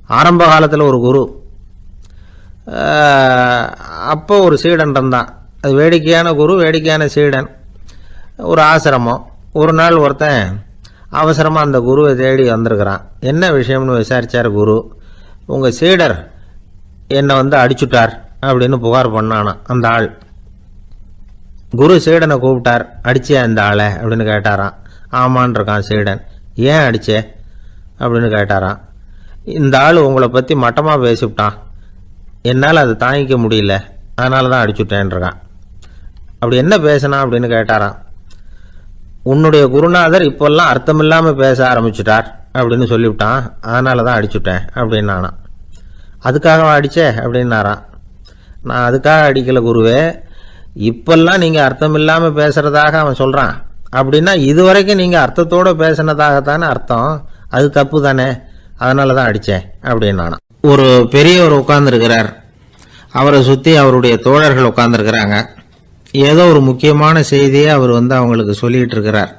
ஆரம்ப காலத்தில் ஒரு குரு, அப்போ ஒரு சீடன் இருந்தான். அது வேடிக்கையான குரு, வேடிக்கையான சீடன். ஒரு ஆசிரமம். ஒரு நாள் ஒருத்தன் அவசரமாக அந்த குருவை தேடி வந்திருக்கிறான். என்ன விஷயம்னு விசாரித்தார் குரு. உங்கள் சீடர் என்னை அடிச்சுட்டார் அப்படின்னு புகார் பண்ணானா அந்த ஆள். குரு சீடனை கூப்பிட்டார். அடிச்சே அந்த ஆளை அப்படின்னு கேட்டாரான். ஆமான் இருக்கான் சீடன். ஏன் அடிச்சே அப்படின்னு கேட்டாரான். இந்த ஆள் உங்களை பற்றி மட்டமாக பேசிவிட்டான், என்னால் அதை தாங்கிக்க முடியல, அதனால தான் அடிச்சுட்டேன்ருக்கான். அப்படி என்ன பேசினா அப்படின்னு கேட்டாரான். உன்னுடைய குருநாதர் இப்போல்லாம் அர்த்தமில்லாமல் பேச ஆரம்பிச்சுட்டார் அப்படின்னு சொல்லிவிட்டான், அதனால தான் அடிச்சுட்டேன் அப்படின்னு நானான். அதுக்காக அடித்தே அப்படின்னாரான். நான் அதுக்காக அடிக்கலை குருவே, இப்பெல்லாம் நீங்கள் அர்த்தமில்லாமல் பேசுகிறதாக அவன் சொல்கிறான். அப்படின்னா இதுவரைக்கும் நீங்கள் அர்த்தத்தோடு பேசினதாகத்தானே அர்த்தம், அது தப்பு தானே, அதனால தான் அடித்தேன் அப்படின்னு நானான். ஒரு பெரியவர் உட்கார்ந்துருக்கிறார். அவரை சுற்றி அவருடைய தோழர்கள் உட்கார்ந்துருக்கிறாங்க. ஏதோ ஒரு முக்கியமான செய்தியை அவர் அவங்களுக்கு சொல்லிகிட்டு இருக்கிறார்.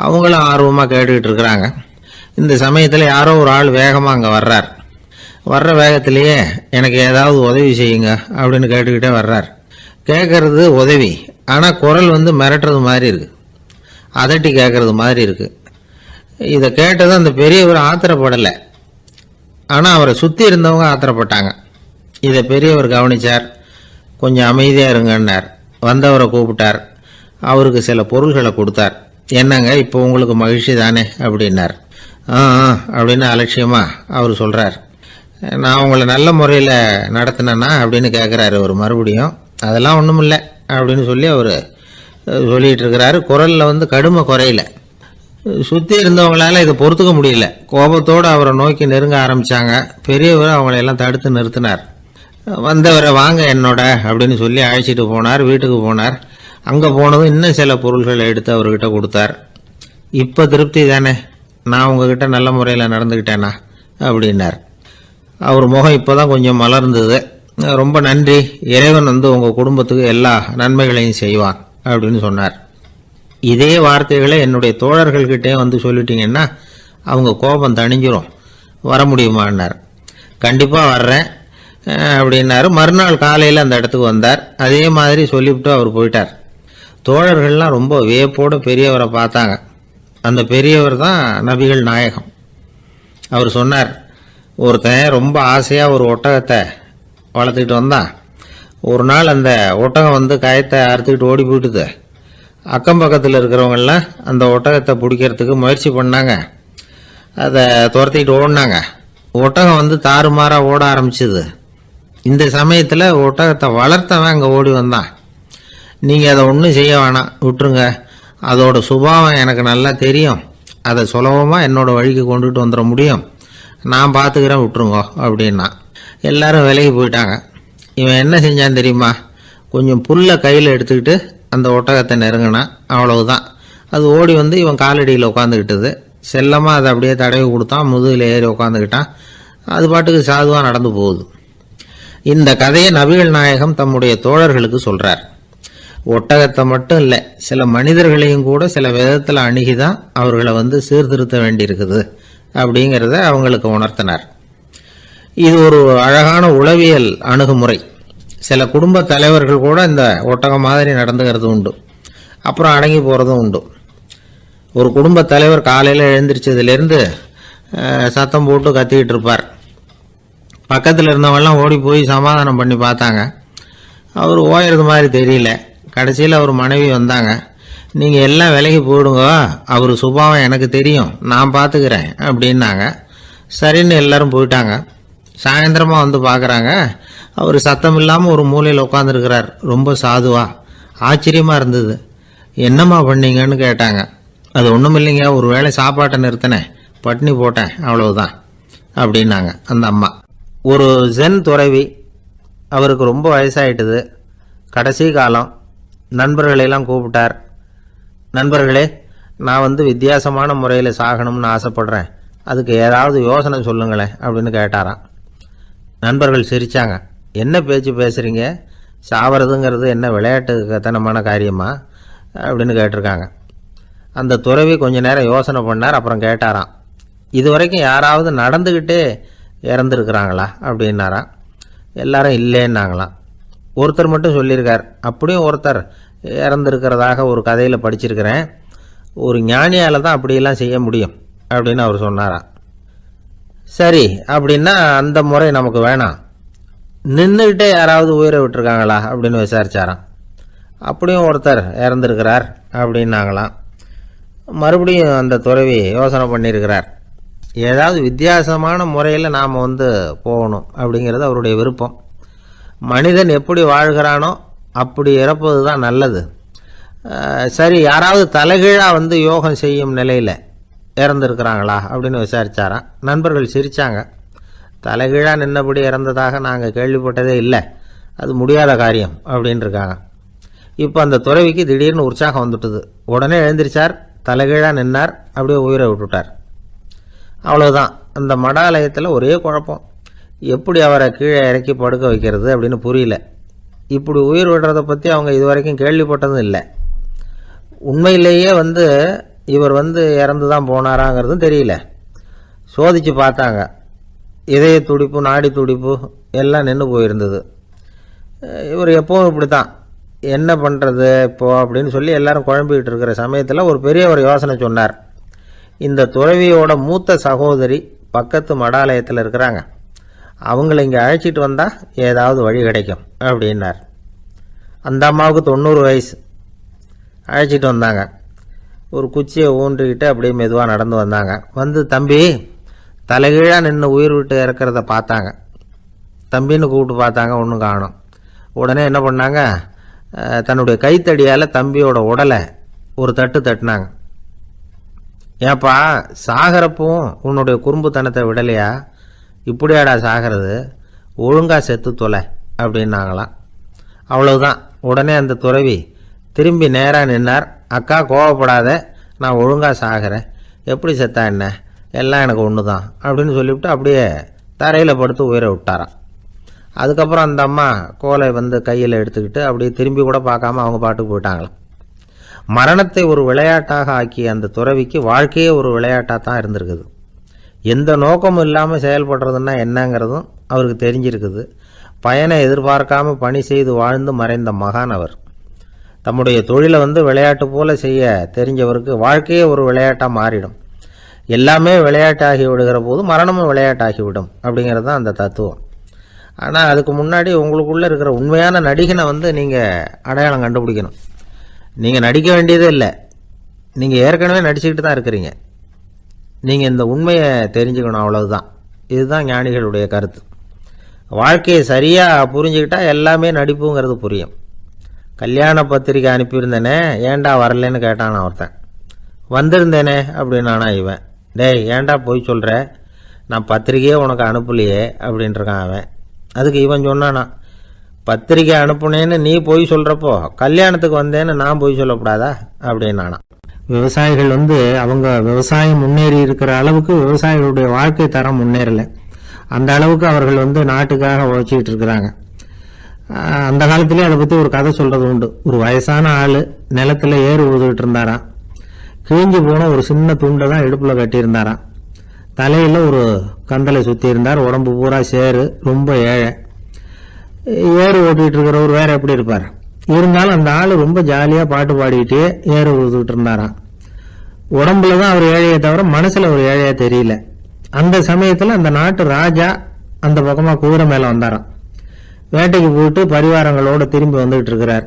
அவங்களும் ஆர்வமாக கேட்டுக்கிட்டு இருக்கிறாங்க. இந்த சமயத்தில் யாரோ ஒரு ஆள் வேகமாக அங்கே வர்றார். வர்ற வேகத்திலேயே எனக்கு ஏதாவது உதவி செய்யுங்க அப்படின்னு கேட்டுக்கிட்டே வர்றார். கேட்கறது உதவி, ஆனால் குரல் மிரட்டுறது மாதிரி இருக்குது, அதட்டி கேட்கறது மாதிரி இருக்குது. இதை கேட்டதும் அந்த பெரியவர் ஆத்திரப்படலை, ஆனால் அவரை சுற்றி இருந்தவங்க ஆத்திரப்பட்டாங்க. இதை பெரியவர் கவனித்தார். கொஞ்சம் அமைதியாக இருங்கன்னார். வந்தவரை கூப்பிட்டார். அவருக்கு சில பொருள்களை கொடுத்தார். என்னங்க இப்போ உங்களுக்கு மகிழ்ச்சி தானே அப்படின்னார். அப்படின்னு அலட்சியமாக அவர் சொல்கிறார். நான் உங்களை நல்ல முறையில் நடத்தினேன்னா அப்படின்னு கேட்குறாரு அவர் மறுபடியும். அதெல்லாம் ஒன்றும் இல்லை அப்படின்னு சொல்லி அவர் சொல்லிகிட்டு இருக்கிறாரு. குரலில் கடுமை குறையில. சுற்றி இருந்தவங்களால இதை பொறுத்துக்க முடியல. கோபத்தோடு அவரை நோக்கி நெருங்க ஆரம்பித்தாங்க. பெரியவர் அவங்களையெல்லாம் தடுத்து நிறுத்தினார். வந்தவரை வாங்க என்னோட அப்படின்னு சொல்லி அழைச்சிட்டு போனார். வீட்டுக்கு போனார். அங்கே போனதும் இன்னும் சில பொருள்களை எடுத்து அவர்கிட்ட கொடுத்தார். இப்போ திருப்தி தானே, நான் உங்ககிட்ட நல்ல முறையில் நடந்துக்கிட்டேனா அப்படின்னார். அவர் முகம் இப்போ தான் கொஞ்சம் மலர்ந்தது. ரொம்ப நன்றி, இறைவன் உங்கள் குடும்பத்துக்கு எல்லா நன்மைகளையும் செய்வான் அப்படின்னு சொன்னார். இதே வார்த்தைகளை என்னுடைய தோழர்கள்கிட்டே சொல்லிட்டீங்கன்னா அவங்க கோபம் தணிஞ்சிரும், வர முடியுமான்னார். கண்டிப்பாக வர்றேன் அப்படின்னாரு. மறுநாள் காலையில் அந்த இடத்துக்கு வந்தார். அதே மாதிரி சொல்லிவிட்டு அவர் போயிட்டார். தோழர்கள்லாம் ரொம்ப வியப்போடு பெரியவரை பார்த்தாங்க. அந்த பெரியவர் தான் நபிகள் நாயகம். அவர் சொன்னார், ஒருத்தன் ரொம்ப ஆசையாக ஒரு ஒட்டகத்தை வளர்த்துக்கிட்டு வந்தான். ஒரு நாள் அந்த ஒட்டகம் கயத்தை அறுத்துக்கிட்டு ஓடி போயிட்டுது. அக்கம் பக்கத்தில் இருக்கிறவங்கெல்லாம் அந்த ஒட்டகத்தை பிடிக்கிறதுக்கு முயற்சி பண்ணாங்க. அதை துரத்திக்கிட்டு ஓடினாங்க. ஒட்டகம் தாறுமாறாக ஓட ஆரம்பிச்சிது. இந்த சமயத்தில் ஒட்டகத்தை வளர்த்தவன் அங்கே ஓடி வந்தான். நீங்கள் அதை ஒன்றும் செய்ய வேணாம், விட்டுருங்க, அதோட சுபாவம் எனக்கு நல்லா தெரியும், அதை சுலபமாக என்னோட வழிக்கு கொண்டுட்டு வந்துட முடியும், நான் பார்த்துக்கிறேன், விட்டுருங்கோ அப்படின்னா. எல்லாரும் விலகி போயிட்டாங்க. இவன் என்ன செஞ்சான் தெரியுமா? கொஞ்சம் புல்லை கையில் எடுத்துக்கிட்டு அந்த ஒட்டகத்தை நெருங்கினான். அவ்வளவுதான். அது ஓடி இவன் காலடியில் உட்காந்துக்கிட்டது. செல்லமாக அதை அப்படியே தடவி கொடுத்தான். முதுகில் ஏறி உட்காந்துக்கிட்டான். அது பாட்டுக்கு சாதுவாக நடந்து போகுது. இந்த கதையை நபிகள் நாயகம் தம்முடைய தோழர்களுக்கு சொல்கிறார். ஒட்டகத்தை மட்டும் இல்லை, சில மனிதர்களையும் கூட சில விதத்தில் அணுகிதான் அவர்களை சீர்திருத்த வேண்டியிருக்குது அப்படிங்கிறத அவங்களுக்கு உணர்த்தினார். இது ஒரு அழகான உளவியல் அணுகுமுறை. சில குடும்ப தலைவர்கள் கூட இந்த ஒட்டகம் மாதிரி நடந்துக்கிறது உண்டு, அப்புறம் அடங்கி போகிறதும் உண்டு. ஒரு குடும்ப தலைவர் காலையில் எழுந்திரிச்சதுலேருந்து சத்தம் போட்டு கத்திக்கிட்டு இருப்பார். பக்கத்தில் இருந்தவங்கெல்லாம் ஓடி போய் சமாதானம் பண்ணி பார்த்தாங்க. அவர் ஓயறது மாதிரி தெரியல. கடைசியில் அவர் மனைவி வந்தாங்க. நீங்கள் எல்லாம் விலகி போயிடுங்க, அவர் சுபாவம் எனக்கு தெரியும், நான் பார்த்துக்கிறேன் அப்படின்னாங்க. சரின்னு எல்லாரும் போயிட்டாங்க. சாயந்தரமாக பார்க்குறாங்க, அவர் சத்தம் இல்லாமல் ஒரு மூலையில் உட்காந்துருக்கிறார். ரொம்ப சாதுவா. ஆச்சரியமாக இருந்தது. என்னம்மா பண்ணீங்கன்னு கேட்டாங்க. அது ஒன்றும் இல்லைங்க, ஒரு வேளை சாப்பாட்டை நிறுத்தினேன், பட்னி போட்டேன், அவ்வளவுதான் அப்படின்னாங்க அந்த அம்மா. ஒரு ஜென் துறவி, அவருக்கு ரொம்ப வயசாயிட்டுது, கடைசி காலம். நண்பர்களெல்லாம் கூப்பிட்டார். நண்பர்களே, நான் வித்தியாசமான முறையில் சாகணும்னு ஆசைப்படுறேன், அதுக்கு ஏதாவது யோசனை சொல்லுங்களேன் அப்படின்னு கேட்டாராம். நண்பர்கள் சிரித்தாங்க. என்ன பேச்சு பேசுகிறீங்க, சாவறதுங்கிறது என்ன விளையாட்டு கத்தனமான காரியமா அப்படின்னு கேட்டிருக்காங்க. அந்த துறவி கொஞ்ச நேரம் யோசனை பண்ணார். அப்புறம் கேட்டாராம், இது வரைக்கும் யாராவது நடந்துக்கிட்டே இறந்துருக்கிறாங்களா அப்படின்னாராம். எல்லாரும் இல்லைன்னாங்களாம். ஒருத்தர் மட்டும் சொல்லியிருக்கார், அப்படியும் ஒருத்தர் இறந்துருக்கிறதாக ஒரு கதையில் படிச்சிருக்கிறேன், ஒரு ஞானியால் தான் அப்படியெல்லாம் செய்ய முடியும் அப்படின்னு அவர் சொன்னாராம். சரி, அப்படின்னா அந்த முறை நமக்கு வேணாம், நின்றுக்கிட்டே யாராவது உயிரை விட்டுருக்காங்களா அப்படின்னு விசாரிச்சாராம். அப்படியும் ஒருத்தர் இறந்துருக்கிறார் அப்படின்னாங்களாம். மறுபடியும் அந்த துறவி யோசனை பண்ணியிருக்கிறார், ஏதாவது வித்தியாசமான முறையில் நாம் போகணும் அப்படிங்கிறது அவருடைய விருப்பம். மனிதன் எப்படி வாழ்கிறானோ அப்படி இறப்பது தான் நல்லது. சரி, யாராவது தலைகீழாக யோகம் செய்யும் நிலையில் இறந்துருக்கிறாங்களா அப்படின்னு விசாரித்தாராம். நண்பர்கள் சிரித்தாங்க. தலைகீழாக நின்னபடி இறந்ததாக நாங்கள் கேள்விப்பட்டதே இல்லை, அது முடியாத காரியம் அப்படின்னு இருக்காங்க. இப்போ அந்த துறவிக்கு திடீர்னு உற்சாகம் வந்துட்டுது. உடனே எழுந்திரிச்சார், தலைகீழாக நின்னார், அப்படியே உயிரை விட்டுட்டார். அவ்வளோதான். அந்த மடாலயத்தில் ஒரே குழப்பம், எப்படி அவரை கீழே இறக்கி படுக்க வைக்கிறது அப்படின்னு புரியல. இப்படி உயிர் விடுறதை பற்றி அவங்க இதுவரைக்கும் கேள்விப்பட்டதும் இல்லை. உண்மையிலேயே இவர் இறந்து தான் போனாராங்கிறதும் தெரியல. சோதித்து பார்த்தாங்க, இதய துடிப்பு, நாடி துடிப்பு எல்லாம் நின்று போயிருந்தது. இவர் எப்பவும் இப்படி தான், என்ன பண்ணுறது இப்போது அப்படின்னு சொல்லி எல்லாரும் குழம்பிக்கிட்டு இருக்கிற சமயத்தில் ஒரு பெரியவர் யோசனை சொன்னார். இந்த துறவியோட மூத்த சகோதரி பக்கத்து மடாலயத்தில் இருக்கிறாங்க, அவங்கள இங்கே அழைச்சிட்டு வந்தால் ஏதாவது வழி கிடைக்கும் அப்படின்னார். அந்த அம்மாவுக்கு 90 வயசு. அழைச்சிட்டு வந்தாங்க. ஒரு குச்சியை ஊன்றிக்கிட்டு அப்படியே மெதுவாக நடந்து வந்தாங்க. தம்பி, தலைகீழாக நின்று உயிர் விட்டு இறக்கிறத பார்த்தாங்க. தம்பின்னு கூப்பிட்டு பார்த்தாங்க, ஒன்றும் காணும். உடனே என்ன பண்ணாங்க, தன்னுடைய கைத்தடியால் தம்பியோட உடலை ஒரு தட்டு தட்டினாங்க. ஏப்பா, சாகிறப்பவும் உன்னுடைய குறும்புத்தனத்தை விடலையா, இப்படியாடா சாகிறது, ஒழுங்காக செத்து தொலை அப்படின்னாங்களாம். அவ்வளவுதான். உடனே அந்த துறவி திரும்பி நேராக நின்னார். அக்கா, கோவப்படாத, நான் ஒழுங்காக சாகிறேன், எப்படி செத்தா என்ன, எல்லாம் எனக்கு ஒன்று தான் அப்படின்னு சொல்லிவிட்டு அப்படியே தரையில் படுத்து உயிரை விட்டாராம். அதுக்கப்புறம் அந்த அம்மா கோலை கையில் எடுத்துக்கிட்டு அப்படியே திரும்பி கூட பார்க்காம அவங்க பாட்டுக்கு போயிட்டாங்களாம். மரணத்தை ஒரு விளையாட்டாக ஆக்கிய அந்த துறவிக்கு வாழ்க்கையே ஒரு விளையாட்டாக தான் இருந்திருக்குது. எந்த நோக்கமும் இல்லாமல் செயல்படுறதுன்னா என்னங்கிறதும் அவருக்கு தெரிஞ்சிருக்குது. பயனை எதிர்பார்க்காம பணி செய்து வாழ்ந்து மறைந்த மகான் அவர். தம்முடைய தொழிலை விளையாட்டு போல செய்ய தெரிஞ்சவருக்கு வாழ்க்கையே ஒரு விளையாட்டாக மாறிடும். எல்லாமே விளையாட்டாகி விடுகிற போது மரணமும் விளையாட்டாகிவிடும் அப்படிங்கிறது தான் அந்த தத்துவம். ஆனால் அதுக்கு முன்னாடி உங்களுக்குள்ளே இருக்கிற உண்மையான நடிகனை நீங்கள் அடையாளம் கண்டுபிடிக்கணும். நீங்கள் நடிக்க வேண்டியதே இல்லை, நீங்கள் ஏற்கனவே நடிச்சுக்கிட்டு தான் இருக்கிறீங்க. நீங்கள் இந்த உண்மையை தெரிஞ்சுக்கணும், அவ்வளவுதான். இதுதான் ஞானிகளுடைய கருத்து. வாழ்க்கையை சரியாக புரிஞ்சுக்கிட்டால் எல்லாமே நடிப்புங்கிறது புரியும். கல்யாண பத்திரிக்கை அனுப்பியிருந்தேனே, ஏன்டா வரலன்னு கேட்டானா ஒருத்தன். வந்திருந்தேனே அப்படின்னானா இவன். டேய், ஏன்டா போய் சொல்கிற, நான் பத்திரிக்கையே உனக்கு அனுப்பலையே அப்படின்ட்டுருக்கான் அவன். அதுக்கு இவன் சொன்னானா, பத்திரிக்கை அனுப்புனேன்னு நீ போய் சொல்கிறப்போ கல்யாணத்துக்கு வந்தேன்னு நான் போய் சொல்லக்கூடாதா அப்படின்னானா. விவசாயிகள் அவங்க விவசாயம் முன்னேறி இருக்கிற அளவுக்கு விவசாயிகளுடைய வாழ்க்கை தரம் முன்னேறலை. அந்த அளவுக்கு அவர்கள் நாட்டுக்காக உழைச்சிக்கிட்டு இருக்கிறாங்க. அந்த காலத்திலே அதை பற்றி ஒரு கதை சொல்கிறது உண்டு. ஒரு வயசான ஆள் நிலத்தில் ஏறு ஊதுகிட்டு இருந்தாராம். கிழிஞ்சு போன ஒரு சின்ன துண்டை தான் இடுப்பில் கட்டியிருந்தாராம். தலையில் ஒரு கந்தலை சுற்றி இருந்தார். உடம்பு பூரா சேரு, ரொம்ப ஏழை. ஏறு ஓட்டிகிட்டு இருக்கிறவர் வேற எப்படி இருப்பார்? இருந்தாலும் அந்த ஆள் ரொம்ப ஜாலியாக பாட்டு பாடிக்கிட்டே ஏறு ஊதுகிட்டு இருந்தாராம். உடம்புல தான் அவர் ஏழையை தவிர மனசில் ஒரு ஏழையா தெரியல. அந்த சமயத்தில் அந்த நாட்டு ராஜா அந்த பக்கமாக குதிரை மேலே வந்தாராம். வேட்டைக்கு போயிட்டு பரிவாரங்களோடு திரும்பி வந்துகிட்டு இருக்கிறார்.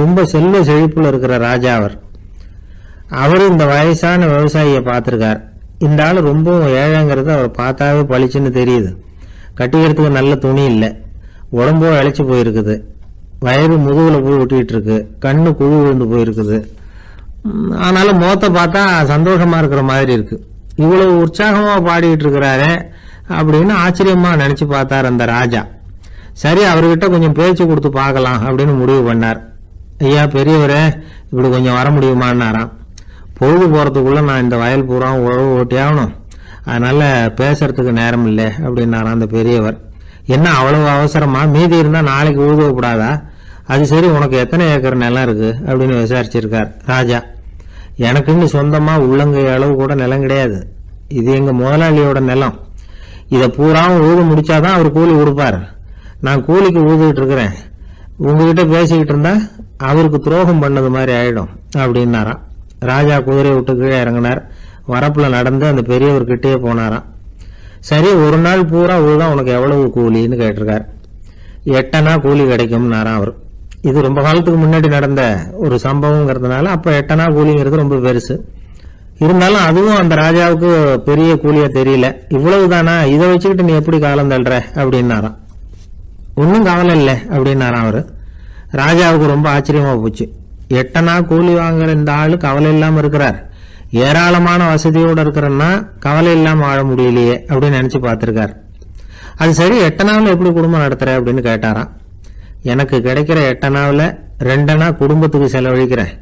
ரொம்ப செல்வ செழிப்புல இருக்கிற ராஜா அவர். அவரு இந்த வயசான விவசாயியை பார்த்துருக்கார். இந்த ஆள் ரொம்பவும் ஏழைங்கிறது அவர் பார்த்தாவே பளிச்சுன்னு தெரியுது. கட்டிக்கிறதுக்கு நல்ல துணி இல்லை, உடம்போ இழைச்சி போயிருக்குது, வயிறு முதுகில் போய் ஒட்டிகிட்டு இருக்கு, கண்ணு குழு விழுந்து போயிருக்குது. ஆனாலும் முகத்தை பார்த்தா சந்தோஷமா இருக்கிற மாதிரி இருக்கு. இவ்வளவு உற்சாகமா பாடிக்கிட்டு இருக்கிறாரே அப்படின்னு ஆச்சரியமா நினைச்சு பார்த்தார் அந்த ராஜா. சரி, அவர்கிட்ட கொஞ்சம் பேச்சு கொடுத்து பார்க்கலாம் அப்படின்னு முடிவு பண்ணார். ஐயா பெரியவரே, இப்படி கொஞ்சம் வர முடியுமான்னாராம். பொழுது போகிறதுக்குள்ளே நான் இந்த வயல் பூரா உழவு ஓட்டி ஆகணும், அதனால் பேசுறதுக்கு நேரம் இல்லை அப்படின்னாராம் அந்த பெரியவர். என்ன அவ்வளவு அவசரமா, மீதி இருந்தால் நாளைக்கு ஊதுவப்படாதா? அது சரி, உனக்கு எத்தனை ஏக்கர் நிலம் இருக்குது அப்படின்னு விசாரிச்சிருக்கார் ராஜா. எனக்குன்னு சொந்தமாக உள்ளங்கை அளவு கூட நிலம் கிடையாது, இது எங்கள் முதலாளியோட நிலம். இதை பூராவும் ஊது முடிச்சாதான் அவர் கூலி கொடுப்பார். நான் கூலிக்கு ஊதுகிட்டு இருக்கிறேன், உங்ககிட்ட பேசிக்கிட்டு இருந்தா அவருக்கு துரோகம் பண்ணது மாதிரி ஆயிடும் அப்படின்னாராம். ராஜா குதிரையை விட்டு கீழே இறங்கினார். வரப்புல நடந்து அந்த பெரியவர்கிட்டயே போனாராம். சரி, ஒரு நாள் பூரா ஊதான் உனக்கு எவ்வளவு கூலின்னு கேட்டிருக்கார். 8 அணா கூலி கிடைக்கும்னாராம் அவர். இது ரொம்ப காலத்துக்கு முன்னாடி நடந்த ஒரு சம்பவங்கிறதுனால அப்ப 8 அணா கூலிங்கிறது ரொம்ப பெருசு. இருந்தாலும் அதுவும் அந்த ராஜாவுக்கு பெரிய கூலியா தெரியல. இவ்வளவுதானா, இதை வச்சுக்கிட்டு நீ எப்படி காலம் தள்ளுற அப்படின்னாராம். ஒன்றும் கவலை இல்லை அப்படின்னாராம் அவரு. ராஜாவுக்கு ரொம்ப ஆச்சரியமா போச்சு. 8 அணா கூலி வாங்குற இந்த ஆளு கவலை இல்லாம இருக்கிறார், ஏராளமான வசதியோடு இருக்கிறன்னா கவலை இல்லாம வாழ முடியலையே அப்படின்னு நினைச்சு பார்த்திருக்கார். அது சரி, 8 அணாவில் எப்படி குடும்பம் நடத்துற அப்படின்னு கேட்டாராம். எனக்கு கிடைக்கிற 8 அணாவில் 2 அணா குடும்பத்துக்கு செலவழிக்கிறேன்,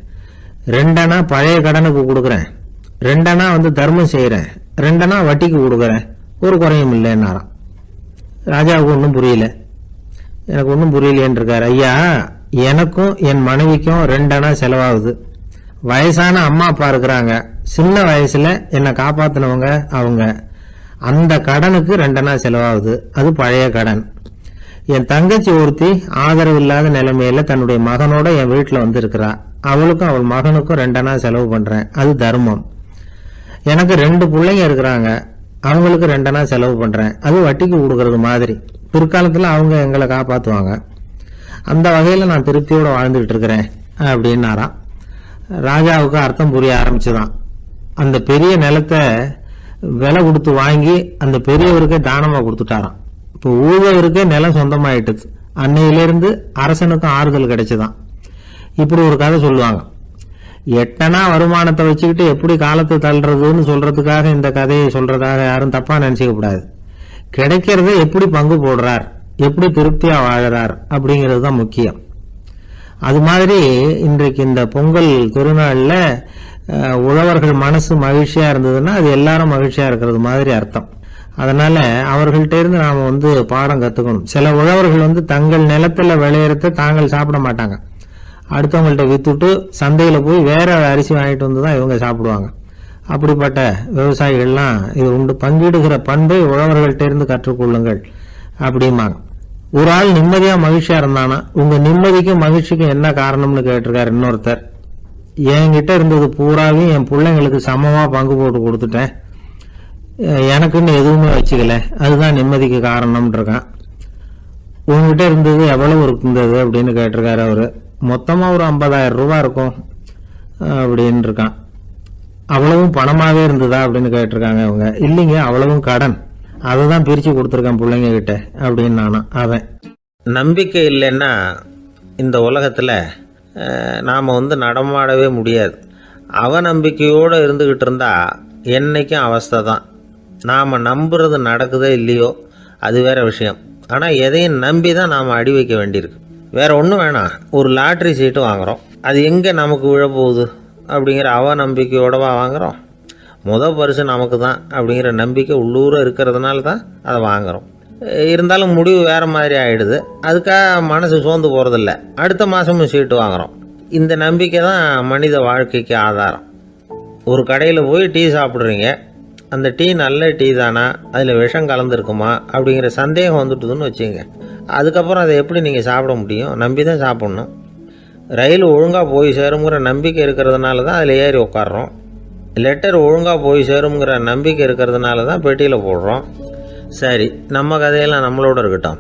2 அணா பழைய கடனுக்கு கொடுக்குறேன், 2 அணா தர்மம் செய்யறேன், 2 அணா வட்டிக்கு கொடுக்குறேன், ஒரு குறையும் இல்லைன்னாராம். ராஜாவுக்கு ஒன்றும் புரியல. எனக்கு ஒன்றும் புரியலையேன்னு இருக்காரு. ஐயா, எனக்கும் என் மனைவிக்கும் 2 அணா செலவாகுது. வயசான அம்மா அப்பா இருக்கிறாங்க, சின்ன வயசுல என்னை காப்பாத்தினவங்க அவங்க. அந்த கடனுக்கு 2 அணா செலவாகுது, அது பழைய கடன். என் தங்கச்சி ஒருத்தி ஆதரவு இல்லாத நிலைமையில தன்னுடைய மகனோட என் வீட்டுல இருக்கிறா, அவளுக்கும் அவள் மகனுக்கும் 2 அணா செலவு பண்றேன், அது தர்மம். எனக்கு 2 பிள்ளைங்க இருக்கிறாங்க, அவங்களுக்கு 2 அணா செலவு பண்றேன், அது வட்டிக்கு கொடுக்கறது மாதிரி. பிற்காலத்துல அவங்க எங்களை காப்பாத்துவாங்க. அந்த வகையில நான் திருப்தியோட வாழ்ந்துகிட்டு இருக்கிறேன் அப்படின்னாராம். ராஜாவுக்கு அர்த்தம் புரிய ஆரம்பிச்சுதான். அந்த பெரிய நிலத்தை விலை கொடுத்து வாங்கி அந்த பெரியவருக்கே தானமா கொடுத்துட்டாராம். இப்போ ஊழவருக்கே நிலம் சொந்தமாயிட்டுது. அன்னையிலிருந்து அரசனுக்கும் ஆறுதல் கிடைச்சுதான். இப்படி ஒரு கதை சொல்லுவாங்க. 8 அணா வருமானத்தை வச்சுக்கிட்டு எப்படி காலத்தை தள்ளுறதுன்னு சொல்றதுக்காக இந்த கதையை சொல்றதாக யாரும் தப்பா நினைச்சுக்க கூடாது. கிடைக்கிறத எப்படி பங்கு போடுறார், எப்படி திருப்தியா வாழறார் அப்படிங்கிறது தான் முக்கியம். அது மாதிரி இன்றைக்கு இந்த பொங்கல் திருநாள்ல உழவர்கள் மனசு மகிழ்ச்சியா இருந்ததுன்னா அது எல்லாரும் மகிழ்ச்சியா இருக்கிறது மாதிரி அர்த்தம். அதனால அவர்கள்ட்ட இருந்து நாம பாடம் கத்துக்கணும். சில உழவர்கள் தங்கள் நிலத்துல விளையறத தாங்கள் சாப்பிட மாட்டாங்க, அடுத்தவங்கள்ட்ட வித்துட்டு சந்தையில போய் வேற அரிசி வாங்கிட்டு வந்துதான் இவங்க சாப்பிடுவாங்க. அப்படிப்பட்ட விவசாயிகள்லாம் இது உண்டு. பங்கிடுகிற பண்பை உழவர்கள்ட்ட இருந்து கற்றுக்கொள்ளுங்கள் அப்படிம்பாங்க. ஒரு ஆள் நிம்மதியா மகிழ்ச்சியா இருந்தானா, உங்க நிம்மதிக்கும் மகிழ்ச்சிக்கும் என்ன காரணம்னு கேட்டிருக்காரு இன்னொருத்தர். என்கிட்ட இருந்தது பூராவையும் என் பிள்ளைங்களுக்கு சமமா பங்கு போட்டு கொடுத்துட்டேன், எனக்குன்னு எதுவுமே வச்சுக்கல, அதுதான் நிம்மதிக்கு காரணம்னு இருக்கான். உங்ககிட்ட இருந்தது எவ்வளவு இருந்தது அப்படின்னு கேட்டிருக்காரு அவரு. மொத்தமா ஒரு 50,000 ரூபாய் இருக்கும் அப்படின்னு இருக்கான். அவ்வளவும் பணமாவே இருந்ததா அப்படின்னு கேட்டிருக்காங்க அவங்க. இல்லைங்க, அவ்வளவும் கடன், அதை தான் பிரிச்சு கொடுத்துருக்கேன் பிள்ளைங்க கிட்ட அப்படின்னு நானும். அவன் நம்பிக்கை இல்லைன்னா இந்த உலகத்துல நாம நடமாடவே முடியாது. அவநம்பிக்கையோடு இருந்துகிட்டு இருந்தா என்னைக்கும் அவஸ்தை தான். நாம நம்புறது நடக்குதோ இல்லையோ அது வேற விஷயம். ஆனா எதையும் நம்பி தான் நாம அடி வைக்க வேண்டியிருக்கு. வேற ஒன்றும் வேணாம், ஒரு லாட்ரி சீட்டு வாங்குறோம், அது எங்க நமக்கு விழப்போகுது அப்படிங்கிற அவநம்பிக்கையோடவா வாங்குறோம். பரிசு நமக்கு தான் அப்படிங்கிற நம்பிக்கை உள்ளூர இருக்கிறதுனால தான் அதை வாங்குறோம். இருந்தாலும் முடிவு வேற மாதிரி ஆயிடுது, அதுக்காக மனசு சோர்ந்து போறதில்ல, அடுத்த மாசமும் சீட்டு வாங்குறோம். இந்த நம்பிக்கை தான் மனித வாழ்க்கைக்கு ஆதாரம். ஒரு கடையில் போய் டீ சாப்பிட்றீங்க, அந்த டீ நல்ல டீ தானா, அதில் விஷம் கலந்துருக்குமா அப்படிங்கிற சந்தேகம் வந்துட்டுதுன்னு வச்சுங்க. அதுக்கப்புறம் அதை எப்படி நீங்கள் சாப்பிட முடியும்? நம்பி தான் சாப்பிட்ணும். ரயில் ஒழுங்காக போய் சேருங்கிற நம்பிக்கை இருக்கிறதுனால தான் அதில் ஏறி உட்காடுறோம். லெட்டர் ஒழுங்காக போய் சேருங்கிற நம்பிக்கை இருக்கிறதுனால தான் பெட்டியில் போடுறோம். சரி, நம்ம கதையெல்லாம் நம்மளோட இருக்கட்டும்.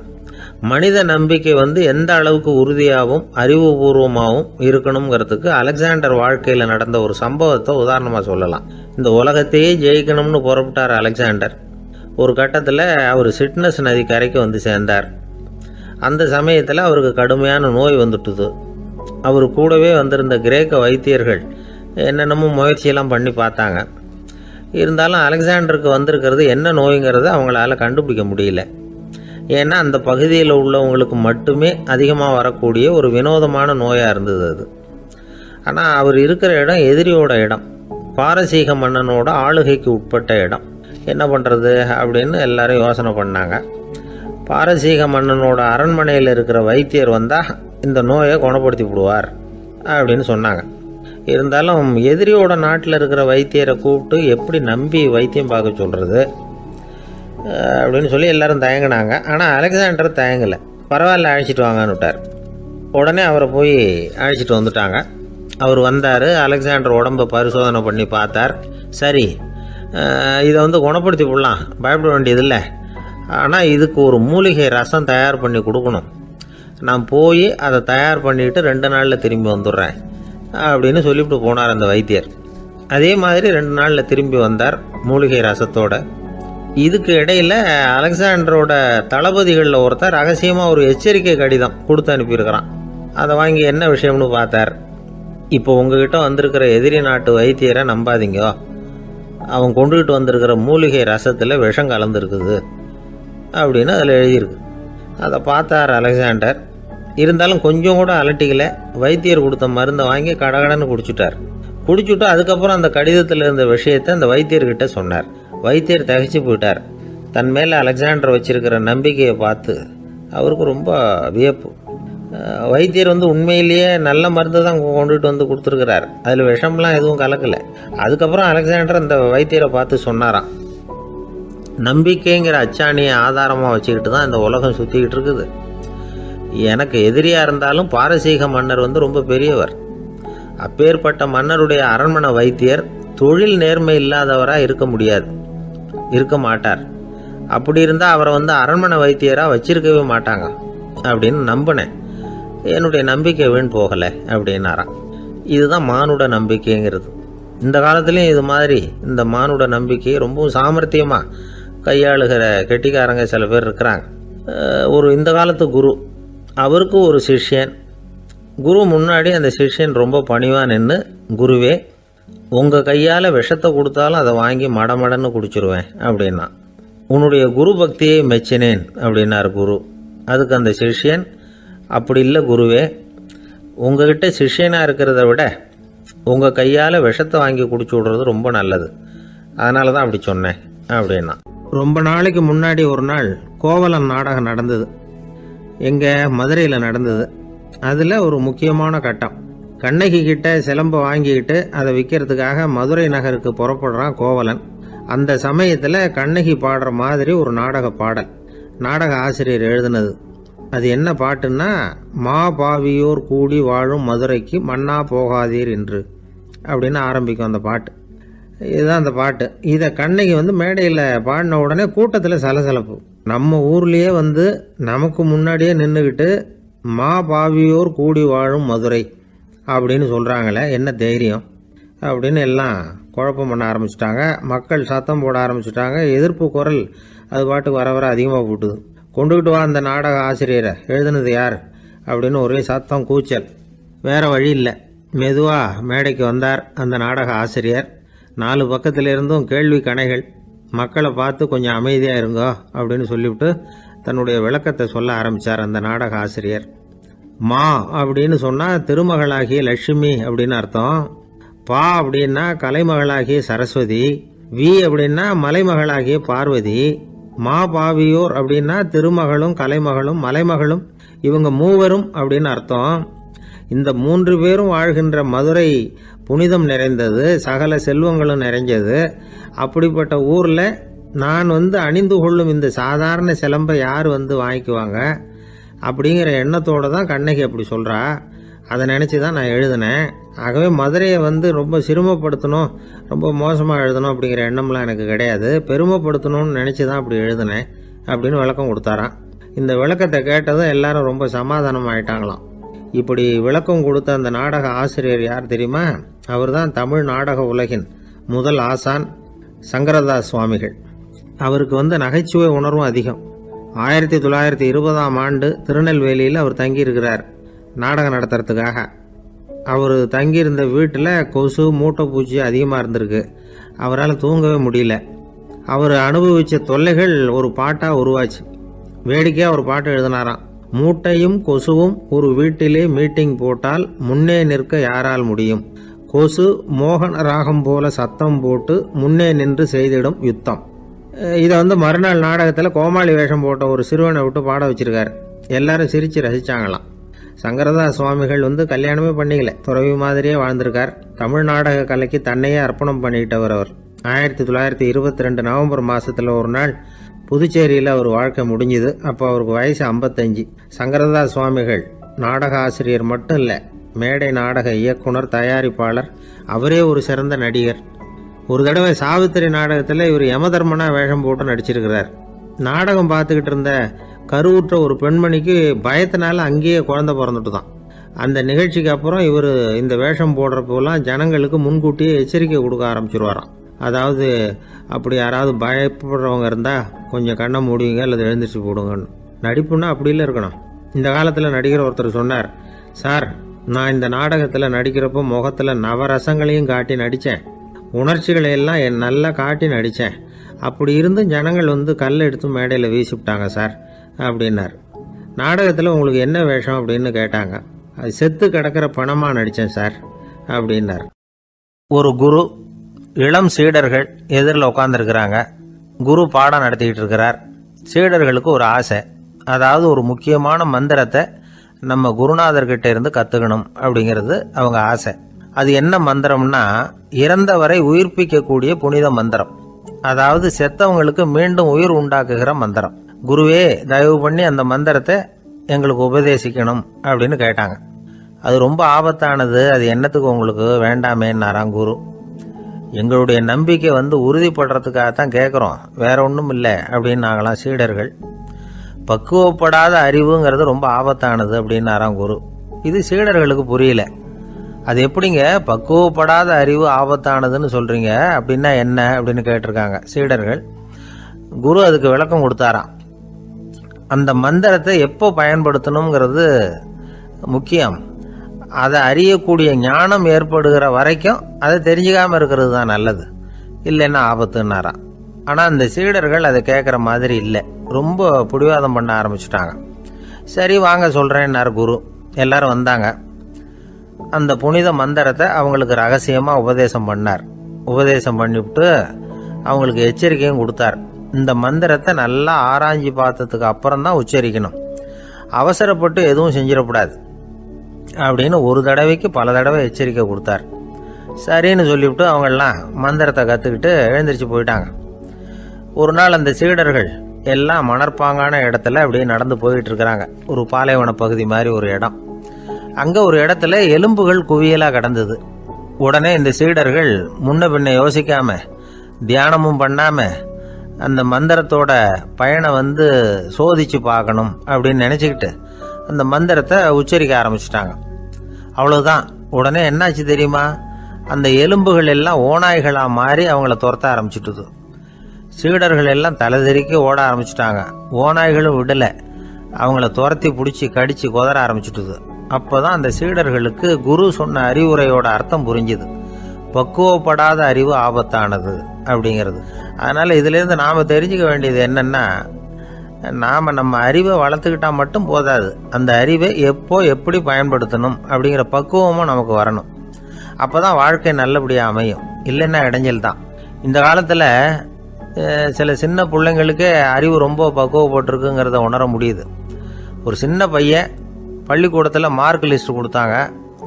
மனித நம்பிக்கை எந்த அளவுக்கு உறுதியாகவும் அறிவுபூர்வமாகவும் இருக்கணுங்கிறதுக்கு அலெக்சாண்டர் வாழ்க்கையில் நடந்த ஒரு சம்பவத்தை உதாரணமாக சொல்லலாம். இந்த உலகத்தையே ஜெயிக்கணும்னு புறப்பட்டார் அலெக்சாண்டர். ஒரு கட்டத்தில் அவர் சிட்னஸ் நதி கரைக்கு சேர்ந்தார். அந்த சமயத்தில் அவருக்கு கடுமையான நோய் வந்துட்டுது. அவர் கூடவே வந்திருந்த கிரேக்க வைத்தியர்கள் என்னென்னமோ முயற்சியெல்லாம் பண்ணி பார்த்தாங்க. இருந்தாலும் அலெக்சாண்டருக்கு வந்திருக்கிறது என்ன நோய்ங்கிறத அவங்களால கண்டுபிடிக்க முடியல. ஏன்னா அந்த பகுதியில் உள்ளவங்களுக்கு மட்டுமே அதிகமாக வரக்கூடிய ஒரு வினோதமான நோயாக இருந்தது அது. ஆனால் அவர் இருக்கிற இடம் எதிரியோட இடம், பாரசீக மன்னனோட ஆளுகைக்கு உட்பட்ட இடம். என்ன பண்ணுறது அப்படின்னு எல்லாரும் யோசனை பண்ணாங்க. பாரசீக மன்னனோட அரண்மனையில் இருக்கிற வைத்தியர் வந்தால் இந்த நோயை குணப்படுத்தி விடுவார் அப்படின்னு சொன்னாங்க. இருந்தாலும் எதிரியோட நாட்டில் இருக்கிற வைத்தியரை கூப்பிட்டு எப்படி நம்பி வைத்தியம் பார்க்க சொல்கிறது? அப்படின்னு சொல்லி எல்லோரும் தயங்கினாங்க. ஆனால் அலெக்சாண்டர் தயங்கலை. பரவாயில்ல, அழைச்சிட்டு வாங்கன்னு விட்டார். உடனே அவரை போய் அழைச்சிட்டு வந்துட்டாங்க. அவர் வந்தார். அலெக்சாண்டர் உடம்பை பரிசோதனை பண்ணி பார்த்தார். சரி, இதை குணப்படுத்தி விடலாம், பயப்பட வேண்டியதில்லை. ஆனால் இதுக்கு ஒரு மூலிகை ரசம் தயார் பண்ணி கொடுக்கணும். நான் போய் அதை தயார் பண்ணிவிட்டு 2 நாளில் திரும்பி வந்துடுறேன் அப்படின்னு சொல்லிவிட்டு போனார் அந்த வைத்தியர். அதே மாதிரி 2 நாளில் திரும்பி வந்தார் மூலிகை ரசத்தோட. இதுக்கு இடையில் அலெக்சாண்டரோட தளபதிகளில் ஒருத்தர் ரகசியமாக ஒரு எச்சரிக்கை கடிதம் கொடுத்து அனுப்பியிருக்கிறான். அதை வாங்கி என்ன விஷயம்னு பார்த்தார். இப்போ உங்ககிட்ட வந்திருக்கிற எதிரி நாட்டு வைத்தியரை நம்பாதீங்க, அவன் கொண்டுகிட்டு வந்திருக்கிற மூலிகை ரசத்தில் விஷம் கலந்துருக்குது அப்படின்னு அதில் எழுதியிருக்கு. அதை பார்த்தார் அலெக்சாண்டர். இருந்தாலும் கொஞ்சம் கூட அலட்டிக்கலை. வைத்தியர் கொடுத்த மருந்தை வாங்கி கடகடன்னு குடிச்சுட்டு அதுக்கப்புறம் அந்த கடிதத்தில் இருந்த விஷயத்தை அந்த வைத்தியர்கிட்ட சொன்னார். வைத்தியர் திகைச்சு போயிட்டார். தன் மேலே அலெக்சாண்டர் வச்சிருக்கிற நம்பிக்கையை பார்த்து அவருக்கு ரொம்ப வியப்பு. வைத்தியர் உண்மையிலேயே நல்ல மருந்து தான் கொண்டுகிட்டு கொடுத்துருக்கிறார், அதில் விஷம்லாம் எதுவும் கலக்கலை. அதுக்கப்புறம் அலெக்சாண்டர் அந்த வைத்தியரை பார்த்து சொன்னாராம், நம்பிக்கைங்கிற அச்சாணியை ஆதாரமாக வச்சுக்கிட்டு தான் இந்த உலகம் சுற்றிக்கிட்டு இருக்குது. எனக்கு எதிரியாக இருந்தாலும் பாரசீக மன்னர் ரொம்ப பெரியவர். அப்பேற்பட்ட மன்னருடைய அரண்மனை வைத்தியர் தொழில் நேர்மை இல்லாதவராக இருக்க மாட்டார். அப்படி இருந்தால் அவரை அரண்மனை வைத்தியராக வச்சிருக்கவே மாட்டாங்க அப்படின்னு நம்பினேன். என்னுடைய நம்பிக்கை வீண் போகலை அப்படின்னாராம். இதுதான் மானுட நம்பிக்கைங்கிறது. இந்த காலத்துலேயும் இது மாதிரி இந்த மானுட நம்பிக்கையை ரொம்பவும் சாமர்த்தியமாக கையாளுகிற கெட்டிக்காரங்க சில பேர் இருக்கிறாங்க. இந்த காலத்து குரு, அவருக்கு ஒரு சிஷ்யன். குரு முன்னாடி அந்த சிஷ்யன் ரொம்ப பணிவாக நின்று, குருவே, உங்கள் கையால் விஷத்தை கொடுத்தாலும் அதை வாங்கி மடமடன்னு குடிச்சிருவேன் அப்படின்னா. உன்னுடைய குரு பக்தியை மெச்சினேன் அப்படின்னார் குரு. அதுக்கு அந்த சிஷ்யன், அப்படி இல்லை குருவே, உங்ககிட்ட சிஷ்யனாக இருக்கிறத விட உங்கள் கையால் விஷத்தை வாங்கி குடிச்சு விடுறது ரொம்ப நல்லது, அதனால தான் அப்படி சொன்னேன் அப்படின்னா. ரொம்ப நாளைக்கு முன்னாடி ஒரு நாள் கோவலன் நாடகம் நடந்தது. எங்கள் மதுரையில் நடந்தது. அதில் ஒரு முக்கியமான கட்டம். கண்ணகி கிட்ட சிலம்பை வாங்கிக்கிட்டு அதை விற்கிறதுக்காக மதுரை நகருக்கு புறப்படுறான் கோவலன். அந்த சமயத்தில் கண்ணகி பாடுற மாதிரி ஒரு நாடக பாடல் நாடக ஆசிரியர் எழுதினது. அது என்ன பாட்டுன்னா, மா பாவியோர் கூடி வாழும் மதுரைக்கு மன்னா போகாதீர் என்று அப்படின்னு ஆரம்பிக்கும் அந்த பாட்டு. இதுதான் அந்த பாட்டு. இதை கண்ணகி மேடையில் பாடின உடனே கூட்டத்தில் சலசலப்பு. நம்ம ஊர்லேயே நமக்கு முன்னாடியே நின்றுக்கிட்டு மா பாவியோர் கூடி வாழும் மதுரை அப்படின்னு சொல்கிறாங்களே, என்ன தைரியம் அப்படின்னு எல்லாம் குழப்பம் பண்ண ஆரம்பிச்சிட்டாங்க. மக்கள் சத்தம் போட ஆரம்பிச்சிட்டாங்க. எதிர்ப்பு குரல் அது பாட்டுக்கு வர அதிகமாக போட்டுது. கொண்டுக்கிட்டு வா அந்த நாடக ஆசிரியரை, எழுதுனது யார் அப்படின்னு ஒரே சத்தம், கூச்சல். வேறு வழி இல்லை. மெதுவாக மேடைக்கு வந்தார் அந்த நாடக ஆசிரியர். 4 பக்கத்திலிருந்தும் கேள்வி கணைகள். மக்களை பார்த்து கொஞ்சம் அமைதியாக இருங்கோ அப்படின்னு சொல்லிவிட்டு தன்னுடைய விளக்கத்தை சொல்ல ஆரம்பித்தார் அந்த நாடக ஆசிரியர். மா அப்படின்னு சொன்னால் திருமகளாகிய லட்சுமி அப்படின்னு அர்த்தம். பா அப்படின்னா கலைமகளாகிய சரஸ்வதி. வி அப்படின்னா மலைமகளாகிய பார்வதி. மா பாவியோர் அப்படின்னா திருமகளும் கலைமகளும் மலைமகளும், இவங்க மூவரும் அப்படின்னு அர்த்தம். இந்த 3 பேரும் வாழ்கின்ற மதுரை புனிதம் நிறைந்தது, சகல செல்வங்களும் நிறைஞ்சது. அப்படிப்பட்ட ஊரில் நான் அணிந்து கொள்ளும் இந்த சாதாரண சிலம்பை யார் வாங்கிக்குவாங்க அப்படிங்கிற எண்ணத்தோடு தான் கண்ணகி அப்படி சொல்கிறா. அதை நினச்சி தான் நான் எழுதினேன். ஆகவே மதுரையை ரொம்ப சிரமப்படுத்தணும், ரொம்ப மோசமாக எழுதணும் அப்படிங்கிற எண்ணம்லாம் எனக்கு கிடையாது. பெருமைப்படுத்தணும்னு நினச்சி தான் அப்படி எழுதினேன் அப்படின்னு விளக்கம் கொடுத்தாராம். இந்த விளக்கத்தை கேட்டதும் எல்லாரும் ரொம்ப சமாதானம் ஆயிட்டாங்களாம். இப்படி விளக்கம் கொடுத்த அந்த நாடக ஆசிரியர் யார் தெரியுமா? அவர் தான் தமிழ் நாடக உலகின் முதல் ஆசான் சங்கரதாஸ் சுவாமிகள். அவருக்கு நகைச்சுவை உணர்வும் அதிகம். 1920ஆம் ஆண்டு திருநெல்வேலியில் அவர் தங்கியிருக்கிறார் நாடகம் நடத்துறதுக்காக. அவர் தங்கியிருந்த வீட்டில் கொசு மூட்டைப்பூச்சி அதிகமாக இருந்திருக்கு. அவரால் தூங்கவே முடியல. அவர் அனுபவித்த தொல்லைகள் ஒரு பாட்டாக உருவாச்சு. வேடிக்கையாக ஒரு பாட்டு எழுதினாராம். மூட்டையும் கொசுவும் ஒரு வீட்டிலே மீட்டிங் போட்டால் முன்னே நிற்க யாரால் முடியும்? கொசு மோகன ராகம் போல சத்தம் போட்டு முன்னே நின்று செய்திடும் யுத்தம். இதை மறுநாள் நாடகத்தில் கோமாளி வேஷம் போட்ட ஒரு சிறுவனை விட்டு பாட வச்சிருக்காரு. எல்லாரும் சிரித்து ரசித்தாங்களாம். சங்கரதாஸ் சுவாமிகள் கல்யாணமே பண்ணிக்கல, துறவி மாதிரியே வாழ்ந்திருக்கார். தமிழ் நாடக கலைக்கு தன்னையே அர்ப்பணம் பண்ணிக்கிட்டவர் அவர். 1922 நவம்பர் மாதத்தில் ஒரு நாள் புதுச்சேரியில் அவர் வாழ்க்கை முடிஞ்சுது. அப்போ அவருக்கு வயசு 55. சங்கரதாஸ் சுவாமிகள் நாடக ஆசிரியர் மட்டும் இல்லை, மேடை நாடக இயக்குனர், தயாரிப்பாளர், அவரே ஒரு சிறந்த நடிகர். ஒரு தடவை சாவித்திரி நாடகத்தில் இவர் யமதர்மனா வேஷம் போட்டு நடிச்சிருக்கிறார். நாடகம் பார்த்துக்கிட்டு இருந்த கருவுற்ற ஒரு பெண்மணிக்கு பயத்தினால அங்கேயே குழந்தை பிறந்துட்டு தான். அந்த நிகழ்ச்சிக்கு அப்புறம் இவர் இந்த வேஷம் போடுறப்போலாம் ஜனங்களுக்கு முன்கூட்டியே எச்சரிக்கை கொடுக்க ஆரம்பிச்சிருவாராம். அதாவது அப்படி யாராவது பயப்படுறவங்க இருந்தால் கொஞ்சம் கண்ணை மூடிங்க அல்லது எழுந்திரிச்சு போடுங்கன்னு. நடிப்புன்னா அப்படிலாம் இருக்கணும். இந்த காலத்தில் நடிகர் ஒருத்தர் சொன்னார், சார் நான் இந்த நாடகத்தில் நடிக்கிறப்போ முகத்தில் நவரசங்களையும் காட்டி நடித்தேன், உணர்ச்சிகளை எல்லாம் நல்லா காட்டி நடித்தேன். அப்படி இருந்து ஜனங்கள் கல்லை எடுத்து மேடையில் வீசிவிட்டாங்க சார் அப்படின்னார். நாடகத்தில் உங்களுக்கு என்ன வேஷம் அப்படின்னு கேட்டாங்க. அது செத்து கிடக்கிற பணமாக நடித்தேன் சார் அப்படின்னார். ஒரு குரு, இளம் சீடர்கள் எதிரில் உட்காந்துருக்கிறாங்க. குரு பாடம் நடத்திக்கிட்டு இருக்கிறார். சீடர்களுக்கு ஒரு ஆசை, அதாவது ஒரு முக்கியமான மந்திரத்தை நம்ம குருநாதர்கிட்ட இருந்து கற்றுக்கணும் அப்படிங்கிறது அவங்க ஆசை. அது என்ன மந்திரம்னா, இறந்தவரை உயிர்ப்பிக்கக்கூடிய புனித மந்திரம், அதாவது செத்தவங்களுக்கு மீண்டும் உயிர் உண்டாக்குகிற மந்திரம். குருவே தயவு பண்ணி அந்த மந்திரத்தை எங்களுக்கு உபதேசிக்கணும் அப்படின்னு கேட்டாங்க. அது ரொம்ப ஆபத்தானது, அது என்னத்துக்கு உங்களுக்கு வேண்டாமேன்னாராம் குரு. எங்களுடைய நம்பிக்கை உறுதிப்படுறதுக்காகத்தான் கேட்குறோம், வேற ஒன்றும் இல்லை அப்படின்னாங்களாம் சீடர்கள். பக்குவப்படாத அறிவுங்கிறது ரொம்ப ஆபத்தானது அப்படின்னாராம் குரு. இது சீடர்களுக்கு புரியல. அது எப்படிங்க பக்குவப்படாத அறிவு ஆபத்தானதுன்னு சொல்றீங்க, அப்படின்னா என்ன அப்படின்னு கேட்டிருக்காங்க சீடர்கள். குரு அதுக்கு விளக்கம் கொடுத்தாராம். அந்த மந்திரத்தை எப்போ பயன்படுத்தணுங்கிறது முக்கியம். அதை அறியக்கூடிய ஞானம் ஏற்படுகிற வரைக்கும் அதை தெரிஞ்சுக்காம இருக்கிறது தான் நல்லது, இல்லைன்னா ஆபத்துன்னாராம். ஆனால் அந்த சீடர்கள் அதை கேட்குற மாதிரி இல்லை, ரொம்ப பிடிவாதம் பண்ண ஆரம்பிச்சுட்டாங்க. சரி வாங்க சொல்கிறேன்னார் குரு. எல்லாரும் வந்தாங்க. அந்த புனித மந்திரத்தை அவங்களுக்கு ரகசியமாக உபதேசம் பண்ணார். உபதேசம் பண்ணிவிட்டு அவங்களுக்கு எச்சரிக்கையும் கொடுத்தார். இந்த மந்திரத்தை நல்லா ஆராய்ச்சி பார்த்ததுக்கு அப்புறம் தான் உச்சரிக்கணும், அவசரப்பட்டு எதுவும் செஞ்சிடக்கூடாது அப்படின்னு ஒரு தடவைக்கு பல தடவை எச்சரிக்கை கொடுத்தார். சரின்னு சொல்லிவிட்டு அவங்கெல்லாம் மந்திரத்தை கற்றுக்கிட்டு எழுந்திரிச்சு போயிட்டாங்க. ஒரு நாள் அந்த சீடர்கள் எல்லாம் மணற்பாங்கான இடத்துல அப்படியே நடந்து போயிட்டு இருக்கிறாங்க. ஒரு பாலைவன பகுதி மாதிரி ஒரு இடம். அங்கே ஒரு இடத்துல எலும்புகள் குவியலாக கிடந்தது. உடனே இந்த சீடர்கள் முன்ன பின்ன யோசிக்காம, தியானமும் பண்ணாம அந்த மந்திரத்தோட பயனை சோதிச்சு பார்க்கணும் அப்படின்னு நினச்சிக்கிட்டு அந்த மந்திரத்தை உச்சரிக்க ஆரம்பிச்சிட்டாங்க. அவ்வளோதான். உடனே என்னாச்சு தெரியுமா, அந்த எலும்புகள் எல்லாம் ஓநாய்களாக மாறி அவங்கள துரத்த ஆரம்பிச்சிட்டுது. சீடர்கள் எல்லாம் தலைதெறிக்க ஓட ஆரம்பிச்சிட்டாங்க. ஓநாய்களும் விடலை, அவங்கள துரத்தி பிடிச்சி கடிச்சு கொதற ஆரம்பிச்சிட்டுது. அப்போதான் அந்த சீடர்களுக்கு குரு சொன்ன அறிவுரையோட அர்த்தம் புரிஞ்சுது. பக்குவப்படாத அறிவு ஆபத்தானது அப்படிங்கிறது. அதனால் இதிலேருந்து நாம் தெரிஞ்சுக்க வேண்டியது என்னென்னா, நாம் நம்ம அறிவை வளர்த்துக்கிட்டா மட்டும் போதாது, அந்த அறிவை எப்போ எப்படி பயன்படுத்தணும் அப்படிங்கிற பக்குவமும் நமக்கு வரணும். அப்போ தான் வாழ்க்கை நல்லபடியாக அமையும், இல்லைன்னா இடைஞ்சல் தான். இந்த காலத்தில் சில சின்ன பிள்ளைங்களுக்கே அறிவு ரொம்ப பக்குவப்பட்டிருக்குங்கிறத உணர முடியுது. ஒரு சின்ன பையன் பள்ளிக்கூடத்தில் மார்க் லிஸ்ட் கொடுத்தாங்க,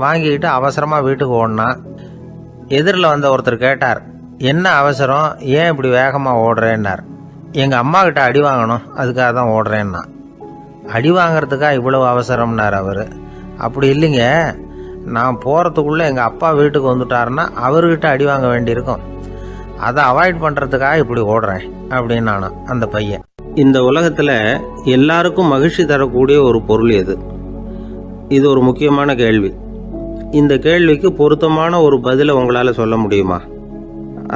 வாங்கிக்கிட்டு அவசரமாக வீட்டுக்கு ஓடினான். எதிரில் வந்த ஒருத்தர் கேட்டார், என்ன அவசரம், ஏன் இப்படி வேகமாக ஓடுறேன்னார். எங்கள் அம்மா கிட்ட அடி வாங்கணும், அதுக்காக தான் ஓடுறேன்னா. அடி வாங்கிறதுக்காக இவ்வளவு அவசரம்னார் அவர். அப்படி இல்லைங்க, நான் போகிறதுக்குள்ளே எங்கள் அப்பா வீட்டுக்கு வந்துட்டாருன்னா அவர்கிட்ட அடி வாங்க வேண்டியிருக்கும், அதை அவாய்ட் பண்ணுறதுக்காக இப்படி ஓடுறேன் அப்படின்னு நானும் அந்த பையன். இந்த உலகத்தில் எல்லாருக்கும் மகிழ்ச்சி தரக்கூடிய ஒரு பொருள் எது? இது ஒரு முக்கியமான கேள்வி. இந்த கேள்விக்கு பொருத்தமான ஒரு பதிலை உங்களால் சொல்ல முடியுமா?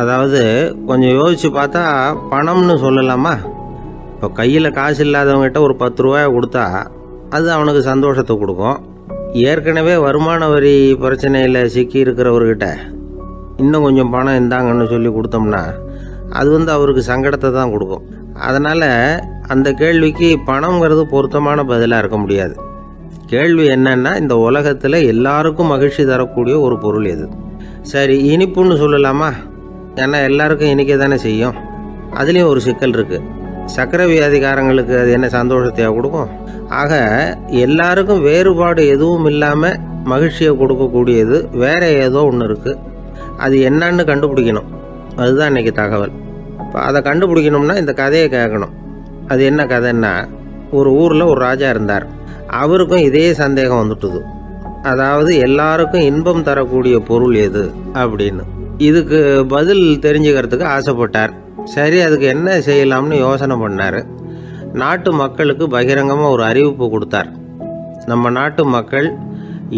அதாவது கொஞ்சம் யோசித்து பார்த்தா பணம்னு சொல்லலாமா? இப்போ கையில் காசு இல்லாதவங்ககிட்ட ஒரு 10 ரூபாயை கொடுத்தா அது அவனுக்கு சந்தோஷத்தை கொடுக்கும். ஏற்கனவே வருமான வரி பிரச்சனையில் சிக்கி இருக்கிறவர்கிட்ட இன்னும் கொஞ்சம் பணம் இருந்தாங்கன்னு சொல்லி கொடுத்தோம்னா அது அவருக்கு சங்கடத்தை தான் கொடுக்கும். அதனால் அந்த கேள்விக்கு பணங்கிறது பொருத்தமான பதிலாக இருக்க முடியாது. கேள்வி என்னன்னா, இந்த உலகத்தில் எல்லாருக்கும் மகிழ்ச்சி தரக்கூடிய ஒரு பொருள் எது? சரி, இனிப்புன்னு சொல்லலாமா? ஏன்னா எல்லாருக்கும் இனிக்க தானே செய்யும். அதுலேயும் ஒரு சிக்கல் இருக்குது. சர்க்கரை வியாதிக்காரங்களுக்கு அது என்ன சந்தோஷத்தையா கொடுக்கும்? ஆக எல்லாருக்கும் வேறுபாடு எதுவும் இல்லாமல் மகிழ்ச்சியை கொடுக்கக்கூடியது வேற ஏதோ ஒன்று இருக்குது. அது என்னன்னு கண்டுபிடிக்கணும். அதுதான் இன்றைக்கி தகவல். இப்போ அதை கண்டுபிடிக்கணும்னா இந்த கதையை கேட்கணும். அது என்ன கதைன்னா, ஒரு ஊரில் ஒரு ராஜா இருந்தார். அவருக்கும் இதே சந்தேகம் வந்துட்டுது. அதாவது எல்லாருக்கும் இன்பம் தரக்கூடிய பொருள் எது அப்படின்னு. இதுக்கு பதில் தெரிஞ்சுக்கிறதுக்கு ஆசைப்பட்டார். சரி, அதுக்கு என்ன செய்யலாம்னு யோசனை பண்ணார். நாட்டு மக்களுக்கு பகிரங்கமாக ஒரு அறிவிப்பு கொடுத்தார். நம்ம நாட்டு மக்கள்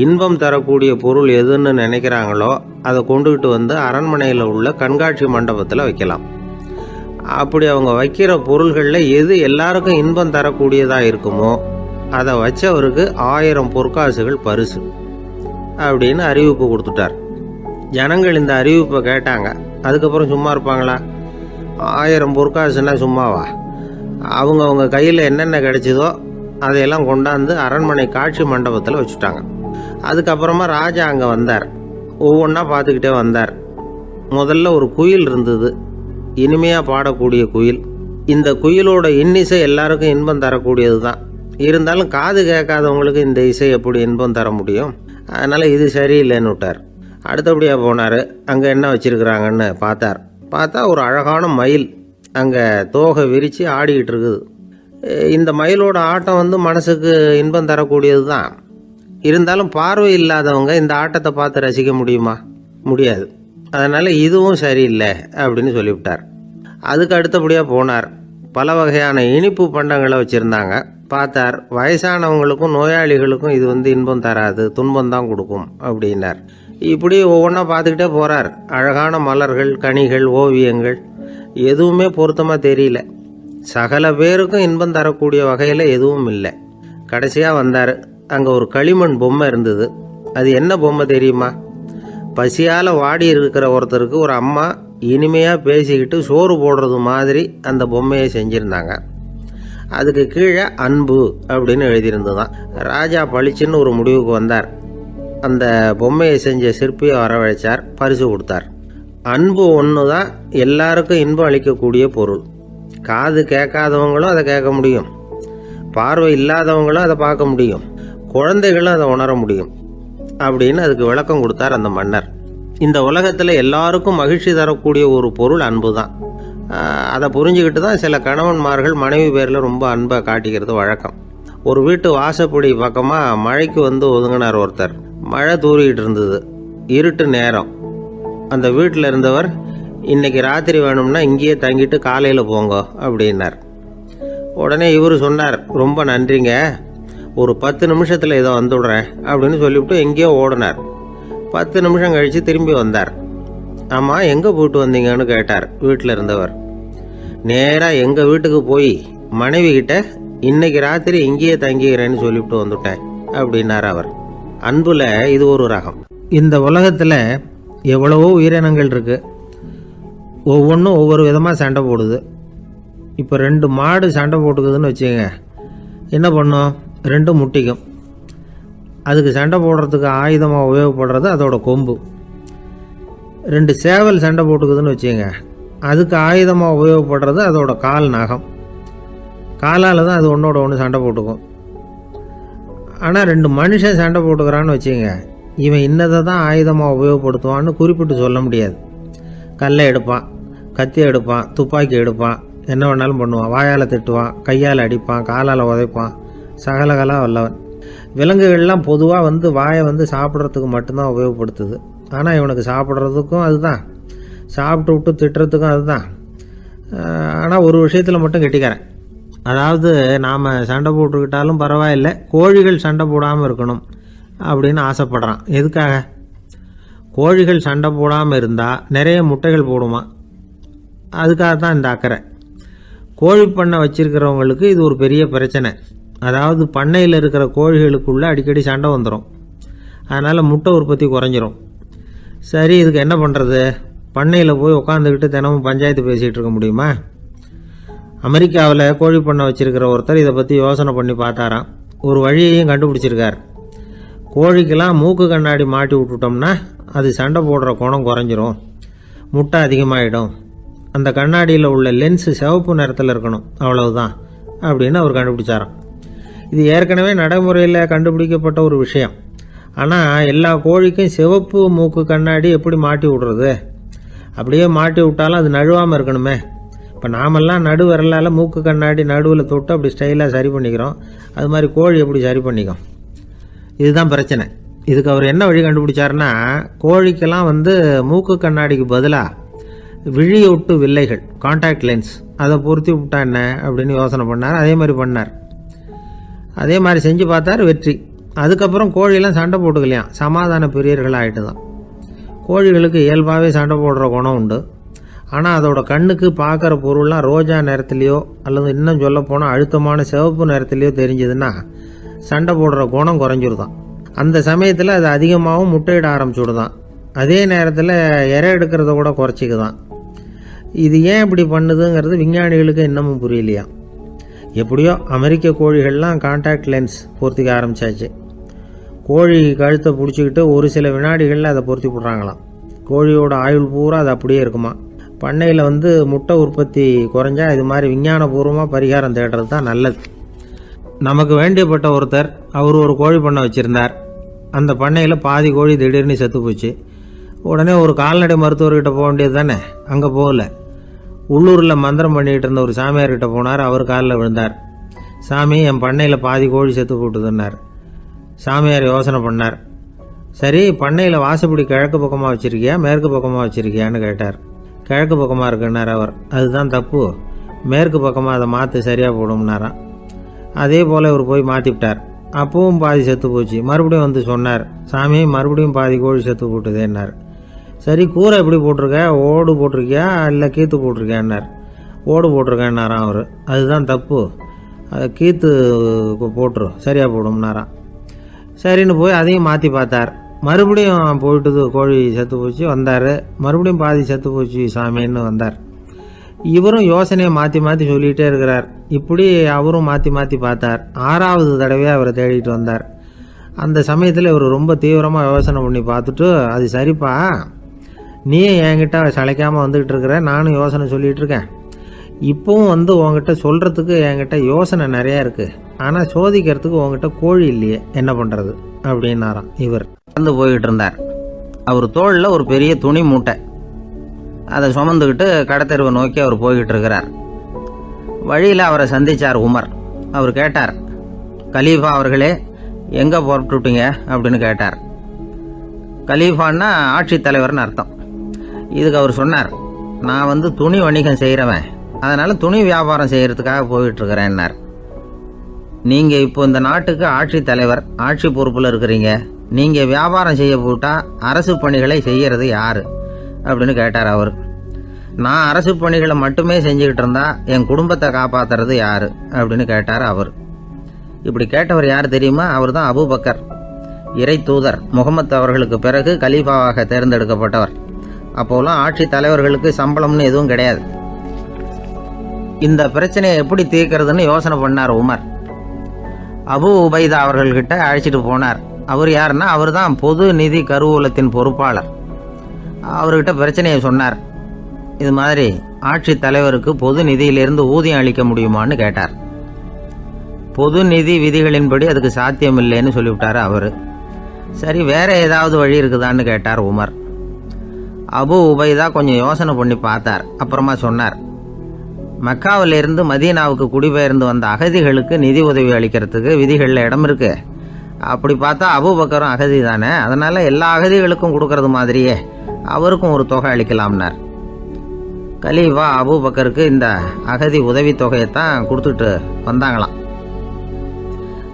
இன்பம் தரக்கூடிய பொருள் எதுன்னு நினைக்கிறாங்களோ அதை கொண்டுகிட்டு வந்து அரண்மனையில் உள்ள கண்காட்சி மண்டபத்தில் வைக்கலாம். அப்படி அவங்க வைக்கிற பொருள்களில் எது எல்லாருக்கும் இன்பம் தரக்கூடியதாக இருக்குமோ அதை வச்சவருக்கு 1000 பொற்காசுகள் பரிசு அப்படின்னு அறிவிப்பு கொடுத்துட்டார். ஜனங்கள் இந்த அறிவிப்பை கேட்டாங்க. அதுக்கப்புறம் சும்மா இருப்பாங்களா? 1000 பொற்காசுன்னா சும்மாவா? அவங்க கையில் என்னென்ன கிடைச்சதோ அதையெல்லாம் கொண்டாந்து அரண்மனை காட்சி மண்டபத்தில் வச்சுட்டாங்க. அதுக்கப்புறமா ராஜா அங்கே வந்தார். ஒவ்வொன்றா பார்த்துக்கிட்டே வந்தார். முதல்ல ஒரு குயில் இருந்தது, இனிமையாக பாடக்கூடிய குயில். இந்த குயிலோட இன்னிசை எல்லாருக்கும் இன்பம் தரக்கூடியது தான். இருந்தாலும் காது கேட்காதவங்களுக்கு இந்த இசை எப்படி இன்பம் தர முடியும்? அதனால் இது சரியில்லைன்னு விட்டார். அடுத்தபடியாக போனார். அங்கே என்ன வச்சுருக்குறாங்கன்னு பார்த்தா ஒரு அழகான மயில் அங்கே தோகை விரித்து ஆடிக்கிட்டு இருக்குது. இந்த மயிலோட ஆட்டம் மனசுக்கு இன்பம் தரக்கூடியது தான். இருந்தாலும் பார்வை இல்லாதவங்க இந்த ஆட்டத்தை பார்த்து ரசிக்க முடியுமா? முடியாது. அதனால் இதுவும் சரியில்லை அப்படின்னு சொல்லிவிட்டார். அதுக்கு அடுத்தபடியாக போனார். பல வகையான இனிப்பு பண்டங்களை வச்சுருந்தாங்க. பார்த்தார், வயசானவங்களுக்கும் நோயாளிகளுக்கும் இது இன்பம் தராது, துன்பம் தான் கொடுக்கும் அப்படின்னார். இப்படி ஒவ்வொன்றா பார்த்துக்கிட்டே போகிறார். அழகான மலர்கள், கனிகள், ஓவியங்கள் எதுவுமே பொருத்தமாக தெரியல. சகல பேருக்கும் இன்பம் தரக்கூடிய வகையில் எதுவும் இல்லை. கடைசியாக வந்தார். அங்கே ஒரு களிமண் பொம்மை இருந்தது. அது என்ன பொம்மை தெரியுமா? பசியால் வாடி இருக்கிற ஒருத்தருக்கு ஒரு அம்மா இனிமையாக பேசிக்கிட்டு சோறு போடுறது மாதிரி அந்த பொம்மையை செஞ்சுருந்தாங்க. அதுக்கு கீழே அன்பு அப்படின்னு எழுதியிருந்ததுதான். ராஜா பளிச்சுன்னு ஒரு முடிவுக்கு வந்தார். அந்த பொம்மையை செஞ்ச சிற்பியை வரவழைச்சார், பரிசு கொடுத்தார். அன்பு ஒன்று தான் எல்லாருக்கும் இன்பம் அளிக்கக்கூடிய பொருள். காது கேட்காதவங்களும் அதை கேட்க முடியும், பார்வை இல்லாதவங்களும் அதை பார்க்க முடியும், குழந்தைகளும் அதை உணர முடியும் அப்படின்னு அதுக்கு விளக்கம் கொடுத்தார் அந்த மன்னர். இந்த உலகத்தில் எல்லாருக்கும் மகிழ்ச்சி தரக்கூடிய ஒரு பொருள் அன்பு தான். அதை புரிஞ்சுக்கிட்டு தான் சில கணவன்மார்கள் மனைவி பேரில் ரொம்ப அன்பை காட்டிக்கிறது வழக்கம். ஒரு வீட்டு வாசப்படி பக்கமாக மழைக்கு ஒதுங்கினார் ஒருத்தர். மழை தூரிக்கிட்டு இருந்தது, இருட்டு நேரம். அந்த வீட்டில் இருந்தவர், இன்னைக்கு ராத்திரி வேணும்னா இங்கேயே தங்கிட்டு காலையில் போங்க அப்படின்னார். உடனே இவர் சொன்னார், ரொம்ப நன்றிங்க, ஒரு 10 நிமிஷத்தில் இதை வந்துவிடுறேன் அப்படின்னு சொல்லிவிட்டு எங்கேயோ ஓடினார். 10 நிமிஷம் கழித்து திரும்பி வந்தார். ஆமாம், எங்கே போயிட்டு வந்தீங்கன்னு கேட்டார் வீட்டில் இருந்தவர். நேராக எங்கள் வீட்டுக்கு போய் மனைவி கிட்ட இன்னைக்கு ராத்திரி இங்கேயே தங்கிக்கிறேன்னு சொல்லிவிட்டு வந்துவிட்டேன் அப்படின்னார் அவர். அன்புல இது ஒரு ரகம். இந்த உலகத்தில் எவ்வளவோ உயிரினங்கள் இருக்குது. ஒவ்வொன்றும் ஒவ்வொரு விதமாக சண்டை போடுது. இப்போ 2 மாடு சண்டை போட்டுக்குதுன்னு வச்சுங்க, என்ன பண்ணும்? 2 முட்டிக்கும். அதுக்கு சண்டை போடுறதுக்கு ஆயுதமாக உபயோகப்படுறது அதோட கொம்பு. 2 சேவல் சண்டை போட்டுக்குதுன்னு வச்சுங்க, அதுக்கு ஆயுதமாக உபயோகப்படுறது அதோட கால் நகம். காலால் தான் அது ஒன்றோட ஒன்று சண்டை போட்டுக்கும். ஆனால் 2 மனுஷன் சண்டை போட்டுக்கிறான்னு வச்சுங்க, இவன் இன்னதை தான் ஆயுதமாக உபயோகப்படுத்துவான்னு குறிப்பிட்டு சொல்ல முடியாது. கல்லை எடுப்பான், கத்தி எடுப்பான், துப்பாக்கி எடுப்பான், என்ன வேணாலும் பண்ணுவான். வாயால் திட்டுவான், கையால் அடிப்பான், காலால் உதைப்பான், சகலகலா வல்லவன். விலங்குகள்லாம் பொதுவாக வாயை சாப்பிட்றதுக்கு மட்டும்தான் உபயோகப்படுத்துது. ஆனால் இவனுக்கு சாப்பிட்றதுக்கும் அதுதான், சாப்பிட்டு விட்டு திட்டுறதுக்கும் அதுதான். ஆனால் ஒரு விஷயத்தில் மட்டும் கெட்டிக்கிறேன். அதாவது நாம் சண்டை போட்டுக்கிட்டாலும் பரவாயில்லை, கோழிகள் சண்டை போடாமல் இருக்கணும் அப்படின்னு ஆசைப்படுறான். எதுக்காக? கோழிகள் சண்டை போடாமல் இருந்தால் நிறைய முட்டைகள் போடுமா, அதுக்காக தான் இந்த அக்கறை. கோழி பண்ணை வச்சுருக்கிறவங்களுக்கு இது ஒரு பெரிய பிரச்சனை. அதாவது பண்ணையில் இருக்கிற கோழிகளுக்குள்ளே அடிக்கடி சண்டை வந்துடும். அதனால் முட்டை உற்பத்தி குறைஞ்சிரும். சரி, இதுக்கு என்ன பண்ணுறது? பண்ணையில் போய் உட்காந்துக்கிட்டு தினமும் பஞ்சாயத்து பேசிகிட்டு இருக்க முடியுமா? அமெரிக்காவில் கோழி பண்ணை வச்சுருக்கிற ஒருத்தர் இதை பற்றி யோசனை பண்ணி பார்த்தாராம். ஒரு வழியையும் கண்டுபிடிச்சிருக்கார். கோழிக்கெல்லாம் மூக்கு கண்ணாடி மாட்டி விட்டுட்டோம்னா அது சண்டை போடுற குணம் குறைஞ்சிரும், முட்டை அதிகமாகிடும். அந்த கண்ணாடியில் உள்ள லென்ஸு சிவப்பு நிறத்தில் இருக்கணும், அவ்வளவுதான் அப்படின்னு அவர் கண்டுபிடிச்சாராம். இது ஏற்கனவே நடைமுறையில் கண்டுபிடிக்கப்பட்ட ஒரு விஷயம். ஆனால் எல்லா கோழிக்கும் சிவப்பு மூக்கு கண்ணாடி எப்படி மாட்டி விடுறது? அப்படியே மாட்டி விட்டாலும் அது நழுவாமல் இருக்கணுமே. இப்போ நாமெல்லாம் நடு விரலால் மூக்கு கண்ணாடி நடுவில் தொட்டு அப்படி ஸ்டைலாக சரி பண்ணிக்கிறோம். அது மாதிரி கோழி எப்படி சரி பண்ணிக்கும்? இதுதான் பிரச்சனை. இதுக்கு அவர் என்ன வழி கண்டுபிடிச்சாருன்னா, கோழிக்கெல்லாம் மூக்கு கண்ணாடிக்கு பதிலாக விழியொட்டு வில்லைகள், கான்டாக்ட் லென்ஸ், அதை பொருத்தி விட்டா என்ன அப்படின்னு யோசனை பண்ணார். அதே மாதிரி பண்ணார். அதே மாதிரி செஞ்சு பார்த்தார், வெற்றி. அதுக்கப்புறம் கோழியெல்லாம் சண்டை போட்டுக்கலையாம், சமாதான பிரியர்கள் ஆகிட்டு தான். கோழிகளுக்கு இயல்பாகவே சண்டை போடுற குணம் உண்டு. ஆனால் அதோட கண்ணுக்கு பார்க்குற பொருள்லாம் ரோஜா நிறத்துலையோ அல்லது இன்னும் சொல்ல போனால் அழுத்தமான சிவப்பு நிறத்துலையோ தெரிஞ்சதுன்னா சண்டை போடுற குணம் குறைஞ்சிருதான். அந்த சமயத்தில் அது அதிகமாகவும் முட்டையிட ஆரம்பிச்சுடுதான். அதே நேரத்தில் இறை எடுக்கிறத கூட குறைச்சிக்குதான். இது ஏன் இப்படி பண்ணுதுங்கிறது விஞ்ஞானிகளுக்கு இன்னமும் புரியலையா. எப்படியோ அமெரிக்க கோழிகள்லாம் கான்டாக்ட் லென்ஸ் பொருத்திக்க ஆரம்பித்தாச்சு. கோழி கழுத்தை பிடிச்சிக்கிட்டு ஒரு சில வினாடிகளில் அதை பொருத்தி விட்றாங்களாம். கோழியோட ஆயுள் பூரா அது அப்படியே இருக்குமா. பண்ணையில் முட்டை உற்பத்தி குறைஞ்சா இது மாதிரி விஞ்ஞானபூர்வமாக பரிகாரம் தேடுறது தான் நல்லது. நமக்கு வேண்டியப்பட்ட ஒருத்தர், அவர் ஒரு கோழி பண்ணை வச்சுருந்தார். அந்த பண்ணையில் பாதி கோழி திடீர்னு செத்து போச்சு. உடனே ஒரு கால்நடை மருத்துவர்கிட்ட போக வேண்டியது தானே. அங்கே போகல. உள்ளூரில் மந்திரம் பண்ணிகிட்டு இருந்த ஒரு சாமியார்கிட்ட போனார். அவர் காலில் விழுந்தார். சாமி, என் பண்ணையில் பாதி கோழி செத்து போட்டுதுன்னார். சாமியார் யோசனை பண்ணார். சரி, பண்ணையில் வாசப்படி கிழக்கு பக்கமாக வச்சுருக்கியா மேற்கு பக்கமாக வச்சுருக்கியான்னு கேட்டார். கிழக்கு பக்கமாக இருக்குன்னார் அவர். அதுதான் தப்பு, மேற்கு பக்கமாக அதை மாற்றி சரியாக போடும்னாராம். அதே போல் இவர் போய் மாற்றிவிட்டார். அப்பவும் பாதி செத்து போச்சு. மறுபடியும் சொன்னார், சாமி மறுபடியும் பாதி கோழி செத்து போட்டுதேன்னார். சரி, கூரை எப்படி போட்டிருக்க, ஓடு போட்டிருக்கியா இல்லை கீத்து போட்டிருக்கியான்னார். ஓடு போட்டிருக்கேன்னாராம் அவர். அதுதான் தப்பு, அதை கீத்து போட்டுரு சரியாக போடும்னாராம். சரின்னு போய் அதையும் மாற்றி பார்த்தார். மறுபடியும் போயிட்டுது, கோழி செத்து போச்சு. வந்தார். மறுபடியும் பாதி செத்து போச்சு சாமின்னு வந்தார். இவரும் யோசனையை மாற்றி மாற்றி சொல்லிகிட்டே இருக்கிறார். இப்படி அவரும் மாற்றி மாற்றி பார்த்தார். 6வது தடவையாக அவரை தேடிட்டு வந்தார். அந்த சமயத்தில் இவர் ரொம்ப தீவிரமாக யோசனை பண்ணி பார்த்துட்டு, அது சரிப்பா, நீயே என்கிட்ட சளைக்காமல் வந்துக்கிட்டு இருக்கிற, நானும் யோசனை சொல்லிகிட்டு இருக்கேன். இப்போவும் உங்ககிட்ட சொல்கிறதுக்கு என்கிட்ட யோசனை நிறையா இருக்குது. ஆனால் சோதிக்கிறதுக்கு உங்ககிட்ட கோழி இல்லையே, என்ன பண்ணுறது அப்படின்னாராம். இவர் வந்து போய்கிட்டு இருந்தார். அவர் தோளில் ஒரு பெரிய துணி மூட்டை, அதை சுமந்துக்கிட்டு கடத்தெருவை நோக்கி அவர் போய்கிட்டு இருக்கிறார். வழியில் அவரை சந்தித்தார் உமர். அவர் கேட்டார், கலீஃபா அவர்களே, எங்கே புறப்பட்டுட்டீங்க அப்படின்னு கேட்டார். கலீஃபான்னா ஆட்சித்தலைவர்னு அர்த்தம். இதுக்கு அவர் சொன்னார், நான் துணி வணிகம் செய்கிறவன், அதனால் துணி வியாபாரம் செய்கிறதுக்காக போயிட்டுருக்கிறேன்னார். நீங்கள் இப்போ இந்த நாட்டுக்கு ஆட்சித்தலைவர், ஆட்சி பொறுப்பில் இருக்கிறீங்க. நீங்கள் வியாபாரம் செய்ய போட்டால் அரசு பணிகளை செய்கிறது யார் அப்படின்னு கேட்டார் அவர். நான் அரசு பணிகளை மட்டுமே செஞ்சுக்கிட்டு இருந்தா என் குடும்பத்தை காப்பாற்றுறது யார் அப்படின்னு கேட்டார் அவர். இப்படி கேட்டவர் யார் தெரியுமா? அவர் தான் அபூபக்கர், இறை தூதர் முகமது அவர்களுக்கு பிறகு கலீஃபாவாக தேர்ந்தெடுக்கப்பட்டவர். அப்போலாம் ஆட்சி தலைவர்களுக்கு சம்பளம்னு எதுவும் கிடையாது. இந்த பிரச்சனையை எப்படி தீர்க்கிறதுன்னு யோசனை பண்ணார் உமர். அபு உபைதா அவர்கள்கிட்ட அழைச்சிட்டு போனார். அவர் யாருன்னா, அவர் தான் பொது நிதி கருவூலத்தின் பொறுப்பாளர். அவர்கிட்ட பிரச்சனையை சொன்னார். இது மாதிரி ஆட்சி தலைவருக்கு பொது நிதியிலிருந்து ஊதியம் அளிக்க முடியுமான்னு கேட்டார். பொது நிதி விதிகளின்படி அதுக்கு சாத்தியம் இல்லைன்னு சொல்லிவிட்டார் அவர். சரி, வேற ஏதாவது வழி இருக்குதான்னு கேட்டார் உமர். அபு உபைதா கொஞ்சம் யோசனை பண்ணி பார்த்தார். அப்புறமா சொன்னார், மக்காவிலிருந்து மதீனாவுக்கு குடிபெயர்ந்து வந்த அகதிகளுக்கு நிதி உதவி அளிக்கிறதுக்கு விதிகளில் இடம் இருக்கு. அப்படி பார்த்தா அபூபக்கரும் அகதி தானே, அதனால எல்லா அகதிகளுக்கும் கொடுக்கறது மாதிரியே அவருக்கும் ஒரு தொகை அளிக்கலாம்னார். கலீஃபா அபூபக்கருக்கு இந்த அகதி உதவி தொகையைத்தான் கொடுத்துட்டு வந்தாங்களாம்.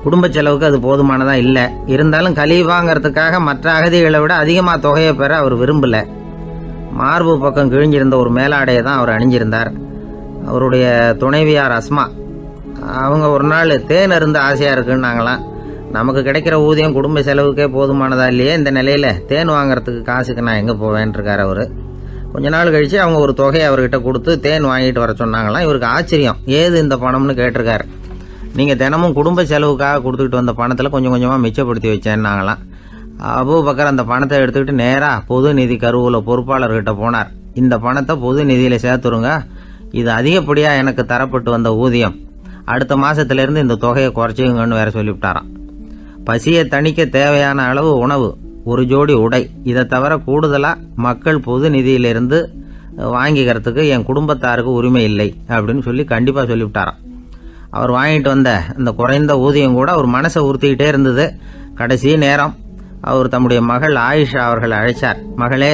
குடும்ப செலவுக்கு அது போதுமானதா இல்லை. இருந்தாலும் கலீஃபாங்கிறதுக்காக மற்ற அகதிகளை விட அதிகமாக தொகையை பெற அவர் விரும்பலை. மார்பு பக்கம் கிழிஞ்சிருந்த ஒரு மேலாடையை தான் அவர் அணிஞ்சிருந்தார். அவருடைய துணைவியார் அஸ்மா, அவங்க ஒரு நாள் தேன் அருந்த ஆசையாக இருக்குன்னாங்களாம். நமக்கு கிடைக்கிற ஊதியம் குடும்ப செலவுக்கே போதுமானதா இல்லையே, இந்த நிலையில் தேன் வாங்கிறதுக்கு காசுக்கு நான் எங்கே போவேன்ருக்கார் அவர். கொஞ்ச நாள் கழித்து அவங்க ஒரு தொகையை அவர்கிட்ட கொடுத்து தேன் வாங்கிட்டு வர சொன்னாங்களாம். இவருக்கு ஆச்சரியம், ஏது இந்த பணம்னு கேட்டிருக்காரு. நீங்கள் தினமும் குடும்ப செலவுக்காக கொடுத்துக்கிட்டு வந்த பணத்தில் கொஞ்சம் கொஞ்சமாக மிச்சப்படுத்தி வச்சேன்னாங்களாம். அபூபக்கர் அந்த பணத்தை எடுத்துக்கிட்டு நேராக பொது நிதி கருவூல பொறுப்பாளர்கிட்ட போனார். இந்த பணத்தை பொது நிதியில் சேர்த்துருங்க, இது அதிகப்படியாக எனக்கு தரப்பட்டு வந்த ஊதியம், அடுத்த மாதத்துலேருந்து இந்த தொகையை குறைச்சிங்கன்னு வேற சொல்லிவிட்டாராம். பசியை தணிக்க தேவையான அளவு உணவு, ஒரு ஜோடி உடை, இதை தவிர கூடுதலாக மக்கள் பொது நிதியிலிருந்து வாங்கிக்கிறதுக்கு என் குடும்பத்தாருக்கு உரிமை இல்லை அப்படின்னு சொல்லி கண்டிப்பாக சொல்லிவிட்டாராம். அவர் வாங்கிட்டு வந்த இந்த குறைந்த ஊதியம் கூட அவர் மனசை உறுத்திக்கிட்டே இருந்தது. கடைசி நேரம் அவர் தம்முடைய மகள் ஆயிஷா அவர்களை அழைச்சார். மகளே,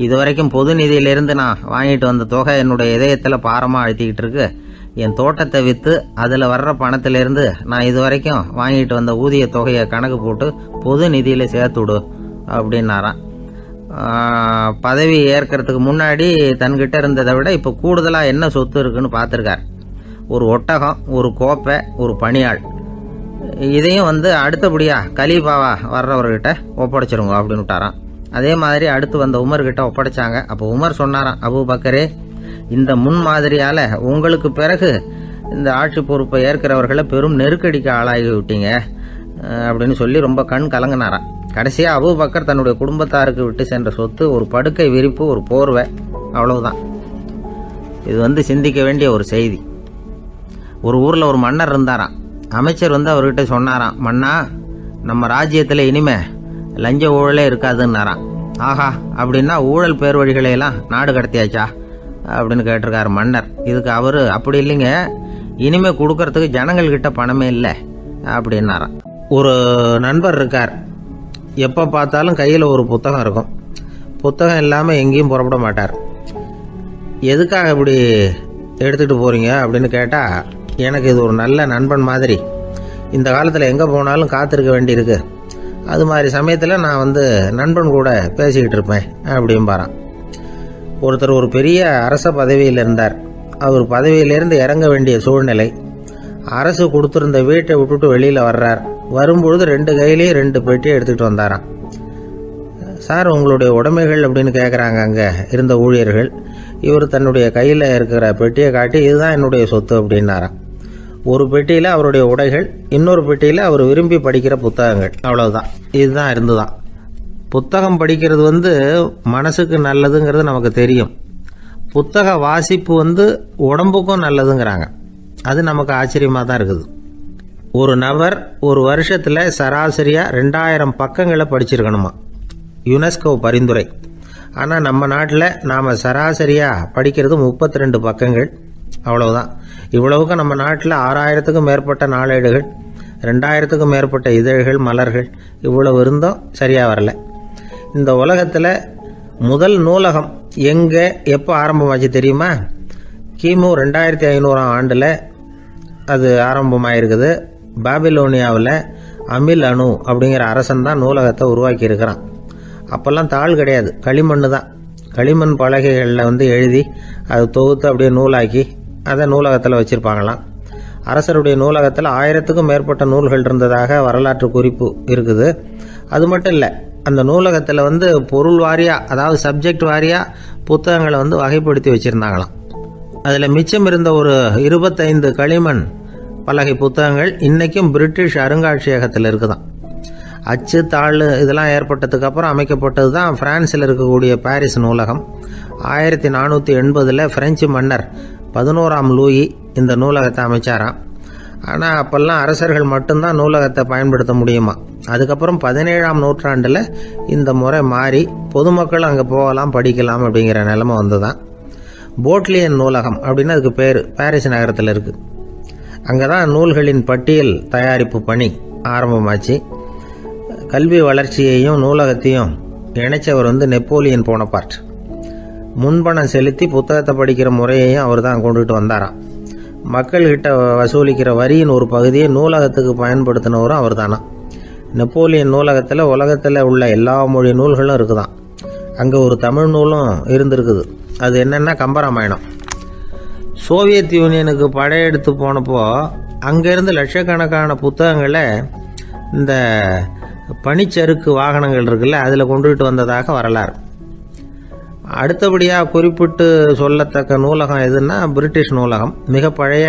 இதுவரைக்கும் பொது நிதியிலிருந்து நான் வாங்கிட்டு வந்த தொகை என்னுடைய இதயத்தில் பாரமாக அழுத்திக்கிட்டு இருக்கு. என் தோட்டத்தை விற்று அதில் வர்ற பணத்திலிருந்து நான் இதுவரைக்கும் வாங்கிட்டு வந்த ஊதிய தொகையை கணக்கு போட்டு பொது நிதியில் சேர்த்து விடு அப்படின்னாராம். பதவி ஏற்கிறதுக்கு முன்னாடி தன்கிட்ட இருந்ததை விட இப்போ கூடுதலாக என்ன சொத்து இருக்குன்னு பார்த்துருக்கார். ஒரு ஒட்டகம், ஒரு கோப்பை, ஒரு பணியாள். இதையும் அடுத்தபடியாக கலீஃபாவா வர்றவர்கிட்ட ஒப்படைச்சிருங்க அப்படின்னு விட்டாராம். அதே மாதிரி அடுத்து வந்த உமர்கிட்ட ஒப்படைச்சாங்க. அப்போ உமர் சொன்னாராம், அபூபக்கரே, இந்த முன்மாதிரியால் உங்களுக்கு பிறகு இந்த ஆட்சி பொறுப்பை ஏற்கிறவர்களை பெரும் நெருக்கடிக்கு ஆளாகி விட்டீங்க அப்படின்னு சொல்லி ரொம்ப கண் கலங்கினாராம். கடைசியாக அபூபக்கர் தன்னுடைய குடும்பத்தாருக்கு விட்டு சென்ற சொத்து ஒரு படுக்கை விரிப்பு, ஒரு போர்வை, அவ்வளவுதான். இது சிந்திக்க வேண்டிய ஒரு செய்தி. ஒரு ஊரில் ஒரு மன்னர் இருந்தாராம். அமைச்சர் அவர்கிட்ட சொன்னாராம், மன்னா, நம்ம ராஜ்யத்தில் இனிமே லஞ்ச ஊழலே இருக்காதுன்னாராம். ஆஹா, அப்படின்னா ஊழல் பேர் வழிகளையெல்லாம் நாடு கடத்தியாச்சா அப்படின்னு கேட்டிருக்காரு மன்னர். இதுக்கு அவர், அப்படி இல்லைங்க, இனிமே கொடுக்கறதுக்கு ஜனங்கள்கிட்ட பணமே இல்லை அப்படின்னாராம். ஒரு நண்பர் இருக்கார். எப்போ பார்த்தாலும் கையில் ஒரு புத்தகம் இருக்கும். புத்தகம் இல்லாமல் எங்கேயும் புறப்பட மாட்டார். எதுக்காக இப்படி எடுத்துகிட்டு போகிறீங்க அப்படின்னு கேட்டால், எனக்கு இது ஒரு நல்ல நண்பன் மாதிரி. இந்த காலத்தில் எங்கே போனாலும் காத்திருக்க வேண்டியிருக்கு. அது மாதிரி சமயத்தில் நான் நண்பன் கூட பேசிக்கிட்டு இருப்பேன் அப்படிம்பாரான். ஒருத்தர் ஒரு பெரிய அரச பதவியில் இருந்தார். அவர் பதவியிலேருந்து இறங்க வேண்டிய சூழ்நிலை. அரசு கொடுத்துருந்த வீட்டை விட்டுட்டு வெளியில் வர்றார். வரும்பொழுது 2 கையிலையும் 2 பெட்டியை எடுத்துகிட்டு வந்தாராம். சார், உங்களுடைய உடைமைகள் அப்படின்னு கேட்குறாங்க அங்கே இருந்த ஊழியர்கள். இவர் தன்னுடைய கையில் இருக்கிற பெட்டியை காட்டி, இதுதான் என்னுடைய சொத்து அப்படின்னாராம். ஒரு பெட்டியில் அவருடைய உடைகள், இன்னொரு பெட்டியில் அவர் விரும்பி படிக்கிற புத்தகங்கள், அவ்வளவுதான். இதுதான் இருந்துதான். புத்தகம் படிக்கிறது மனசுக்கு நல்லதுங்கிறது நமக்கு தெரியும். புத்தக வாசிப்பு உடம்புக்கும் நல்லதுங்கிறாங்க. அது நமக்கு ஆச்சரியமாக தான் இருக்குது. ஒரு நபர் ஒரு வருஷத்தில் சராசரியாக 2000 பக்கங்களை படிச்சிருக்கணுமா, யுனெஸ்கோ பரிந்துரை. ஆனால் நம்ம நாட்டில் நாம் சராசரியாக படிக்கிறது 32 பக்கங்கள், அவ்வளவுதான். இவ்வளவுக்கு நம்ம நாட்டில் 6000த்துக்கும் மேற்பட்ட நாளேடுகள், 2000த்துக்கும் மேற்பட்ட இதழ்கள், மலர்கள், இவ்வளவு இருந்தும் சரியாக வரல. இந்த உலகத்தில் முதல் நூலகம் எங்கே எப்போ ஆரம்பமாச்சு தெரியுமா? கிமு 2500ஆம் ஆண்டில் அது ஆரம்பமாயிருக்குது. பாபிலோனியாவில் அமில் அனு அப்படிங்கிற அரசன் தான் நூலகத்தை உருவாக்கி இருக்கிறான். அப்போல்லாம் தாள் கிடையாது, களிமண் தான். களிமண் பலகைகளில் எழுதி அது தொகுத்து அப்படியே நூலாக்கி அதை நூலகத்தில் வச்சுருப்பாங்களாம். அரசருடைய நூலகத்தில் 1000த்துக்கும் மேற்பட்ட நூல்கள் இருந்ததாக வரலாற்று குறிப்பு இருக்குது. அது மட்டும் இல்லை, அந்த நூலகத்தில் பொருள் வாரியாக, அதாவது சப்ஜெக்ட் வாரியாக புத்தகங்களை வகைப்படுத்தி வச்சுருந்தாங்களாம். அதில் மிச்சம் இருந்த ஒரு 25 களிமண் பலகை புத்தகங்கள் இன்றைக்கும் பிரிட்டிஷ் அருங்காட்சியகத்தில் இருக்குதான். அச்சு, தாள் இதெல்லாம் ஏற்பட்டதுக்கு அப்புறம் அமைக்கப்பட்டது தான் பிரான்சில் இருக்கக்கூடிய பாரிஸ் நூலகம். 1480 பிரெஞ்சு மன்னர் 11ஆம் லூயி இந்த நூலகத்தை அமைச்சாராம். ஆனால் அப்போல்லாம் அரசர்கள் மட்டும்தான் நூலகத்தை பயன்படுத்த முடியுமா. அதுக்கப்புறம் 17ஆம் நூற்றாண்டில் இந்த முறை மாறி பொதுமக்கள் அங்கே போகலாம், படிக்கலாம் அப்படிங்கிற நிலைமை வந்துதான். போட்லியன் நூலகம் அப்படின்னு அதுக்கு பேர், பாரிஸ் நகரத்தில் இருக்குது. அங்கே தான் நூல்களின் பட்டியல் தயாரிப்பு பணி ஆரம்பமாச்சு. கல்வி வளர்ச்சியையும் நூலகத்தையும் இணைச்சவர் நெப்போலியன் போனபார்ட். முன்பணம் செலுத்தி புத்தகத்தை படிக்கிற முறையையும் அவர் தான் கொண்டுகிட்டு வந்தாராம். மக்கள்கிட்ட வசூலிக்கிற வரியின் ஒரு பகுதியை நூலகத்துக்கு பயன்படுத்தினவரும் அவர் தானா. நெப்போலியன் நூலகத்தில் உலகத்தில் உள்ள எல்லா மொழி நூல்களும் இருக்குதான். அங்கே ஒரு தமிழ் நூலும் இருந்திருக்குது. அது என்னென்னா கம்பராமாயணம். சோவியத் யூனியனுக்கு படையெடுத்து போனப்போ அங்கேருந்து லட்சக்கணக்கான புத்தகங்களை இந்த பனிச்சறுக்கு வாகனங்கள் இருக்குல்ல, அதில் கொண்டுகிட்டு வந்ததாக வரலாறு. அடுத்தபடியாக குறிப்பிட்டு சொல்லத்தக்க நூலகம் எதுன்னா பிரிட்டிஷ் நூலகம். மிக பழைய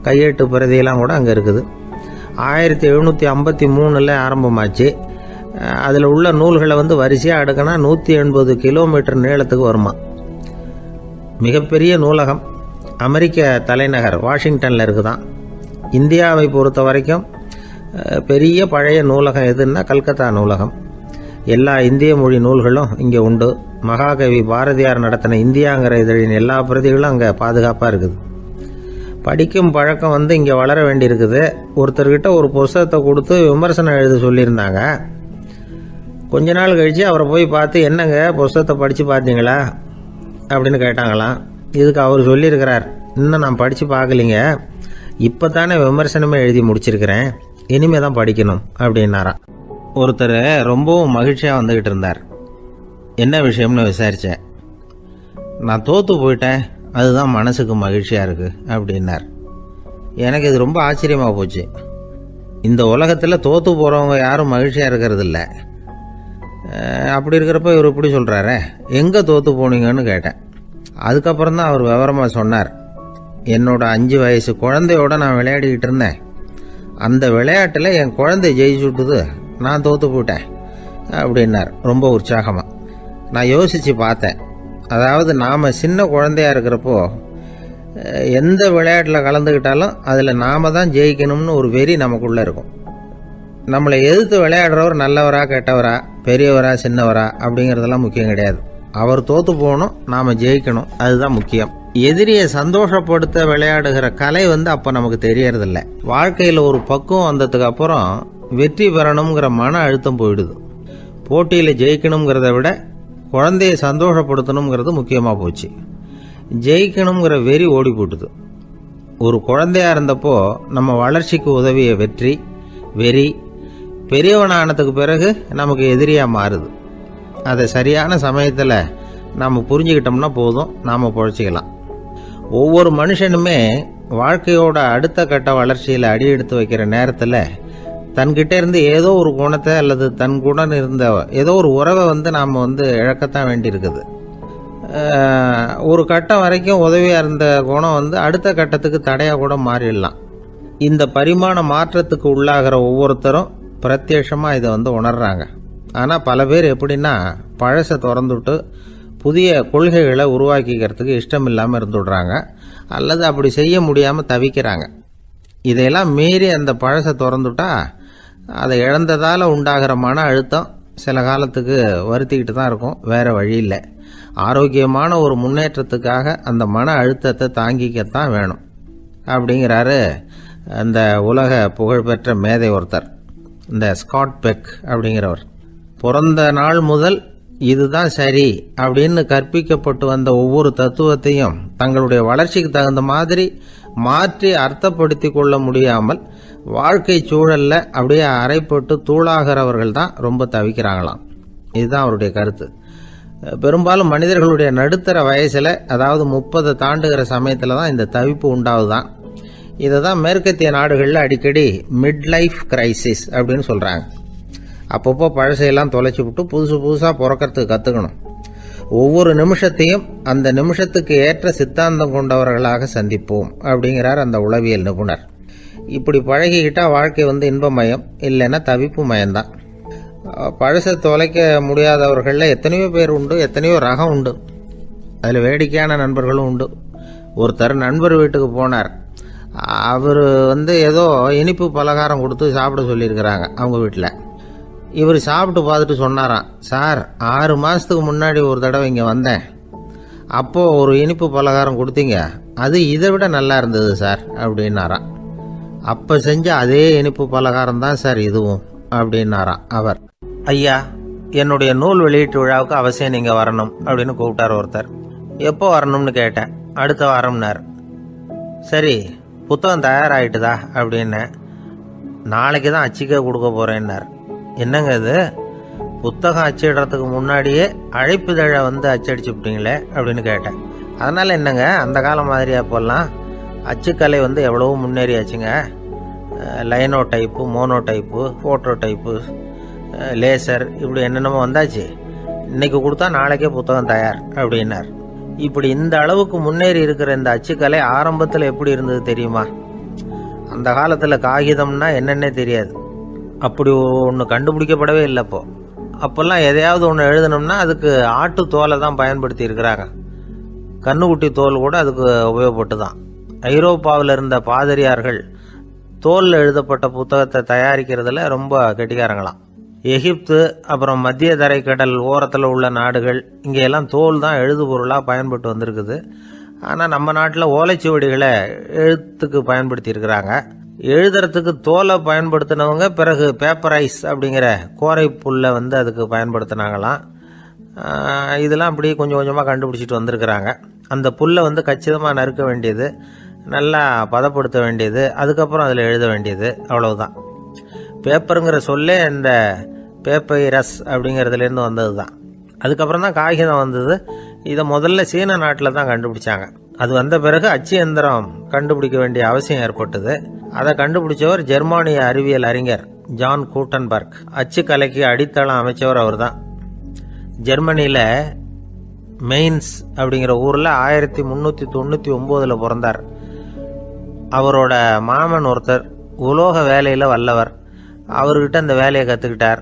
கையெழுத்து பிரதியெல்லாம் கூட அங்கே இருக்குது. 1753 ஆரம்பமாச்சு. அதில் உள்ள நூல்களை வரிசையாக அடுக்கினா 180 கிலோமீட்டர் நீளத்துக்கு வருமா. மிகப்பெரிய நூலகம் அமெரிக்க தலைநகர் வாஷிங்டனில் இருக்குதான். இந்தியாவை பொறுத்த வரைக்கும் பெரிய பழைய நூலகம் எதுன்னா கல்கத்தா நூலகம். எல்லா இந்திய மொழி நூல்களும் இங்கே உண்டு. மகாகவி பாரதியார் நடத்தின இந்தியாங்கிற இதழின் எல்லா பிரதிகளும் அங்கே பாதுகாப்பாக இருக்குது. படிக்கும் பழக்கம் இங்கே வளர வேண்டியிருக்குது. ஒருத்தர்கிட்ட ஒரு புஸ்தகத்தை கொடுத்து விமர்சனம் எழுத சொல்லியிருந்தாங்க. கொஞ்ச நாள் கழித்து அவரை போய் பார்த்து, என்னங்க புஸ்தகத்தை படித்து பார்த்தீங்களா அப்படின்னு கேட்டாங்களாம். இதுக்கு அவர் சொல்லியிருக்கிறார், இன்னும் நான் படித்து பார்க்கலிங்க, இப்போ தானே விமர்சனமே எழுதி முடிச்சிருக்கிறேன், இனிமே தான் படிக்கணும் அப்படின்னாராம். ஒருத்தர் ரொம்பவும் மகிழ்ச்சியாக வந்துக்கிட்டு இருந்தார். என்ன விஷயம்னு விசாரித்தேன். நான் தோற்று போயிட்டேன், அதுதான் மனசுக்கு மகிழ்ச்சியாக இருக்குது அப்படின்னார். எனக்கு இது ரொம்ப ஆச்சரியமாக போச்சு. இந்த உலகத்தில் தோற்று போகிறவங்க யாரும் மகிழ்ச்சியாக இருக்கிறது இல்லை. அப்படி இருக்கிறப்ப இவர் இப்படி சொல்கிறாரே, எங்கே தோற்று போனீங்கன்னு கேட்டேன். அதுக்கப்புறம் தான் அவர் விவரமாக சொன்னார். என்னோட 5 வயசு குழந்தையோட நான் விளையாடிக்கிட்டு இருந்தேன். அந்த விளையாட்டில் என் குழந்தை ஜெயிச்சுட்டுது, நான் தோற்று போயிட்டேன் அப்படின்னார் ரொம்ப உற்சாகமாக. நான் யோசித்து பார்த்தேன். அதாவது நாம் சின்ன குழந்தையாக இருக்கிறப்போ எந்த விளையாட்டில் கலந்துக்கிட்டாலும் அதில் நாம் தான் ஜெயிக்கணும்னு ஒரு வெறி நமக்குள்ளே இருக்கும். நம்மளை எதிர்த்து விளையாடுறவர் நல்லவரா கெட்டவரா, பெரியவரா சின்னவரா அப்படிங்கிறதெல்லாம் முக்கியம் கிடையாது. அவர் தோற்று போகணும், நாம் ஜெயிக்கணும், அதுதான் முக்கியம். எதிரியை சந்தோஷப்படுத்த விளையாடுகிற கலை அப்போ நமக்கு தெரியறதில்ல. வாழ்க்கையில் ஒரு பக்குவம் வந்ததுக்கு அப்புறம் வெற்றி பெறணுங்கிற மன அழுத்தம் போயிடுது. போட்டியில் ஜெயிக்கணுங்கிறத விட குழந்தையை சந்தோஷப்படுத்தணுங்கிறது முக்கியமாக போச்சு. ஜெயிக்கணுங்கிற வெறி ஓடி போட்டுது. ஒரு குழந்தையாக இருந்தப்போ நம்ம வளர்ச்சிக்கு உதவிய வெறி பெரியவனானதுக்கு பிறகு நமக்கு எதிரியாக மாறுது. அதை சரியான சமயத்தில் நாம் புரிஞ்சுக்கிட்டோம்னா போதும், நாம் பொழைச்சிக்கலாம். ஒவ்வொரு மனுஷனுமே வாழ்க்கையோட அடுத்த கட்ட வளர்ச்சியில் அடி எடுத்து வைக்கிற நேரத்தில் தன்கிட்ட இருந்து ஏதோ ஒரு குணத்தை அல்லது தன் குணம் இருந்த ஏதோ ஒரு உறவை நாம் இழக்கத்தான் வேண்டியிருக்குது. ஒரு கட்டம் வரைக்கும் உதவியாக இருந்த குணம் அடுத்த கட்டத்துக்கு தடையாக கூட மாறிடலாம். இந்த பரிமாண மாற்றத்துக்கு உள்ளாகிற ஒவ்வொருத்தரும் பிரத்யட்சமாக இதை உணர்றாங்க. ஆனால் பல பேர் எப்படின்னா, பழசை திறந்துவிட்டு புதிய கொள்கைகளை உருவாக்கிக்கிறதுக்கு இஷ்டம் இல்லாமல் இருந்துடுறாங்க, அல்லது அப்படி செய்ய முடியாமல் தவிக்கிறாங்க. இதையெல்லாம் மீறி அந்த பழசை திறந்துட்டா அதை இழந்ததால் உண்டாகிற மன அழுத்தம் சில காலத்துக்கு வருத்திக்கிட்டு தான் இருக்கும், வேறு வழி இல்லை. ஆரோக்கியமான ஒரு முன்னேற்றத்துக்காக அந்த மன அழுத்தத்தை தாங்கிக்கத்தான் வேணும் அப்படிங்கிறாரு அந்த உலக புகழ்பெற்ற மேதை ஒருத்தர், இந்த ஸ்காட் பெக் அப்படிங்கிறவர். பிறந்த நாள் முதல் இதுதான் சரி அப்படின்னு கற்பிக்கப்பட்டு வந்த ஒவ்வொரு தத்துவத்தையும் தங்களுடைய வளர்ச்சிக்கு தகுந்த மாதிரி மாற்றி அர்த்தப்படுத்தி கொள்ள முடியாமல் வாழ்க்கை சூழல்ல அப்படியே அரைப்பட்டு தூளாகிறவர்கள் தான் ரொம்ப தவிக்கிறாங்களாம். இதுதான் அவருடைய கருத்து. பெரும்பாலும் மனிதர்களுடைய நடுத்தர வயசில், அதாவது 30 தாண்டுகிற சமயத்தில் தான் இந்த தவிப்பு உண்டாகுதான். இதை தான் மேற்கத்திய நாடுகளில் அடிக்கடி மிட் லைஃப் கிரைசிஸ் அப்படின்னு சொல்கிறாங்க. அப்பப்போ பழசையெல்லாம் தொலைச்சி விட்டு புதுசாக பிறக்கிறதுக்கு கற்றுக்கணும். ஒவ்வொரு நிமிஷத்தையும் அந்த நிமிஷத்துக்கு ஏற்ற சித்தாந்தம் கொண்டவர்களாக சந்திப்போம் அப்படிங்கிறார் அந்த உளவியல் நிபுணர். இப்படி பழகிக்கிட்டால் வாழ்க்கை இன்பமயம், இல்லைன்னா தவிப்பு மயம்தான். பழசை தொலைக்க முடியாதவர்களில் எத்தனையோ பேர் உண்டு, எத்தனையோ ரகம் உண்டு. அதில் வேடிக்கையான நண்பர்களும் உண்டு. ஒருத்தர் நண்பர் வீட்டுக்கு போனார். அவர் ஏதோ இனிப்பு பலகாரம் கொடுத்து சாப்பிட சொல்லியிருக்கிறாங்க அவங்க வீட்டில். இவர் சாப்பிட்டு பார்த்துட்டு சொன்னாராம், சார் 6 மாதத்துக்கு முன்னாடி ஒரு தடவை இங்கே வந்தேன், அப்போது ஒரு இனிப்பு பலகாரம் கொடுத்தீங்க, அது இதை விட நல்லா இருந்தது சார் அப்படின்னாராம். அப்போ செஞ்ச அதே இனிப்பு பலகாரம் தான் சார் இதுவும் அப்படின்னாராம் அவர். ஐயா, என்னுடைய நூல் வெளியீட்டு விழாவுக்கு அவசியம் நீங்கள் வரணும் அப்படின்னு கூப்பிட்டார் ஒருத்தர். எப்போ வரணும்னு கேட்டேன். அடுத்த வாரம்னார். சரி, புத்தகம் தயாராகிட்டுதா அப்படின்னு. நாளைக்கு தான் அச்சிக்க கொடுக்க போகிறேன்னார். என்னங்க இது, புத்தகம் அச்சிடுறதுக்கு முன்னாடியே அழைப்புதழை அச்சடிச்சு விட்டீங்களே அப்படின்னு கேட்டேன். அதனால் என்னங்க, அந்த காலம் மாதிரியா போடலாம், அச்சுக்கலை எவ்வளவோ முன்னேறியாச்சுங்க. Linotype, monotype, phototype, laser, இப்படி என்னென்னமோ வந்தாச்சு. இன்றைக்கி கொடுத்தா நாளைக்கே புத்தகம் தயார் அப்படின்னார். இப்படி இந்த அளவுக்கு முன்னேறி இருக்கிற இந்த அச்சுக்கலை ஆரம்பத்தில் எப்படி இருந்தது தெரியுமா? அந்த காலத்தில் காகிதம்னா என்னென்னே தெரியாது. அப்படி ஒன்று கண்டுபிடிக்கப்படவே இல்லை. அப்போல்லாம் எதையாவது ஒன்று எழுதணும்னா அதுக்கு ஆட்டு தோலை தான் பயன்படுத்தி இருக்கிறாங்க. கண்ணுக்குட்டி தோல் கூட அதுக்கு உபயோகப்பட்டு தான். ஐரோப்பாவில் இருந்த பாதிரியார்கள் தோலில் எழுதப்பட்ட புத்தகத்தை தயாரிக்கிறதுல ரொம்ப கெட்டிக்காரங்களாம். எகிப்து, அப்புறம் மத்திய தரைக்கடல் ஓரத்தில் உள்ள நாடுகள், இங்கெல்லாம் தோல் தான் எழுதுபொருளாக பயன்பட்டு வந்திருக்குது. ஆனால் நம்ம நாட்டில் ஓலைச்சுவடிகளை எழுத்துக்கு பயன்படுத்தியிருக்கிறாங்க. எழுதுறதுக்கு தோலை பயன்படுத்தினவங்க பிறகு பேப்பரைஸ் அப்படிங்கிற கோரை புல்லை அதுக்கு பயன்படுத்தினாங்களாம். இதெல்லாம் அப்படி கொஞ்சம் கொஞ்சமாக கண்டுபிடிச்சிட்டு வந்திருக்கிறாங்க. அந்த புல்லை கச்சிதமாக நறுக்க வேண்டியது, நல்லா பதப்படுத்த வேண்டியது, அதுக்கப்புறம் அதில் எழுத வேண்டியது, அவ்வளவுதான். பேப்பருங்கிற சொல்லே இந்த பேப்பைரஸ் அப்படிங்கிறதுலேருந்து வந்தது தான். அதுக்கப்புறம் தான் காகிதம் வந்தது. இதை முதல்ல சீன நாட்டில் தான் கண்டுபிடிச்சாங்க. அது வந்த பிறகு அச்சு எந்திரம் கண்டுபிடிக்க வேண்டிய அவசியம் ஏற்பட்டது. அதை கண்டுபிடிச்சவர் ஜெர்மானிய அறிவியல் அறிஞர் ஜான் கூட்டன்பர்க். அச்சு கலைக்கு அடித்தளம் அமைச்சவர் அவர் தான். ஜெர்மனியில் மெயின்ஸ் அப்படிங்கிற ஊரில் 1399 பிறந்தார். அவரோட மாமன் ஒருத்தர் உலோக வேலையில் வல்லவர். அவர்கிட்ட அந்த வேலையை கற்றுக்கிட்டார்.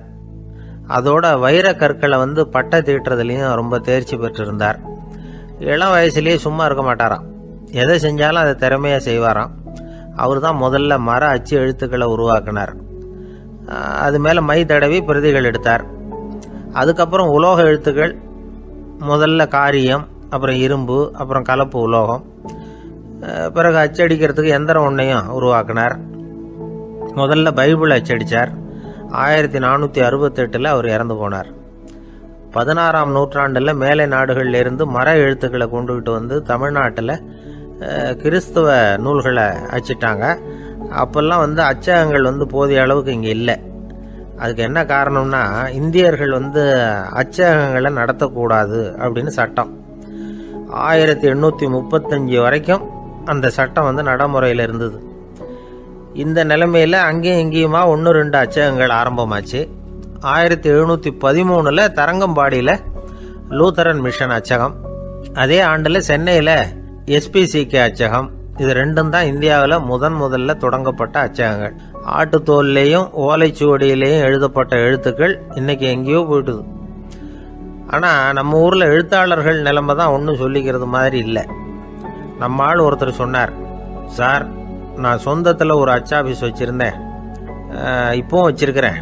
அதோட வைர கற்களை பட்டை தீட்டுறதுலையும் ரொம்ப தேர்ச்சி பெற்றிருந்தார். இளம் வயசுலேயே சும்மா இருக்க மாட்டாராம். எதை செஞ்சாலும் அதை திறமையாக செய்வாராம். அவர் தான் முதல்ல மர அச்சு எழுத்துக்களை உருவாக்கினார். அது மேலே மை தடவி பிரதிகள் எடுத்தார். அதுக்கப்புறம் உலோக எழுத்துக்கள், முதல்ல காரியம், அப்புறம் இரும்பு, அப்புறம் கலப்பு உலோகம், பிறகு அச்சடிக்கிறதுக்கு எந்திரம் ஒன்றையும் உருவாக்கினார். முதல்ல பைபிள் அச்சடித்தார். 1468 அவர் இறந்து போனார். 16ஆம் நூற்றாண்டில் மேலை நாடுகளிலிருந்து மர எழுத்துக்களை கொண்டுகிட்டு தமிழ்நாட்டில் கிறிஸ்துவ நூல்களை அச்சிட்டாங்க. அப்போல்லாம் அச்சகங்கள் போதிய அளவுக்கு இங்கே இல்லை. அதுக்கு என்ன காரணம்னா, இந்தியர்கள் அச்சகங்களை நடத்தக்கூடாது அப்படின்னு சட்டம். 1835 வரைக்கும் அந்த சட்டம் நடைமுறையில் இருந்தது. இந்த நிலைமையில் அங்கேயும் இங்கேயுமா 1-2 அச்சகங்கள் ஆரம்பமாச்சு. 1713 தரங்கம்பாடியில் லூத்தரன் மிஷன் அச்சகம், அதே ஆண்டில் சென்னையில் எஸ்பிசிகே அச்சகம். இது ரெண்டும் தான் இந்தியாவில் முதல்ல தொடங்கப்பட்ட அச்சகங்கள். ஆட்டுத்தோல்லையும் ஓலைச்சுவடியிலையும் எழுதப்பட்ட எழுத்துக்கள் இன்னைக்கு எங்கேயோ போயிட்டுது. ஆனால் நம்ம ஊரில் எழுத்தாளர்கள் நிலைமை தான் ஒன்றும் சொல்லிக்கிறது மாதிரி இல்லை. நம்ம ஆள் ஒருத்தர் சொன்னார், சார், நான் சொந்தத்தில் ஒரு அச்சாபீஸ் வச்சுருந்தேன், இப்போவும் வச்சுருக்கிறேன்.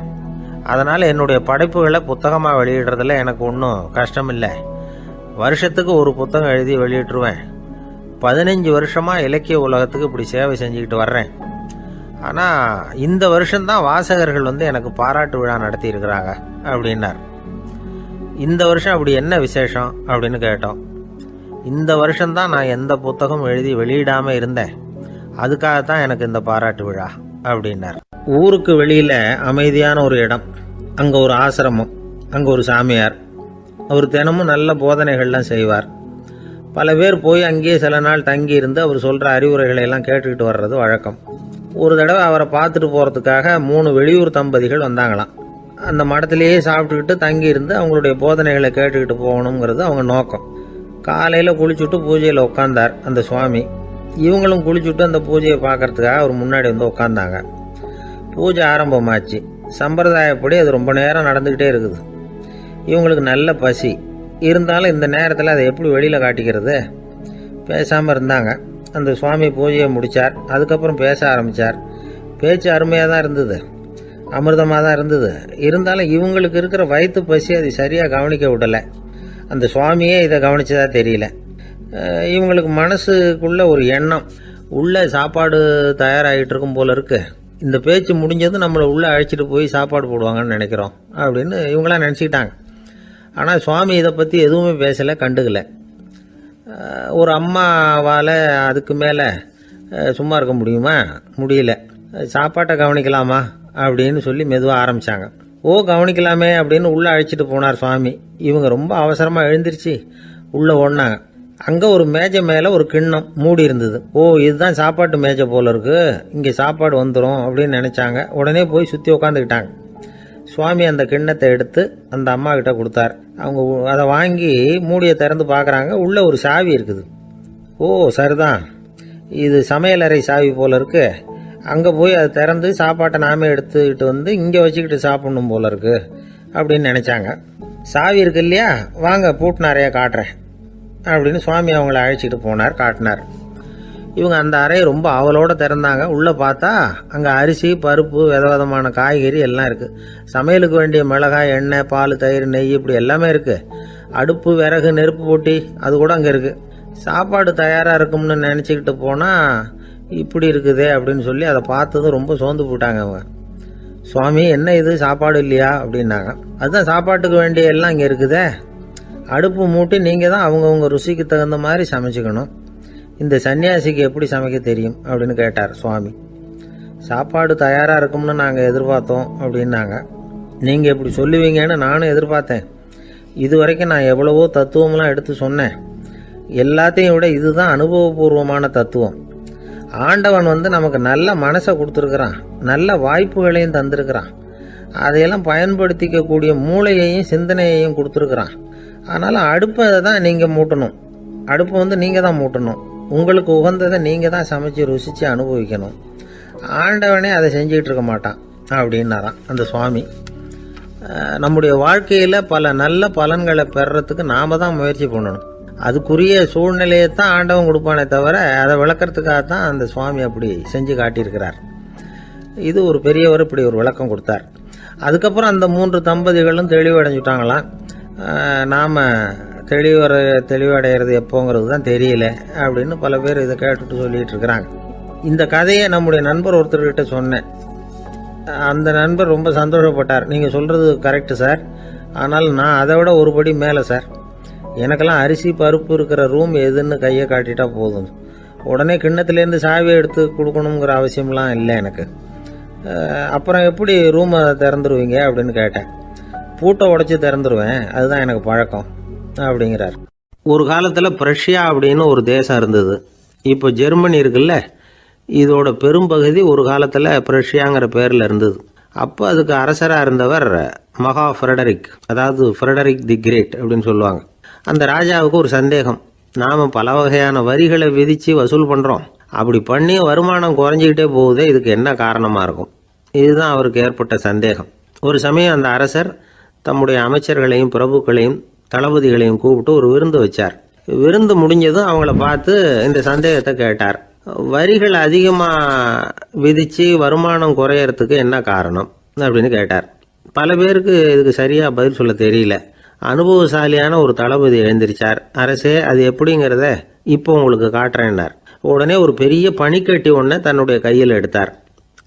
அதனால் என்னுடைய படைப்புகளை புத்தகமாக வெளியிடுறதுல எனக்கு ஒன்றும் கஷ்டம் இல்லை. வருஷத்துக்கு ஒரு புத்தகம் எழுதி வெளியிட்டுருவேன். 15 வருஷமாக இலக்கிய உலகத்துக்கு இப்படி சேவை செஞ்சுக்கிட்டு வர்றேன். ஆனால் இந்த வருஷம்தான் வாசகர்கள் எனக்கு பாராட்டு விழா நடத்தி இருக்கிறாங்க அப்படின்னார். இந்த வருஷம் அப்படி என்ன விசேஷம் அப்படின்னு கேட்டோம். இந்த வருஷம்தான் நான் எந்த புத்தகம் எழுதி வெளியிடாமல் இருந்தேன், அதுக்காகத்தான் எனக்கு இந்த பாராட்டு விழா அப்படின்னார். ஊருக்கு வெளியில் அமைதியான ஒரு இடம், அங்கே ஒரு ஆசிரமம், அங்கே ஒரு சாமியார். அவர் தினமும் நல்ல போதனைகள்லாம் செய்வார். பல பேர் போய் அங்கேயே சில நாள் தங்கி இருந்து அவர் சொல்கிற அறிவுரைகளை எல்லாம் கேட்டுக்கிட்டு வர்றது வழக்கம். ஒரு தடவை அவரை பார்த்துட்டு போகிறதுக்காக 3 வெளியூர் தம்பதிகள் வந்தாங்களாம். அந்த மடத்திலேயே சாப்பிட்டுக்கிட்டு தங்கி இருந்து அவங்களுடைய போதனைகளை கேட்டுக்கிட்டு போகணுங்கிறது அவங்க நோக்கம். காலையில் குளிச்சுட்டு பூஜையில் உட்காந்தார் அந்த சுவாமி. இவங்களும் குளிச்சுட்டு அந்த பூஜையை பார்க்கறதுக்காக அவர் முன்னாடி உட்காந்தாங்க. பூஜை ஆரம்பமாச்சு. சம்பிரதாயப்படி அது ரொம்ப நேரம் நடந்துக்கிட்டே இருக்குது. இவங்களுக்கு நல்ல பசி இருந்தாலும் இந்த நேரத்தில் அதை எப்படி வெளியில் காட்டிக்கிறது? பேசாமல் இருந்தாங்க. அந்த சுவாமி பூஜையை முடித்தார். அதுக்கப்புறம் பேச ஆரம்பித்தார். பேச்சு அருமையாக தான் இருந்தது, அமிர்தமாக தான் இருந்தது. இருந்தாலும் இவங்களுக்கு இருக்கிற வயிற்று பசி அது சரியாக கவனிக்க விடலை. அந்த சுவாமியே இதை கவனிச்சதா தெரியல. இவங்களுக்கு மனசுக்குள்ள ஒரு எண்ணம், உள்ளே சாப்பாடு தயாராகிட்டு இருக்கும் போல இருக்கு, இந்த பேச்சு முடிஞ்சது நம்மளை உள்ளே அழைச்சிட்டு போய் சாப்பாடு போடுவாங்கன்னு நினைக்கிறோம் அப்படின்னு இவங்களாம் நினச்சிக்கிட்டாங்க. ஆனால் சுவாமி இதை பற்றி எதுவுமே பேசலை, கண்டுக்கலை. ஒரு அம்மாவால் அதுக்கு மேலே சும்மா இருக்க முடியுமா? முடியல. சாப்பாட்டை கவனிக்கலாமா அப்படின்னு சொல்லி மெதுவாக ஆரம்பித்தாங்க. கவனிக்கலாமே அப்படின்னு உள்ளே அழைச்சிட்டு போனார் சுவாமி. இவங்க ரொம்ப அவசரமாக எழுந்திருச்சு உள்ளே ஓடினாங்க. அங்கே ஒரு மேஜை மேலே ஒரு கிண்ணம் மூடி இருந்தது. இதுதான் சாப்பாட்டு மேஜை போல இருக்கு, இங்கே சாப்பாடு வந்துடும் அப்படின்னு நினச்சாங்க. உடனே போய் சுற்றி உட்காந்துக்கிட்டாங்க. சுவாமி அந்த கிண்ணத்தை எடுத்து அந்த அம்மா கிட்ட கொடுத்தார். அவங்க அதை வாங்கி மூடியை திறந்து பார்க்குறாங்க. உள்ளே ஒரு சாவி இருக்குது. சரிதான், இது சமையலறை சாவி போல இருக்கு, அங்கே போய் அதை திறந்து சாப்பாட்டை நாமே எடுத்துக்கிட்டு இங்கே வச்சுக்கிட்டு சாப்பிடணும் போல இருக்கு அப்படின்னு நினச்சாங்க. சாவி இருக்கு இல்லையா, வாங்க பூட்டு நிறையா காட்டுறேன் அப்படின்னு சுவாமி அவங்கள அழைச்சிட்டு போனார், காட்டினார். இவங்க அந்த அறையை ரொம்ப ஆவலோடு திறந்தாங்க. உள்ளே பார்த்தா அங்கே அரிசி, பருப்பு, விதவிதமான காய்கறி எல்லாம் இருக்குது. சமையலுக்கு வேண்டிய மிளகாய், எண்ணெய், பால், தயிர், நெய் இப்படி எல்லாமே இருக்குது. அடுப்பு, விறகு, நெருப்பு போட்டி அது கூட அங்கே இருக்குது. சாப்பாடு தயாராக இருக்கும்னு நினச்சிக்கிட்டு போனால் இப்படி இருக்குதே அப்படின்னு சொல்லி அதை பார்த்ததும் ரொம்ப சோர்ந்து போட்டாங்க அவங்க. சுவாமி, என்ன இது சாப்பாடு இல்லையா அப்படின்னாங்க. அதுதான் சாப்பாட்டுக்கு வேண்டிய எல்லாம் இங்கே இருக்குதே. அடுப்பு மூட்டி நீங்கள் தான் அவங்கவுங்க ருசிக்கு தகுந்த மாதிரி சமைச்சிக்கணும். இந்த சன்னியாசிக்கு எப்படி சமைக்க தெரியும் அப்படின்னு கேட்டார் சுவாமி. சாப்பாடு தயாராக இருக்கும்னு நாங்கள் எதிர்பார்த்தோம் அப்படின்னாங்க. நீங்கள் இப்படி சொல்லுவீங்கன்னு நானும் எதிர்பார்த்தேன். இது வரைக்கும் நான் எவ்வளவோ தத்துவம்லாம் எடுத்து சொன்னேன். எல்லாத்தையும் விட இதுதான் அனுபவபூர்வமான தத்துவம். ஆண்டவன் நமக்கு நல்ல மனசை கொடுத்துருக்குறான், நல்ல வாய்ப்புகளையும் தந்திருக்கிறான், அதையெல்லாம் பயன்படுத்திக்கக்கூடிய மூளையையும் சிந்தனையையும் கொடுத்துருக்குறான். அதனால் அடுப்பை தான் நீங்கள் மூட்டணும். அடுப்பை நீங்கள் தான் மூட்டணும். உங்களுக்கு உகந்ததை நீங்கள் தான் சமைச்சு ருசித்து அனுபவிக்கணும். ஆண்டவனே அதை செஞ்சுக்கிட்டு இருக்க மாட்டான் அப்படின்னாரான் அந்த சுவாமி. நம்முடைய வாழ்க்கையில் பல நல்ல பலன்களை பெறறதுக்கு நாம் தான் முயற்சி பண்ணணும். அதுக்குரிய சூழ்நிலையை தான் ஆண்டவன் கொடுப்பானே தவிர அதை விளக்கறதுக்காக தான் அந்த சுவாமி அப்படி செஞ்சு காட்டியிருக்கிறார். இது ஒரு பெரியவர் இப்படி ஒரு விளக்கம் கொடுத்தார். அதுக்கப்புறம் அந்த 3 தம்பதிகளும் தெளிவடைஞ்சுட்டாங்களாம். நாம் தெளிவடைகிறது எப்போங்கிறது தான் தெரியல அப்படின்னு பல பேர் இதை கேட்டுட்டு சொல்லிகிட்டு இருக்கிறாங்க. இந்த கதையை நம்முடைய நண்பர் ஒருத்தர்கிட்ட சொன்னேன். அந்த நண்பர் ரொம்ப சந்தோஷப்பட்டார். நீங்கள் சொல்கிறது கரெக்டு சார், ஆனால் நான் அதை விட ஒரு படி மேலே சார். எனக்கெல்லாம் அரிசி, பருப்பு இருக்கிற ரூம் எதுன்னு கையை காட்டிட்டா போதும். உடனே கிண்ணத்துலேருந்து சாவியை எடுத்து கொடுக்கணுங்கிற அவசியம்லாம் இல்லை எனக்கு. அப்புறம் எப்படி ரூமை திறந்துருவீங்க அப்படின்னு கேட்டேன். பூட்டை உடச்சி திறந்துருவேன், அதுதான் எனக்கு பழக்கம் அப்படிங்கிறார். ஒரு காலத்தில் பிரஷ்யா அப்படின்னு ஒரு தேசம் இருந்தது. இப்போ ஜெர்மனி இருக்குல்ல, இதோட பெரும்பகுதி ஒரு காலத்தில் பிரஷ்யாங்கிற பேரில் இருந்தது. அப்போ அதுக்கு அரசராக இருந்தவர் மகா ஃப்ரெடரிக், அதாவது ஃப்ரெடரிக் தி கிரேட் அப்படின்னு சொல்லுவாங்க. அந்த ராஜாவுக்கு ஒரு சந்தேகம். நாம் பல வகையான வரிகளை விதித்து வசூல் பண்ணுறோம், அப்படி பண்ணி வருமானம் குறைஞ்சிக்கிட்டே போகுதே, இதுக்கு என்ன காரணமாக இருக்கும்? இதுதான் அவருக்கு ஏற்பட்ட சந்தேகம். ஒரு சமயம் அந்த அரசர் தம்முடைய அமைச்சர்களையும் பிரபுக்களையும் தளபதிகளையும் கூப்பிட்டு ஒரு விருந்து வச்சார். விருந்து முடிஞ்சதும் அவங்கள பார்த்து இந்த சந்தேகத்தை கேட்டார். வரிகள் அதிகமாக விதித்து வருமானம் குறையறதுக்கு என்ன காரணம் அப்படின்னு கேட்டார். பல பேருக்கு இதுக்கு சரியாக பதில் சொல்ல தெரியல. அனுபவசாலியான ஒரு தளபதி எழுந்திருச்சார். அரசே, அது எப்படிங்கிறத இப்போ உங்களுக்கு காட்டுறேன்னார். உடனே ஒரு பெரிய பனிக்கட்டி ஒன்றை தன்னுடைய கையில் எடுத்தார்.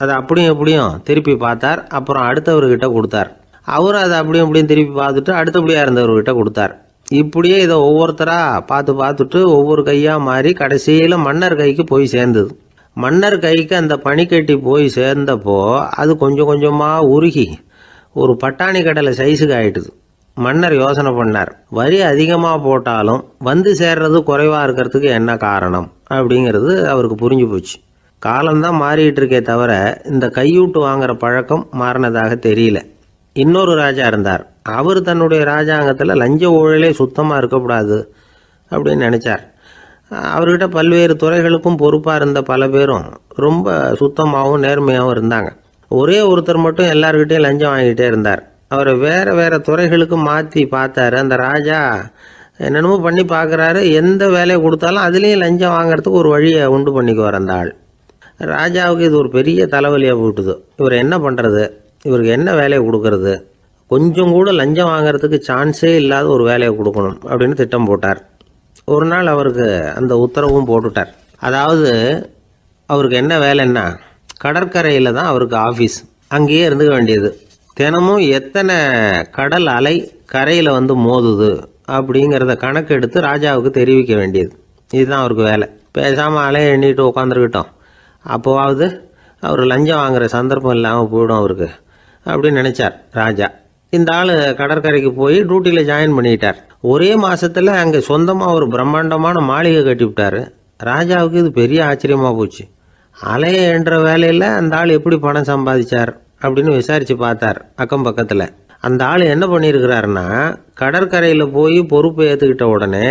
அதை அப்படியும் எப்படியும் திருப்பி பார்த்தார். அப்புறம் அடுத்தவர்கிட்ட கொடுத்தார். அவரும் அதை அப்படியும் எப்படியும் திருப்பி பார்த்துட்டு அடுத்தபடியாக இருந்தவர்கிட்ட கொடுத்தார். இப்படியே இதை ஒவ்வொருத்தராக பார்த்துட்டு ஒவ்வொரு கையாக மாறி கடைசியில் மன்னர் கைக்கு போய் சேர்ந்தது. மன்னர் கைக்கு அந்த பனிக்கட்டி போய் சேர்ந்தப்போ அது கொஞ்சம் கொஞ்சமாக உருகி ஒரு பட்டாணி கடலை சைஸுக்கு ஆயிட்டுது. மன்னர் யோசனை பண்ணார். வரி அதிகமாக போட்டாலும் வந்து சேர்றது குறைவாக இருக்கிறதுக்கு என்ன காரணம் அப்படிங்கிறது அவருக்கு புரிஞ்சு போச்சு. காலம்தான் மாறிட்டு இருக்கே தவிர இந்த கையூட்டு வாங்குற பழக்கம் மாறினதாக தெரியல. இன்னொரு ராஜா இருந்தார். அவர் தன்னுடைய ராஜாங்கத்தில் லஞ்ச ஊழலே சுத்தமாக இருக்கக்கூடாது அப்படின்னு நினச்சார். அவர்கிட்ட பல்வேறு துறைகளுக்கும் பொறுப்பாக இருந்த பல பேரும் ரொம்ப சுத்தமாகவும் நேர்மையாகவும் இருந்தாங்க. ஒரே ஒருத்தர் மட்டும் எல்லார்கிட்டையும் லஞ்சம் வாங்கிட்டே இருந்தார். அவரை வேறு வேறு துறைகளுக்கு மாற்றி பார்த்தாரு. அந்த ராஜா என்னென்னமோ பண்ணி பார்க்குறாரு. எந்த வேலையை கொடுத்தாலும் அதுலேயும் லஞ்சம் வாங்கிறதுக்கு ஒரு வழியை உண்டு பண்ணிக்குவார் அந்த ஆள். ராஜாவுக்கு இது ஒரு பெரிய தலைவலியாக போட்டுது. இவர் என்ன பண்ணுறது, இவருக்கு என்ன வேலையை கொடுக்கறது, கொஞ்சம் கூட லஞ்சம் வாங்கிறதுக்கு சான்ஸே இல்லாத ஒரு வேலையை கொடுக்கணும் அப்படின்னு திட்டம் போட்டார். ஒரு நாள் அவருக்கு அந்த உத்தரவும் போட்டுட்டார். அதாவது அவருக்கு என்ன வேலைன்னா, கடற்கரையில் தான் அவருக்கு ஆஃபீஸ். அங்கேயே இருந்துக்க வேண்டியது. தினமும் எத்தனை கடல் அலை கரையில் வந்து மோதுது அப்படிங்கிறத கணக்கெடுத்து ராஜாவுக்கு தெரிவிக்க வேண்டியது. இதுதான் அவருக்கு வேலை. பேசாமல் அலையை எண்ணிட்டு உட்காந்துருக்கிட்டோம், அப்போவாவது அவர் லஞ்சம் வாங்குகிற சந்தர்ப்பம் இல்லாமல் போயிடும் அவருக்கு அப்படின்னு நினச்சார் ராஜா. இந்த ஆள் கடற்கரைக்கு போய் டியூட்டியில் ஜாயின் பண்ணிட்டார். ஒரே மாதத்தில் அங்கே சொந்தமாக ஒரு பிரம்மாண்டமான மாளிகை கட்டிவிட்டார். ராஜாவுக்கு இது பெரிய ஆச்சரியமாக போச்சு. அலையை என்ற வேலையில் அந்த ஆள் எப்படி பணம் சம்பாதிச்சார் அப்படின்னு விசாரித்து பார்த்தார் அக்கம் பக்கத்தில். அந்த ஆள் என்ன பண்ணியிருக்கிறாருன்னா, கடற்கரையில் போய் பொறுப்பு ஏற்றுக்கிட்ட உடனே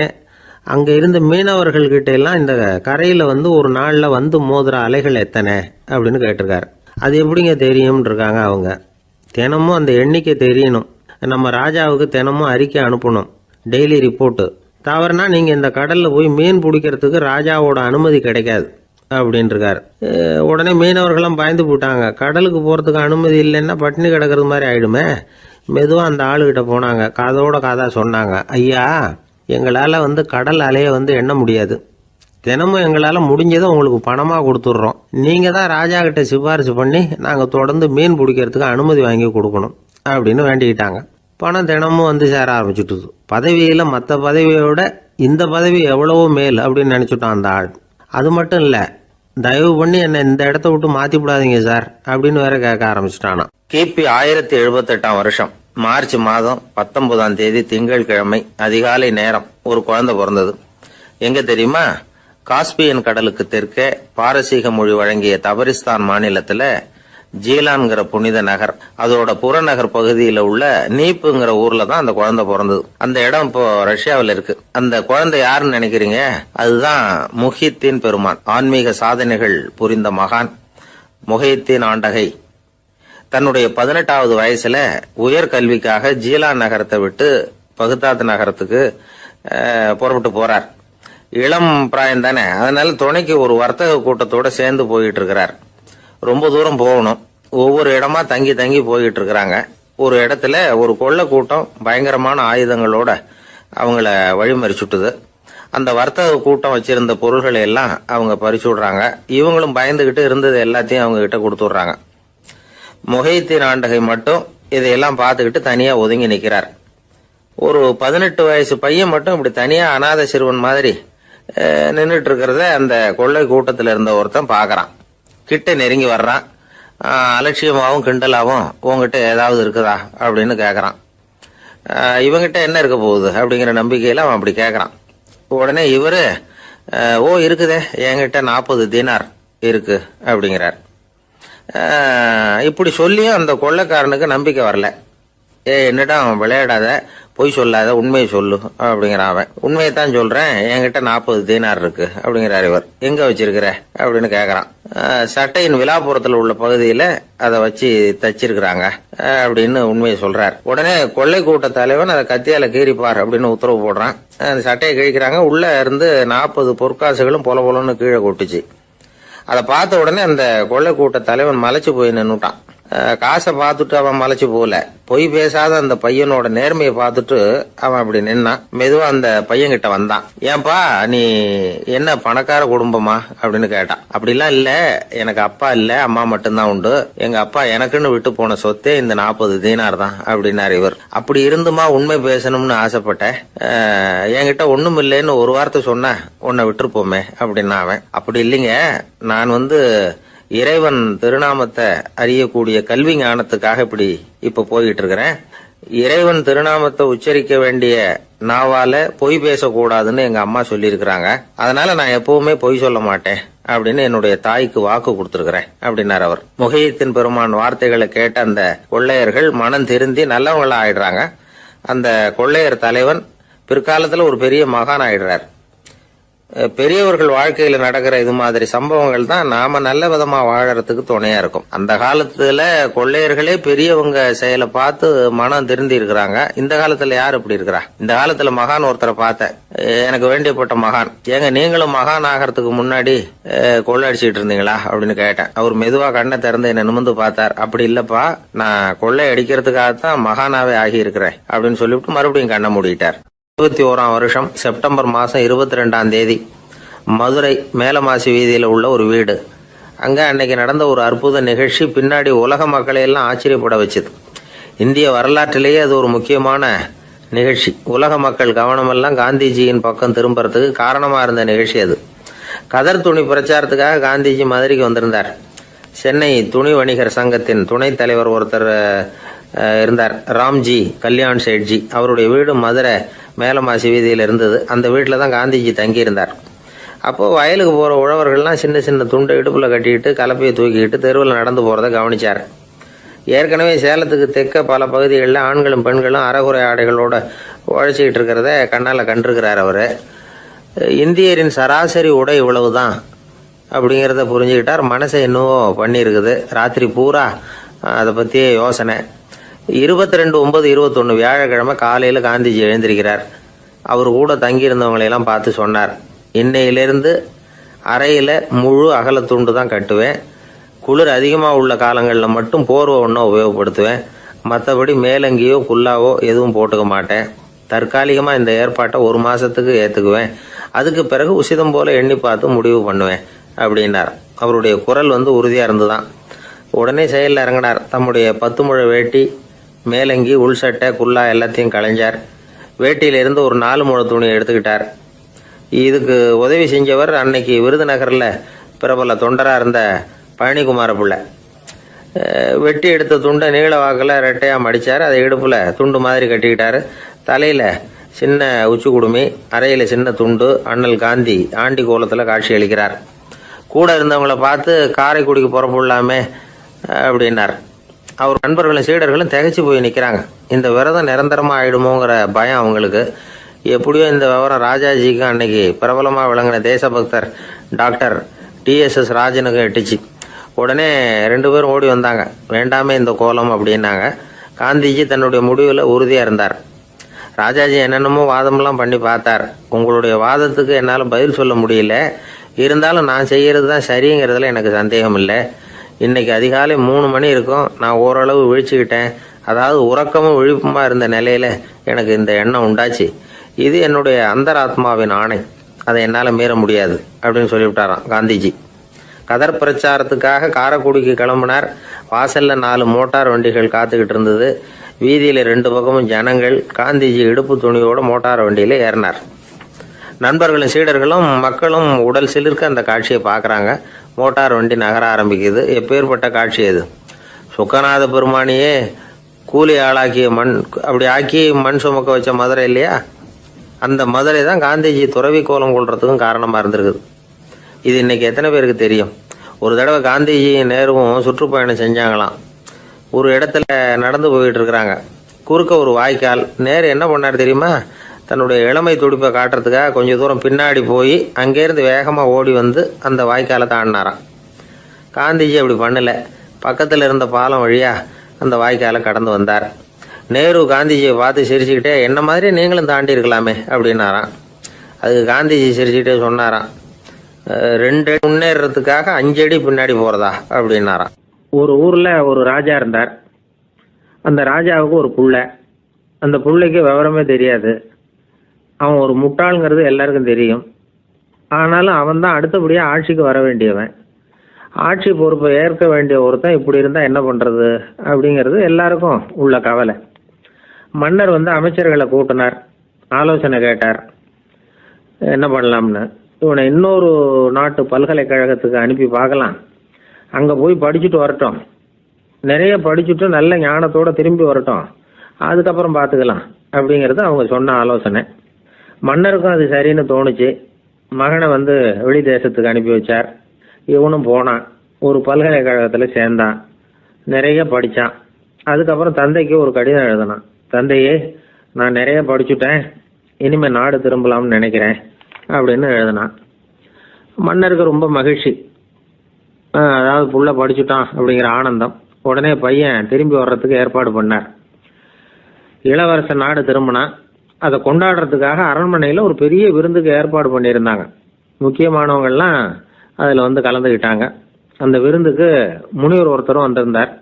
அங்கே இருந்த மீனவர்கள்கிட்ட எல்லாம் இந்த கரையில் வந்து ஒரு நாளில் வந்து மோதுகிற அலைகள் எத்தனை அப்படின்னு கேட்டிருக்காரு. அது எப்படிங்க தெரியும்னு இருக்காங்க அவங்க. தினமும் அந்த எண்ணிக்கை தெரியணும். நம்ம ராஜாவுக்கு தினமும் அறிக்கை அனுப்பணும், டெய்லி ரிப்போர்ட்டு. தவறுனா நீங்கள் இந்த கடலில் போய் மீன் பிடிக்கிறதுக்கு ராஜாவோட அனுமதி கிடைக்காது. அப்படின்ட்டுருக்காரு. உடனே மீனவர்கள்லாம் பயந்து போட்டாங்க. கடலுக்கு போகிறதுக்கு அனுமதி இல்லைன்னா பட்டினி கிடக்கிறது மாதிரி ஆகிடுமே. மெதுவாக அந்த ஆளுகிட்ட போனாங்க. காதோட காதாக சொன்னாங்க, ஐயா, எங்களால் கடல் அலையை எண்ண முடியாது. தினமும் எங்களால் முடிஞ்சதை உங்களுக்கு பணமாக கொடுத்துட்றோம். நீங்கள் தான் ராஜா கிட்ட சிபாரிசு பண்ணி நாங்கள் தொடர்ந்து மீன் பிடிக்கிறதுக்கு அனுமதி வாங்கி கொடுக்கணும் அப்படின்னு வேண்டிக்கிட்டாங்க. பணம் தினமும் சேர ஆரம்பிச்சுட்டுது. பதவியில் மற்ற பதவியோட இந்த பதவி எவ்வளவோ மேல் அப்படின்னு நினச்சிட்டான் அந்த ஆள். அது மட்டும் இல்லை, தயவு பண்ணி என்னை இந்த இடத்த விட்டு மாற்றி விடாதீங்க சார் அப்படின்னு வேற கேட்க ஆரம்பிச்சிட்டானா. கிபி 1078 வருஷம் மார்ச் மாதம் 19ஆம் தேதி திங்கட்கிழமை அதிகாலை நேரம் ஒரு குழந்தை பிறந்தது. எங்க தெரியுமா? காஸ்பியன் கடலுக்கு தெற்கே பாரசீக மொழி வழங்கிய தபரிஸ்தான் மாநிலத்துல ஜீலான்கிற புனித நகர், அதோட புறநகர் பகுதியில் உள்ள நீப்புங்கிற ஊர்ல தான் அந்த குழந்தை பிறந்தது. அந்த இடம் இப்போ ரஷ்யாவில் இருக்கு. அந்த குழந்தை யாருன்னு நினைக்கிறீங்க? அதுதான் முஹித்தீன் பெருமான், ஆன்மீக சாதனைகள் புரிந்த மகான் முஹித்தீன் ஆண்டகை. தன்னுடைய 18வது வயசுல உயர்கல்விக்காக ஜீலான் நகரத்தை விட்டு பகுதாத் நகரத்துக்கு புறப்பட்டு போறார். இளம் பிராயம் தானே, அதனால துணைக்கு ஒரு வர்த்தக கூட்டத்தோட சேர்ந்து போயிட்டு இருக்கிறார். ரொம்ப தூரம் போகணும். ஒவ்வொரு இடமா தங்கி தங்கி போயிட்டு இருக்கிறாங்க. ஒரு இடத்துல ஒரு கொள்ளை கூட்டம் பயங்கரமான ஆயுதங்களோட அவங்கள வழிமறிச்சுட்டுது. அந்த வர்த்தக கூட்டம் வச்சிருந்த பொருள்களை எல்லாம் அவங்க பறிச்சு விடுறாங்க. இவங்களும் பயந்துகிட்டு இருந்தது எல்லாத்தையும் அவங்க கிட்ட கொடுத்துடுறாங்க. முஹித்தீன் ஆண்டகை மட்டும் இதையெல்லாம் பார்த்துக்கிட்டு தனியா ஒதுங்கி நிற்கிறார். ஒரு 18 வயசு பையன் மட்டும் இப்படி தனியா அநாத சிறுவன் மாதிரி நின்றுட்டு இருக்கிறத அந்த கொள்ளை கூட்டத்தில் இருந்த ஒருத்தன் பாக்குறான். கிட்ட நெருங்கி வர்றான். அலட்சியமாகவும் கிண்டலாகவும் உங்ககிட்ட ஏதாவது இருக்குதா அப்படின்னு கேட்கறான். இவங்கிட்ட என்ன இருக்க போகுது அப்படிங்கிற நம்பிக்கையில அவன் அப்படி கேட்கறான். உடனே இவரு, ஓ இருக்குதே, என்கிட்ட 40 தீனார் இருக்கு அப்படிங்கிறார். இப்படி சொல்லியும் அந்த கொள்ளைக்காரனுக்கு நம்பிக்கை வரல. என்னிடம் விளையாடாத, பொய் சொல்லாத, உண்மையை சொல்லு அப்படிங்கிறான் அவன். உண்மையைத்தான் சொல்றேன், என்கிட்ட 40 தீனார் இருக்கு அப்படிங்கிறார் இவர். எங்க வச்சிருக்கிற அப்படின்னு கேக்குறான். சட்டையின் விழாப்புறத்துல உள்ள பகுதியில அதை வச்சு தச்சிருக்கிறாங்க அப்படின்னு உண்மையை சொல்றார். உடனே கொள்ளை கூட்ட தலைவன் அதை கத்தியால கீறிப்பார் அப்படின்னு உத்தரவு போடுறான். அந்த சட்டையை கிழிக்கிறாங்க. உள்ள இருந்து 40 பொற்காசுகளும் பொல பொலன்னு கீழே கொட்டுச்சு. அதை பார்த்த உடனே அந்த கொள்ளை கூட்ட தலைவன் மலைச்சு போய் நின்னுட்டான். காசை பார்த்துட்டு அவன் மலைச்சு போகல. பொய் பேசாத அந்த பையனோட நேர்மையை பார்த்துட்டு அவன் அப்படி நின்னான். மெதுவா அந்த பையன் கிட்ட வந்தான். ஏன்பா, நீ என்ன பணக்கார குடும்பமா அப்படின்னு கேட்டான். அப்படிலாம் இல்ல, எனக்கு அப்பா இல்ல, அம்மா மட்டும்தான் உண்டு. எங்க அப்பா எனக்குன்னு விட்டு போன சொத்தே இந்த 40 தீனார் தான் அப்படின்னாரு இவர். அப்படி இருந்துமா உண்மை பேசணும்னு ஆசைப்பட்டேன். என்கிட்ட ஒண்ணும் இல்லைன்னு ஒரு வார்த்தை சொன்ன உன்னை விட்டுருப்போமே அப்படின்னா அவன். அப்படி இல்லைங்க, நான் இறைவன் திருநாமத்தை அறியக்கூடிய கல்வி ஞானத்துக்காக இப்ப போயிட்டு இருக்கிறேன். இறைவன் திருநாமத்தை உச்சரிக்க வேண்டிய நாவால பொய் பேசக்கூடாதுன்னு எங்க அம்மா சொல்லியிருக்கிறாங்க. அதனால நான் எப்பவுமே பொய் சொல்ல மாட்டேன் அப்படின்னு என்னுடைய தாய்க்கு வாக்கு கொடுத்திருக்கிறேன் அப்படின்னார் அவர். முஹித்தீன் பெருமான் வார்த்தைகளை கேட்ட அந்த கொள்ளையர்கள் மனம் திருந்தி நல்லவங்களா ஆயிடுறாங்க. அந்த கொள்ளையர் தலைவன் பிற்காலத்துல ஒரு பெரிய மகான் ஆயிடுறார். பெரியவர்கள் வாழ்க்கையில நடக்கிற இது மாதிரி சம்பவங்கள் தான் நாம நல்ல விதமா வாழறதுக்கு துணையா இருக்கும். அந்த காலத்துல கொள்ளையர்களே பெரியவங்க செயலை பார்த்து மனம் திருந்தி இருக்கிறாங்க. இந்த காலத்துல யார் இப்படி இருக்கிறா? இந்த காலத்துல மகான் ஒருத்தரை பார்த்தேன், எனக்கு வேண்டியப்பட்ட மகான். ஏங்க, நீங்களும் மகான் ஆகிறதுக்கு முன்னாடி கொள்ளை அடிச்சுட்டு இருந்தீங்களா அப்படின்னு கேட்டேன். அவர் மெதுவா கண்ணை திறந்து என்ன நிமிந்து பார்த்தார். அப்படி இல்லப்பா, நான் கொள்ளை அடிக்கிறதுக்காகத்தான் மகானாவே ஆகி இருக்கிறேன் அப்படின்னு சொல்லிவிட்டு மறுபடியும் கண்ணை மூடிட்டார். 21ஆம் வருஷம் செப்டம்பர் மாசம் 22ஆம் தேதி மதுரை மேலமாசி வீதியில உள்ள ஒரு வீடு. அங்க அன்னைக்கு நடந்த ஒரு அற்புத நிகழ்ச்சி பின்னாடி உலக மக்களை எல்லாம் ஆச்சரியப்பட வச்சுது. இந்திய வரலாற்றிலேயே அது ஒரு முக்கியமான நிகழ்ச்சி. உலக மக்கள் கவனமெல்லாம் காந்திஜியின் பக்கம் திரும்புறதுக்கு காரணமா இருந்த நிகழ்ச்சி அது. கதர் துணி பிரச்சாரத்துக்காக காந்திஜி மதுரைக்கு வந்திருந்தார். சென்னை துணி வணிகர் சங்கத்தின் துணைத் தலைவர் ஒருத்தர் இருந்தார், ராம்ஜி கல்யாண் சேட்ஜி. அவருடைய வீடு மதுரை மேலமாசி வீதியில் இருந்தது. அந்த வீட்டில் தான் காந்திஜி தங்கியிருந்தார். அப்போது வயலுக்கு போகிற உழவர்கள்லாம் சின்ன சின்ன துண்டை இடுப்பில் கட்டிக்கிட்டு கலப்பையை தூக்கிக்கிட்டு தெருவில் நடந்து போகிறத கவனிச்சார். ஏற்கனவே சேலத்துக்கு தெற்க பல பகுதிகளில் ஆண்களும் பெண்களும் அரைகுறை ஆடைகளோட உழைச்சிக்கிட்டு இருக்கிறத கண்ணால் கண்டிருக்கிறார் அவர். இந்தியரின் சராசரி உடை இவ்வளவு தான் அப்படிங்கிறத புரிஞ்சுக்கிட்டார். மனசை என்னவோ பண்ணியிருக்குது. ராத்திரி பூரா அதை பற்றியே யோசனை. 22/9/21 வியாழக்கிழமை காலையில் காந்திஜி எழுந்திருக்கிறார். அவர் கூட தங்கியிருந்தவங்களையெல்லாம் பார்த்து சொன்னார், இன்னையிலிருந்து அறையில் முழு அகலத்துண்டு தான் கட்டுவேன். குளிர் அதிகமாக உள்ள காலங்களில் மட்டும் போர்வை ஒன்றா உபயோகப்படுத்துவேன். மற்றபடி மேலங்கியோ குல்லாவோ எதுவும் போட்டுக்க மாட்டேன். தற்காலிகமாக இந்த ஏற்பாட்டை 1 மாதத்துக்கு ஏற்றுக்குவேன். அதுக்கு பிறகு உசிதம் போல எண்ணி பார்த்து முடிவு பண்ணுவேன் அப்படின்னார். அவருடைய குரல் உறுதியாக இருந்துதான். உடனே செயலில் இறங்கினார். தம்முடைய 10 முழ வேட்டி, மேலங்கி, உள் சட்டை, குல்லா எல்லாத்தையும் களைஞ்சார். வேட்டியிலிருந்து ஒரு 4 முழ துணியை எடுத்துக்கிட்டார். இதுக்கு உதவி செஞ்சவர் அன்னைக்கு விருதுநகரில் பிரபல தொண்டராக இருந்த பழனிக்குமார பிள்ளை. வெட்டி எடுத்த துண்டை நீள வாக்கில் ரெட்டையாக மடித்தார். அதை இடுப்பில் துண்டு மாதிரி கட்டிக்கிட்டார். தலையில் சின்ன உச்சி குடுமி, அறையில் சின்ன துண்டு. அண்ணல் காந்தி ஆண்டி கோலத்தில் காட்சி அளிக்கிறார். கூட இருந்தவங்களை பார்த்து காரைக்குடிக்கு புறப்படலாமே அப்படின்னார். அவர் நண்பர்களும் சீடர்களும் திகைச்சு போய் நிற்கிறாங்க. இந்த விரதம் நிரந்தரமாக ஆயிடுமோங்கிற பயம் அவங்களுக்கு. எப்படியோ இந்த விவரம் ராஜாஜிக்கு அன்னைக்கு பிரபலமாக விளங்கின தேசபக்தர் டாக்டர் TSS ராஜனுக்கு எட்டுச்சு. உடனே 2 பேரும் ஓடி வந்தாங்க. வேண்டாமே இந்த கோலம் அப்படின்னாங்க. காந்திஜி தன்னுடைய முடிவில் உறுதியாக இருந்தார். ராஜாஜி என்னென்னமோ வாதமெல்லாம் பண்ணி பார்த்தார். உங்களுடைய வாதத்துக்கு என்னால் பதில் சொல்ல முடியல, இருந்தாலும் நான் செய்கிறது தான் சரிங்கிறதுல எனக்கு சந்தேகம் இல்லை. இன்னைக்கு அதிகாலை 3 மணி இருக்கும். நான் ஓரளவு விழிச்சுக்கிட்டேன். அதாவது உறக்கமும் விழிப்புமா இருந்த நிலையில எனக்கு இந்த எண்ணம் உண்டாச்சு. இது என்னுடைய அந்தராத்மாவின் ஆணை, அதை என்னால் மீற முடியாது அப்படின்னு சொல்லிவிட்டாராம் காந்திஜி. கதர் பிரச்சாரத்துக்காக காரைக்குடிக்கு கிளம்பினார். வாசல்ல 4 மோட்டார் வண்டிகள் காத்துக்கிட்டு இருந்தது. வீதியில் 2 பக்கமும் ஜனங்கள். காந்திஜி இடுப்பு துணியோட மோட்டார் வண்டியில ஏறினார். நண்பர்களும் சீடர்களும் மக்களும் உடல் சிலிர்க்க அந்த காட்சியை பார்க்குறாங்க. மோட்டார் வண்டி நகர ஆரம்பிக்குது. எப்பேற்பட்ட காட்சி அது! சுக்கநாத பெருமானியே கூலி ஆளாக்கிய அப்படி ஆக்கி மண் சுமக்க வச்ச மதுரை இல்லையா, அந்த மதுரை தான் காந்திஜி துறவி கோலம் கொள்றதுக்கும் காரணமாக இருந்திருக்குது. இது இன்னைக்கு எத்தனை பேருக்கு தெரியும்? ஒரு தடவை காந்திஜி நேருவும் சுற்றுப்பயணம் செஞ்சாங்களாம். ஒரு இடத்துல நடந்து போயிட்டு இருக்கிறாங்க. குறுக்க ஒரு வாய்க்கால். நேரு என்ன பண்ணார் தெரியுமா? தன்னுடைய இளமை துடிப்பை காட்டுறதுக்காக கொஞ்சம் தூரம் பின்னாடி போய் அங்கேருந்து வேகமாக ஓடி வந்து அந்த வாய்க்காலை தாண்டினாராம். காந்திஜி அப்படி பண்ணல. பக்கத்தில் இருந்த பாலம் வழியா அந்த வாய்க்காலை கடந்து வந்தார். நேரு காந்திஜியை பார்த்து சிரிச்சுக்கிட்டே, என்ன மாதிரி நீங்களும் தாண்டி இருக்கலாமே அப்படின்னாராம். அதுக்கு காந்திஜி சிரிச்சுக்கிட்டே சொன்னாராம், 2 அடி முன்னேறதுக்காக 5 அடி பின்னாடி போறதா அப்படின்னாராம். ஒரு ஊர்ல ஒரு ராஜா இருந்தார். அந்த ராஜாவுக்கு ஒரு புள்ள. அந்த புள்ளைக்கு விவரமே தெரியாது. அவன் ஒரு முட்டாளுங்கிறது எல்லாருக்கும் தெரியும். ஆனாலும் அவன் தான் அடுத்தபடியாக ஆட்சிக்கு வர வேண்டியவன். ஆட்சி பொறுப்பை ஏற்க வேண்டிய ஒருத்தன் இப்படி இருந்தால் என்ன பண்ணுறது அப்படிங்கிறது எல்லாருக்கும் உள்ள கவலை. மன்னர் அமைச்சர்களை கூட்டினார். ஆலோசனை கேட்டார், என்ன பண்ணலாம்னு. இவனை இன்னொரு நாட்டு பல்கலைக்கழகத்துக்கு அனுப்பி பார்க்கலாம். அங்கே போய் படிச்சுட்டு வரட்டும். நிறைய படிச்சுட்டு நல்ல ஞானத்தோடு திரும்பி வரட்டும். அதுக்கப்புறம் பார்த்துக்கலாம் அப்படிங்கிறது அவங்க சொன்ன ஆலோசனை. மன்னருக்கும் அது சரின்னு தோணுச்சு. மகனை வெளி தேசத்துக்கு அனுப்பி வச்சார். இவனும் போனான். ஒரு பல்கலைக்கழகத்தில் சேர்ந்தான். நிறைய படித்தான். அதுக்கப்புறம் தந்தைக்கு ஒரு கடிதம் எழுதினான். தந்தையே, நான் நிறைய படிச்சுட்டேன், இனிமேல் நாடு திரும்பலாம்னு நினைக்கிறேன் அப்படின்னு எழுதினான். மன்னருக்கு ரொம்ப மகிழ்ச்சி. அதாவது புள்ள படிச்சுட்டான் அப்படிங்கிற ஆனந்தம். உடனே பையன் திரும்பி வர்றதுக்கு ஏற்பாடு பண்ணார். இளவரசன் நாடு திரும்பினான். அதை கொண்டாடுறதுக்காக அரண்மனையில் ஒரு பெரிய விருந்துக்கு ஏற்பாடு பண்ணியிருந்தாங்க. முக்கியமானவங்கள்லாம் அதில் கலந்துக்கிட்டாங்க. அந்த விருந்துக்கு முனிவர் ஒருத்தரும் வந்திருந்தார்.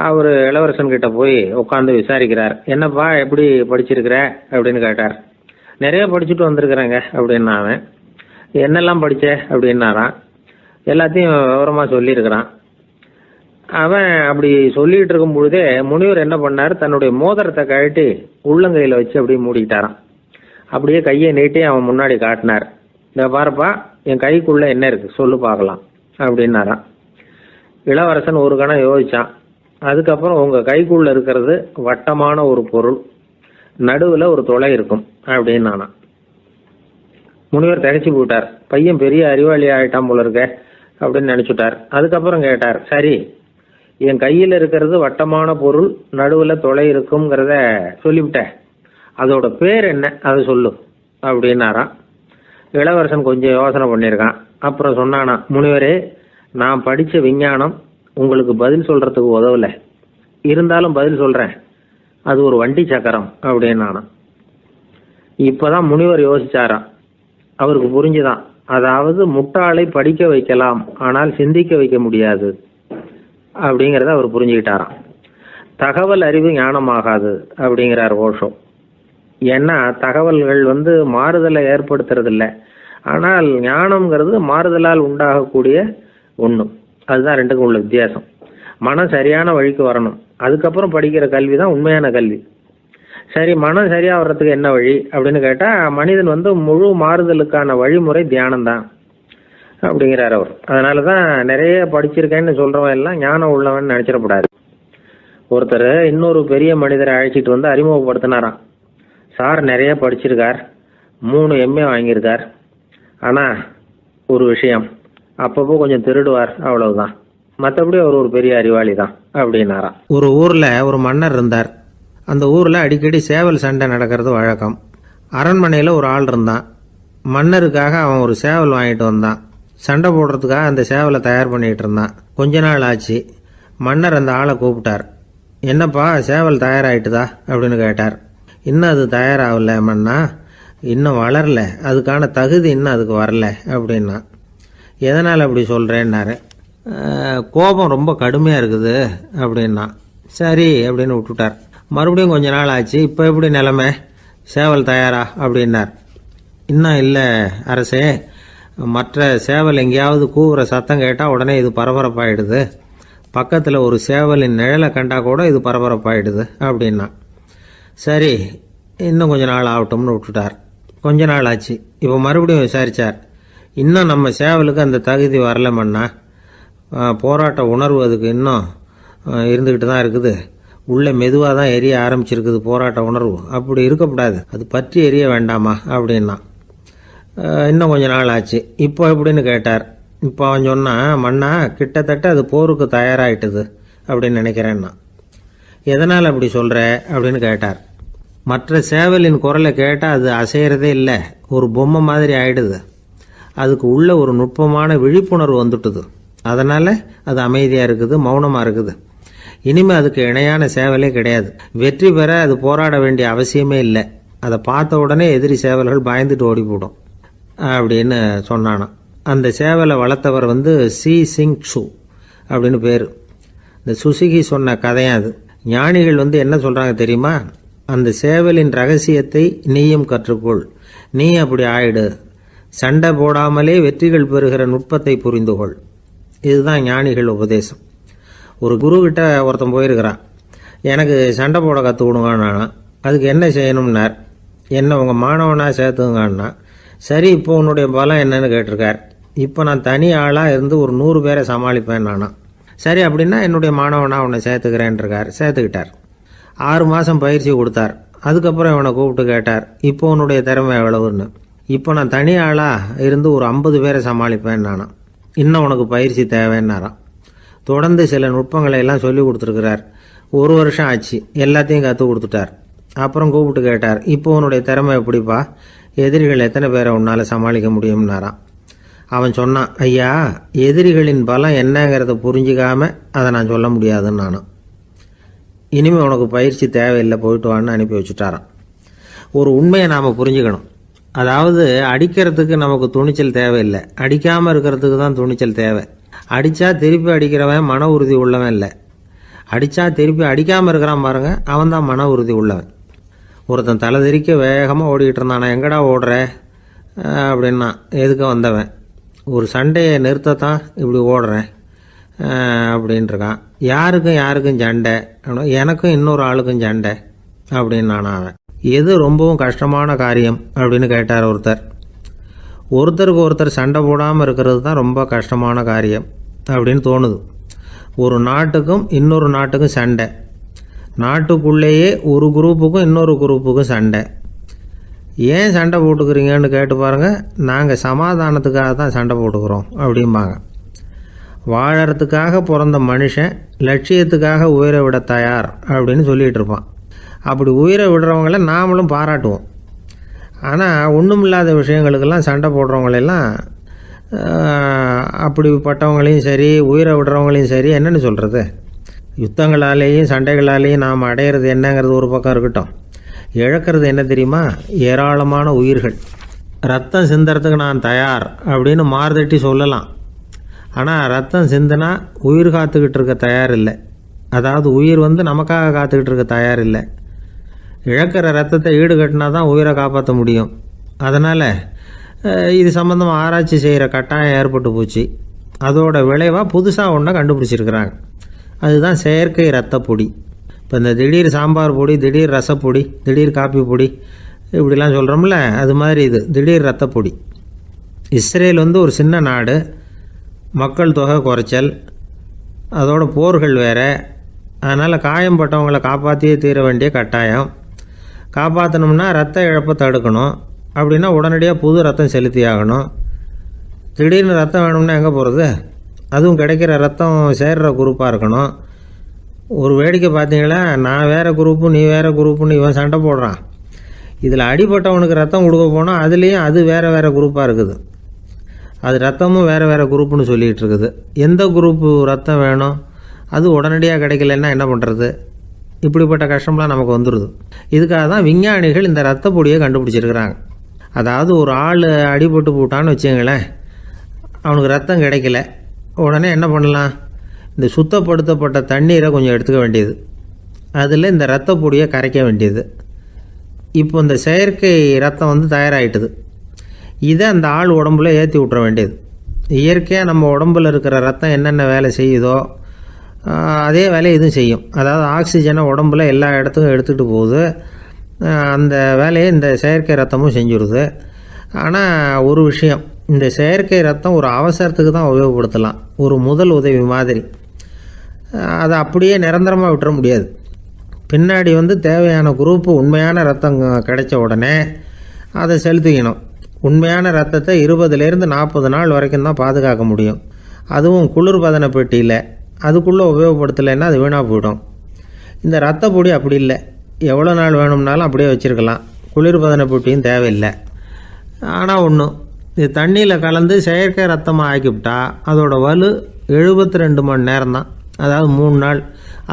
அவர் இளவரசன் கிட்ட போய் உட்காந்து விசாரிக்கிறார். என்னப்பா, எப்படி படிச்சிருக்கிற அப்படின்னு கேட்டார். நிறைய படிச்சுட்டு வந்திருக்கிறேங்க அப்படின்னா அவன். என்னெல்லாம் படித்த அப்படின்னாரான். எல்லாத்தையும் விவரமாக சொல்லியிருக்கிறான். அவன் அப்படி சொல்லிட்டு இருக்கும் பொழுதே முனிவர் என்ன பண்ணார், தன்னுடைய மோதிரத்தை கழட்டி உள்ளங்கையில் வச்சு அப்படியே மூடிக்கிட்டாரான். அப்படியே கையை நீட்டி அவன் முன்னாடி காட்டினார். இந்த பாருப்பா, என் கைக்குள்ள என்ன இருக்கு சொல்லு பார்க்கலாம் அப்படின்னாரான். இளவரசன் ஒரு கணம் யோசிச்சான். அதுக்கப்புறம் உங்க கைக்குள்ள இருக்கிறது வட்டமான ஒரு பொருள், நடுவில் ஒரு துளை இருக்கும் அப்படின்னானா. முனிவர் திகைச்சு போட்டார். பையன் பெரிய அறிவாளி ஆயிட்டான் போல இருக்க அப்படின்னு நினைச்சுட்டார். அதுக்கப்புறம் கேட்டார், சரி, என் கையில் இருக்கிறது வட்டமான பொருள், நடுவில் துளை இருக்குங்கிறத சொல்லிவிட்டேன், அதோட பேர் என்ன, அதை சொல்லு அப்படின்னாராம். இளவரசன் கொஞ்சம் யோசனை பண்ணியிருக்கான். அப்புறம் சொன்னானா, முனிவரே, நான் படித்த விஞ்ஞானம் உங்களுக்கு பதில் சொல்றதுக்கு உதவலை, இருந்தாலும் பதில் சொல்றேன், அது ஒரு வண்டி சக்கரம் அப்படின்னானா. இப்பதான் முனிவர் யோசிச்சாராம். அவருக்கு புரிஞ்சுதான் அதாவது முட்டாளை படிக்க வைக்கலாம், ஆனால் சிந்திக்க வைக்க முடியாது அப்படிங்கிறத அவர் புரிஞ்சுக்கிட்டாராம். தகவல் அறிவு ஞானமாகாது அப்படிங்கிறார் ஓஷோ. ஏன்னா தகவல்கள் மாறுதலை ஏற்படுத்துறதில்ல, ஆனால் ஞானம்ங்கிறது மாறுதலால் உண்டாகக்கூடிய ஒன்று. அதுதான் ரெண்டுக்கும் உள்ள வித்தியாசம். மனம் சரியான வழிக்கு வரணும், அதுக்கப்புறம் படிக்கிற கல்வி தான் உண்மையான கல்வி. சரி, மனம் சரியாக வர்றதுக்கு என்ன வழி அப்படின்னு கேட்டால், மனிதன் முழு மாறுதலுக்கான வழிமுறை தியானம்தான் அப்படிங்கிறார் அவர். அதனால தான் நிறைய படிச்சிருக்கேன்னு சொல்கிறவன் எல்லாம் ஞானம் உள்ளவன் நினச்சிடக்கூடாது. ஒருத்தர் இன்னொரு பெரிய மனிதரை அழைச்சிட்டு அறிமுகப்படுத்தினாராம். சார் நிறைய படிச்சிருக்கார், 3 MA வாங்கியிருக்கார், ஆனால் ஒரு விஷயம், அப்பப்போ கொஞ்சம் திருடுவார், அவ்வளவுதான், மற்றபடி அவர் ஒரு பெரிய அறிவாளி தான் அப்படின்னாராம். ஒரு ஊரில் ஒரு மன்னர் இருந்தார். அந்த ஊரில் அடிக்கடி சேவல் சண்டை நடக்கிறது வழக்கம். அரண்மனையில் ஒரு ஆள் இருந்தான். மன்னருக்காக அவன் ஒரு சேவல் வாங்கிட்டு வந்தான். சண்டை போடுறதுக்காக அந்த சேவலை தயார் பண்ணிகிட்டு இருந்தான். கொஞ்ச நாள் ஆச்சு. மன்னர் அந்த ஆளை கூப்பிட்டார். என்னப்பா, சேவல் தயாராகிட்டுதா அப்படின்னு கேட்டார். இன்னும் அது தயாராகல மன்னா, இன்னும் வளரல, அதுக்கான தகுதி இன்னும் அதுக்கு வரல அப்படின்னா. எதனால் அப்படி சொல்கிறேன்னாரு. கோபம் ரொம்ப கடுமையாக இருக்குது அப்படின்னா. சரி அப்படின்னு விட்டுட்டார். மறுபடியும் கொஞ்ச நாள் ஆச்சு. இப்போ எப்படி நிலைமை, சேவல் தயாரா அப்படின்னார். இன்னும் இல்லை அரசே, மற்ற சேவல் எங்கேயாவது கூவுற சத்தம் கேட்டால் உடனே இது பரபரப்பாயிடுது, பக்கத்தில் ஒரு சேவலின் நிழலை கண்டா கூட இது பரபரப்பாயிடுது அப்படின்னா. சரி, இன்னும் கொஞ்ச நாள் ஆகட்டும்னு விட்டுட்டார். கொஞ்ச நாள் ஆச்சு. இப்போ மறுபடியும் விசாரித்தார். இன்னும் நம்ம சேவலுக்கு அந்த தகுதி வரலமன்னா, போராட்ட உணர்வு அதுக்கு இன்னும் இருந்துக்கிட்டு தான் இருக்குது, உள்ளே மெதுவாக தான் எரிய ஆரம்பிச்சிருக்குது போராட்ட உணர்வு, அப்படி இருக்கக்கூடாது, அது பற்றி எரிய வேண்டாமா அப்படின்னா. இன்னும் கொஞ்ச நாள் ஆச்சு. இப்போ எப்படின்னு கேட்டார். இப்போ அவன் சொன்னான், மன்னா கிட்டத்தட்ட அது போருக்கு தயாராகிட்டுது அப்படின்னு நினைக்கிறேன்னா. எதனால் அப்படி சொல்கிற அப்படின்னு கேட்டார். மற்ற சேவலின் குரலை கேட்டால் அது அசைகிறதே இல்லை, ஒரு பொம்மை மாதிரி ஆயிடுது, அதுக்கு உள்ள ஒரு நுட்பமான விழிப்புணர்வு வந்துட்டுது, அதனால் அது அமைதியாக இருக்குது, மௌனமாக இருக்குது. இனிமேல் அதுக்கு இணையான சேவலே கிடையாது. வெற்றி பெற அது போராட வேண்டிய அவசியமே இல்லை, அதை பார்த்த உடனே எதிரி சேவல்கள் பயந்துட்டு ஓடி போடும் அப்படின்னு சொன்னானான். அந்த சேவலை வளர்த்தவர் சி சிங் சு அப்படின்னு பேர். இந்த சுசுகி சொன்ன கதையும் அது. ஞானிகள் என்ன சொல்கிறாங்க தெரியுமா, அந்த சேவலின் ரகசியத்தை நீயும் கற்றுக்கொள், நீ அப்படி ஆயிடு, சண்டை போடாமலே வெற்றிகள் பெறுகிற நுட்பத்தை புரிந்துகொள். இதுதான் ஞானிகள் உபதேசம். ஒரு குருக்கிட்ட ஒருத்தன் போயிருக்கிறான். எனக்கு சண்டை போட கற்றுக்கொடுங்கண்ணா, அதுக்கு என்ன செய்யணும்னார். என்ன உங்கள் மாணவனாக சேர்த்துங்கண்ணா. சரி, இப்போ உன்னுடைய பலம் என்னன்னு கேட்டிருக்கார். இப்போ நான் தனி ஆளாக இருந்து ஒரு 100 பேரை சமாளிப்பேன் நானா. சரி, அப்படின்னா என்னுடைய மாணவனாக உன்னை சேர்த்துக்கிறேன்ருக்கார். சேர்த்துக்கிட்டார். 6 மாதம் பயிற்சி கொடுத்தார். அதுக்கப்புறம் இவனை கூப்பிட்டு கேட்டார், இப்போ உன்னுடைய திறமை எவ்வளவுன்னு. இப்போ நான் தனி ஆளாக இருந்து ஒரு 50 பேரை சமாளிப்பேன் நானா. இன்னும் உனக்கு பயிற்சி தேவைன்னாராம். தொடர்ந்து சில நுட்பங்களை எல்லாம் சொல்லி கொடுத்துருக்கிறார். 1 வருஷம் ஆச்சு, எல்லாத்தையும் கற்றுக் கொடுத்துட்டார். அப்புறம் கூப்பிட்டு கேட்டார், இப்போ உன்னுடைய திறமை எப்படிப்பா, எதிரிகள் எத்தனை பேரை உன்னால் சமாளிக்க முடியும்னாராம். அவன் சொன்னான், ஐயா, எதிரிகளின் பலம் என்னங்கிறத புரிஞ்சிக்காம அதை நான் சொல்ல முடியாதுன்னு நானும். இனிமேல் உனக்கு பயிற்சி தேவையில்லை, போயிட்டு வான்னு அனுப்பி வச்சுட்டாரான். ஒரு உண்மையை நாம் புரிஞ்சுக்கணும். அதாவது அடிக்கிறதுக்கு நமக்கு துணிச்சல் தேவையில்லை, அடிக்காமல் இருக்கிறதுக்கு தான் துணிச்சல் தேவை. அடித்தா திருப்பி அடிக்கிறவன் மன உறுதி உள்ளவன் இல்லை, அடித்தா திருப்பி அடிக்காமல் இருக்கிறான் பாருங்க, அவன் தான் மன உறுதி உள்ளவன். ஒருத்தன் தலை தெறிக்க வேகமாக ஓடிக்கிட்டு இருந்தான். நான் எங்கடா ஓடுற அப்படின்னா, எதுக்கு வந்தவன், ஒரு சண்டையை நிறுத்தத்தான் இப்படி ஓடுறேன் அப்படின்ட்டுருக்கான். யாருக்கும் சண்டை, எனக்கும் இன்னொரு ஆளுக்கும் சண்டை அப்படின்னு நான். அவன் எது ரொம்பவும் கஷ்டமான காரியம் அப்படின்னு கேட்டார் ஒருத்தர். ஒருத்தருக்கு ஒருத்தர் சண்டை போடாமல் இருக்கிறது தான் ரொம்ப கஷ்டமான காரியம் அப்படின்னு தோணுது. ஒரு நாட்டுக்கும் இன்னொரு நாட்டுக்கும் சண்டை, நாட்டுக்குள்ளேயே ஒரு குரூப்புக்கும் இன்னொரு குரூப்புக்கும் சண்டை. ஏன் சண்டை போட்டுக்கிறீங்கன்னு கேட்டு பாருங்கள். நாங்கள் சமாதானத்துக்காக தான் சண்டை போட்டுக்கிறோம் அப்படிம்பாங்க. வாழறதுக்காக பிறந்த மனுஷன் லட்சியத்துக்காக உயிரை விட தயார் அப்படின்னு சொல்லிகிட்டு இருப்பான். அப்படி உயிரை விடுறவங்கள நாமளும் பாராட்டுவோம். ஆனால் ஒன்றும் இல்லாத விஷயங்களுக்கெல்லாம் சண்டை போடுறவங்களெல்லாம், அப்படிப்பட்டவங்களையும் சரி உயிரை விடுறவங்களையும் சரி என்னென்னு சொல்கிறது, யுத்தங்களாலேயும் சண்டைகளாலேயும் நாம் அடையிறது என்னங்கிறது ஒரு பக்கம் இருக்கட்டும், இழக்கிறது என்ன தெரியுமா, ஏராளமான உயிர்கள். ரத்தம் சிந்துறதுக்கு நான் தயார் அப்படின்னு மார்தட்டி சொல்லலாம். ஆனால் ரத்தம் சிந்தினா உயிர் காத்துக்கிட்டு இருக்க தயார் இல்லை. அதாவது உயிர் நமக்காக காத்துக்கிட்டு இருக்க தயார் இல்லை. இழக்கிற ரத்தத்தை ஈடுகட்டினா தான் உயிரை காப்பாற்ற முடியும். அதனால் இது சம்மந்தமாக ஆராய்ச்சி செய்கிற கட்டாயம் ஏற்பட்டு போச்சு. அதோட விளைவாக புதுசாக ஒன்றை கண்டுபிடிச்சிருக்கிறாங்க. அதுதான் செயற்கை ரத்த பொடி. இப்போ இந்த திடீர் சாம்பார் பொடி, திடீர் ரசப்பொடி, திடீர் காப்பி பொடி இப்படிலாம் சொல்கிறோம்ல, அது மாதிரி இது திடீர் ரத்த பொடி. இஸ்ரேல் ஒரு சின்ன நாடு, மக்கள் தொகை குறைச்சல், அதோட போர்கள் வேறு. அதனால் காயம்பட்டவங்களை காப்பாற்றியே தீர வேண்டிய கட்டாயம். காப்பாற்றணும்னா ரத்த இழப்பை தடுக்கணும். அப்படின்னா உடனடியாக புது ரத்தம் செலுத்தி ஆகணும். திடீர்னு ரத்தம் வேணும்னா எங்கே போகிறது? அதுவும் கிடைக்கிற ரத்தம் சேர்கிற குரூப்பாக இருக்கணும். ஒரு வேடிக்கை பார்த்தீங்களா, நான் வேறு குரூப்பு நீ வேறு குரூப்புன்னு இவன் சண்டை போடுறான். இதில் அடிபட்டவனுக்கு ரத்தம் கொடுக்க போனால் அதுலேயும் அது வேறு வேறு குரூப்பாக இருக்குது. அது ரத்தமும் வேறு வேறு குரூப்புன்னு சொல்லிகிட்டு இருக்குது. எந்த குரூப்பு ரத்தம் வேணும், அது உடனடியாக கிடைக்கலன்னா என்ன பண்ணுறது? இப்படிப்பட்ட கஷ்டம்லாம் நமக்கு வந்துடுது. இதுக்காக தான் விஞ்ஞானிகள் இந்த ரத்த பொடியை கண்டுபிடிச்சிருக்கிறாங்க. அதாவது ஒரு ஆள் அடிபட்டு போட்டான்னு வச்சுங்களேன், அவனுக்கு ரத்தம் கிடைக்கல. உடனே என்ன பண்ணலாம்? இந்த சுத்தப்படுத்தப்பட்ட தண்ணீரை கொஞ்சம் எடுத்துக்க வேண்டியது, அதில் இந்த ரத்த பொடியை கரைக்க வேண்டியது. இப்போ இந்த செயற்கை ரத்தம் தயாராகிட்டுது. இதை அந்த ஆள் உடம்புல ஏற்றி விட்டுற வேண்டியது. இயற்கையாக நம்ம உடம்பில் இருக்கிற ரத்தம் என்னென்ன வேலை செய்யுதோ அதே வேலையை இதுவும் செய்யும். அதாவது ஆக்சிஜனை உடம்புல எல்லா இடத்துக்கும் எடுத்துகிட்டு போகுது. அந்த வேலையை இந்த செயற்கை ரத்தமும் செஞ்சுருது. ஆனால் ஒரு விஷயம், இந்த செயற்கை ரத்தம் ஒரு அவசரத்துக்கு தான் உபயோகப்படுத்தலாம், ஒரு முதல் உதவி மாதிரி. அதை அப்படியே நிரந்தரமாக விட்டுற முடியாது. பின்னாடி தேவையான குரூப்பு உண்மையான ரத்தம் கிடைச்ச உடனே அதை செலுத்திக்கணும். உண்மையான ரத்தத்தை 20லேருந்து 40 நாள் வரைக்கும் தான் பாதுகாக்க முடியும். அதுவும் குளிர்பதன பெட்டியில். அதுக்குள்ளே உபயோகப்படுத்தலைன்னா அது வீணாக போயிடும். இந்த ரத்த பொடி அப்படி இல்லை, எவ்வளோ நாள் வேணும்னாலும் அப்படியே வச்சுருக்கலாம். குளிர்பதன பெட்டியும் தேவையில்லை. ஆனால் ஒன்று, இது தண்ணியில் கலந்து செயற்கை ரத்தமாக ஆக்கிவிட்டா அதோட வலு 72 மணி நேரம் தான். அதாவது 3 நாள்.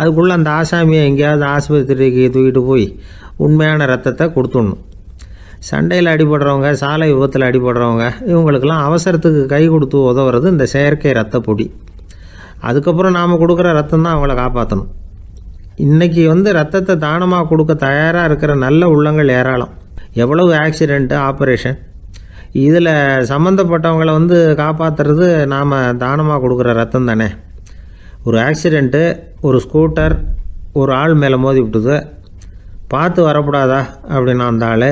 அதுக்குள்ளே அந்த ஆசாமியை எங்கேயாவது ஆஸ்பத்திரிக்கு தூக்கிட்டு போய் உண்மையான ரத்தத்தை கொடுத்துடணும். சண்டையில் அடிபடுறவங்க, சாலை விபத்தில் அடிபடுறவங்க, இவங்களுக்கெல்லாம் அவசரத்துக்கு கை கொடுத்து உதவுறது இந்த செயற்கை ரத்த பொடி. அதுக்கப்புறம் நாம் கொடுக்குற ரத்தம் தான் அவங்கள காப்பாற்றணும். இன்றைக்கி ரத்தத்தை தானமாக கொடுக்க தயாராக இருக்கிற நல்ல உள்ளங்கள் ஏராளம். எவ்வளவு ஆக்சிடெண்ட்டு, ஆப்ரேஷன், இதில் சம்மந்தப்பட்டவங்களை காப்பாற்றுறது நாம் தானமாக கொடுக்குற ரத்தம் தானே. ஒரு ஆக்சிடெண்ட்டு, ஒரு ஸ்கூட்டர் ஒரு ஆள் மேலே மோதி விட்டுது, பார்த்து வரக்கூடாதா அப்படின்னா அந்த ஆள்,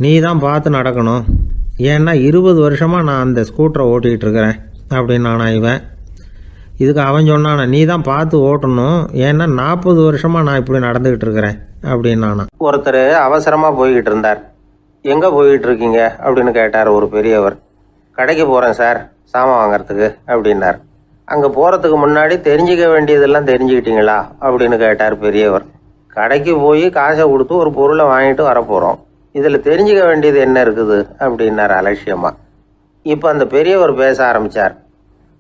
நீ தான் பார்த்து நடக்கணும், ஏன்னா 20 வருஷமாக நான் அந்த ஸ்கூட்டரை ஓட்டிகிட்டு இருக்கிறேன் அப்படின்னானா இவன். இதுக்கு அவன் சொன்னானா, நீ தான் பார்த்து ஓட்டணும், ஏன்னா 40 வருஷமாக நான் இப்படி நடந்துக்கிட்டு இருக்கிறேன் அப்படின்னானா. ஒருத்தர் அவசரமாக போய்கிட்டு இருந்தார். எங்கே போய்கிட்டு இருக்கீங்க அப்படின்னு கேட்டார் ஒரு பெரியவர். கடைக்கு போகிறேன் சார், சாமான் வாங்கிறதுக்கு அப்படின்னார். அங்கே போகிறதுக்கு முன்னாடி தெரிஞ்சிக்க வேண்டியதெல்லாம் தெரிஞ்சுக்கிட்டீங்களா அப்படின்னு கேட்டார் பெரியவர். கடைக்கு போய் காசை கொடுத்து ஒரு பொருளை வாங்கிட்டு வரப்போகிறோம், இதில் தெரிஞ்சிக்க வேண்டியது என்ன இருக்குது அப்படின்னார் அலட்சியமாக. இப்போ அந்த பெரியவர் பேச ஆரம்பித்தார்.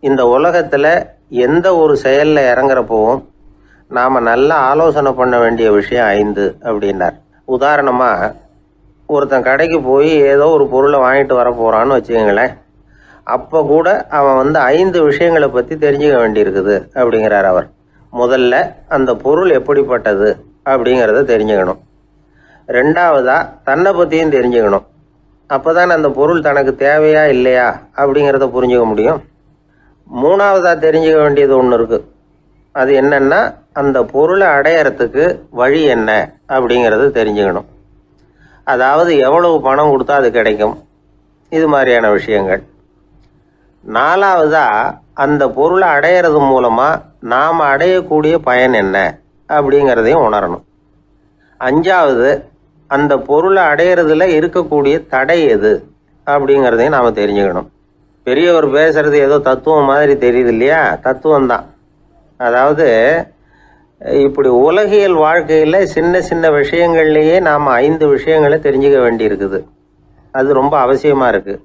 இந்த உலகத்தில் எந்த ஒரு செயலில் இறங்குறப்போவும் நாம் நல்லா ஆலோசனை பண்ண வேண்டிய விஷயம் 5 அப்படின்னார். உதாரணமாக, ஒருத்தன் கடைக்கு போய் ஏதோ ஒரு பொருளை வாங்கிட்டு வர போகிறான்னு வச்சுக்கோங்களேன். அப்போ கூட அவன் 5 விஷயங்களை பற்றி தெரிஞ்சுக்க வேண்டியிருக்குது அப்படிங்கிறார் அவர். முதல்ல அந்த பொருள் எப்படிப்பட்டது அப்படிங்கிறத தெரிஞ்சுக்கணும். 2வதா தன்னை பற்றியும் தெரிஞ்சுக்கணும். அப்போ தான் அந்த பொருள் தனக்கு தேவையா இல்லையா அப்படிங்கிறத புரிஞ்சுக்க முடியும். 3வதா தெரிஞ்சுக்க வேண்டியது ஒன்று இருக்குது. அது என்னன்னா, அந்த பொருளை அடையறதுக்கு வழி என்ன அப்படிங்கிறத தெரிஞ்சுக்கணும். அதாவது எவ்வளவு பணம் கொடுத்தா அது கிடைக்கும், இது மாதிரியான விஷயங்கள். 4வதா அந்த பொருளை அடையிறது மூலமாக நாம் அடையக்கூடிய பயன் என்ன அப்படிங்கிறதையும் உணரணும். 5வது அந்த பொருளை அடையிறதுல இருக்கக்கூடிய தடை எது அப்படிங்கிறதையும் நாம் தெரிஞ்சுக்கணும். பெரியவர் பேசுறது ஏதோ தத்துவம் மாதிரி தெரியுது இல்லையா? தத்துவம்தான். அதாவது இப்படி உலகியல் வாழ்க்கையில் சின்ன சின்ன விஷயங்கள்லேயே நாம் 5 விஷயங்களை தெரிஞ்சுக்க வேண்டியிருக்குது. அது ரொம்ப அவசியமாக இருக்குது.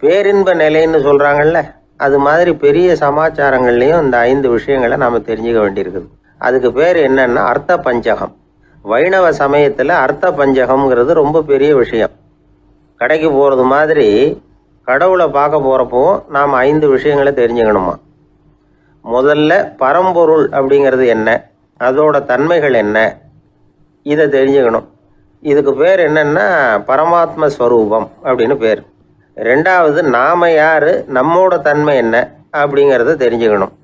பேரின்ப நிலைன்னு சொல்கிறாங்கல்ல, அது மாதிரி பெரிய சமாச்சாரங்கள்லேயும் இந்த 5 விஷயங்களை நாம் தெரிஞ்சுக்க வேண்டியிருக்குது. அதுக்கு பேர் என்னன்னா அர்த்த பஞ்சகம். வைணவ சமயத்தில் அர்த்த பஞ்சகம்ங்கிறது ரொம்ப பெரிய விஷயம். கடைக்கு போகிறது மாதிரி கடவுளை பார்க்க போகிறப்போ நாம் 5 விஷயங்களை தெரிஞ்சுக்கணுமா. முதல்ல பரம்பொருள் அப்படிங்கிறது என்ன, அதோட தன்மைகள் என்ன, இதை தெரிஞ்சுக்கணும். இதுக்கு பேர் என்னன்னா பரமாத்ம ஸ்வரூபம் அப்படின்னு பேர். ரெண்டாவது நாம் யார், நம்மோட தன்மை என்ன அப்படிங்கிறத தெரிஞ்சுக்கணும்.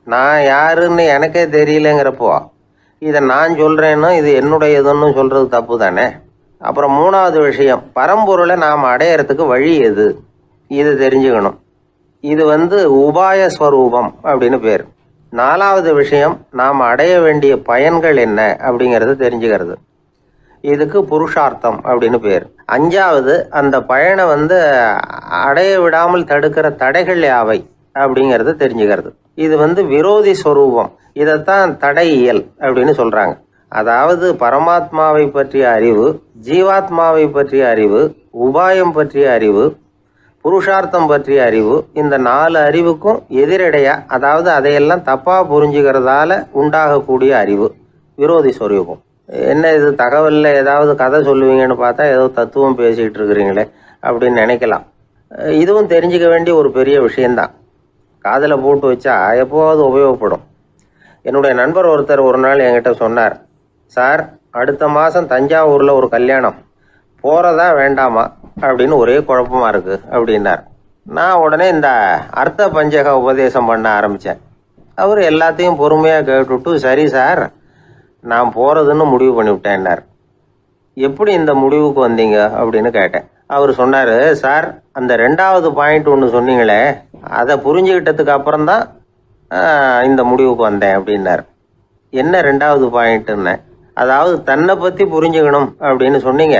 நான் யாருன்னு எனக்கே தெரியலங்கிறப்போ இதை நான் சொல்கிறேன்னு இது என்னுடையதுன்னு சொல்கிறது தப்பு தானே. அப்புறம் மூணாவது விஷயம், பரம்பொருளை நாம் அடையிறதுக்கு வழி எது, இதை தெரிஞ்சுக்கணும். இது உபாய ஸ்வரூபம் அப்படின்னு பேர். நாலாவது விஷயம், நாம் அடைய வேண்டிய பயன்கள் என்ன அப்படிங்கிறத தெரிஞ்சுக்கிறது. இதுக்கு புருஷார்த்தம் அப்படின்னு பேர். அஞ்சாவது, அந்த பயனை அடைய விடாமல் தடுக்கிற தடைகள் யாவை அப்படிங்கிறத தெரிஞ்சுக்கிறது. இது விரோதி ஸ்வரூபம். இதைத்தான் தடையியல் அப்படின்னு சொல்கிறாங்க. அதாவது பரமாத்மாவை பற்றிய அறிவு, ஜீவாத்மாவை பற்றிய அறிவு, உபாயம் பற்றிய அறிவு, புருஷார்த்தம் பற்றிய அறிவு, இந்த 4 அறிவுக்கும் எதிரடையா, அதாவது அதையெல்லாம் தப்பாக புரிஞ்சுக்கிறதால உண்டாகக்கூடிய அறிவு விரோதி ஸ்வரூபம். என்ன இது தகவலில் ஏதாவது கதை சொல்லுவீங்கன்னு பார்த்தா ஏதோ தத்துவம் பேசிகிட்டு இருக்கிறீங்களே அப்படின்னு நினைக்கலாம். இதுவும் தெரிஞ்சுக்க வேண்டிய ஒரு பெரிய விஷயந்தான். காதில் போட்டு வச்சா எப்போவாவது உபயோகப்படும். என்னுடைய நண்பர் ஒருத்தர் ஒரு நாள் என்கிட்ட சொன்னார், சார் அடுத்த மாதம் தஞ்சாவூரில் ஒரு கல்யாணம், போகிறதா வேண்டாமா அப்படின்னு ஒரே குழப்பமாக இருக்குது அப்படின்னார். நான் உடனே இந்த அர்த்த பஞ்சக உபதேசம் பண்ண ஆரம்பித்தேன். அவர் எல்லாத்தையும் பொறுமையாக கேட்டுவிட்டு, சரி சார் நான் போகிறதுன்னு முடிவு பண்ணிவிட்டேன்னார். எப்படி இந்த முடிவுக்கு வந்தீங்க அப்படின்னு கேட்டேன். அவர் சொன்னார், சார் அந்த 2வது பாயிண்ட் ஒன்று சொன்னீங்களே, அதை புரிஞ்சுக்கிட்டதுக்கு அப்புறம்தான் இந்த முடிவுக்கு வந்தேன் அப்படின்னார். என்ன 2வது பாயிண்ட்டுன்னு? அதாவது தன்னை பற்றி புரிஞ்சுக்கணும் அப்படின்னு சொன்னீங்க.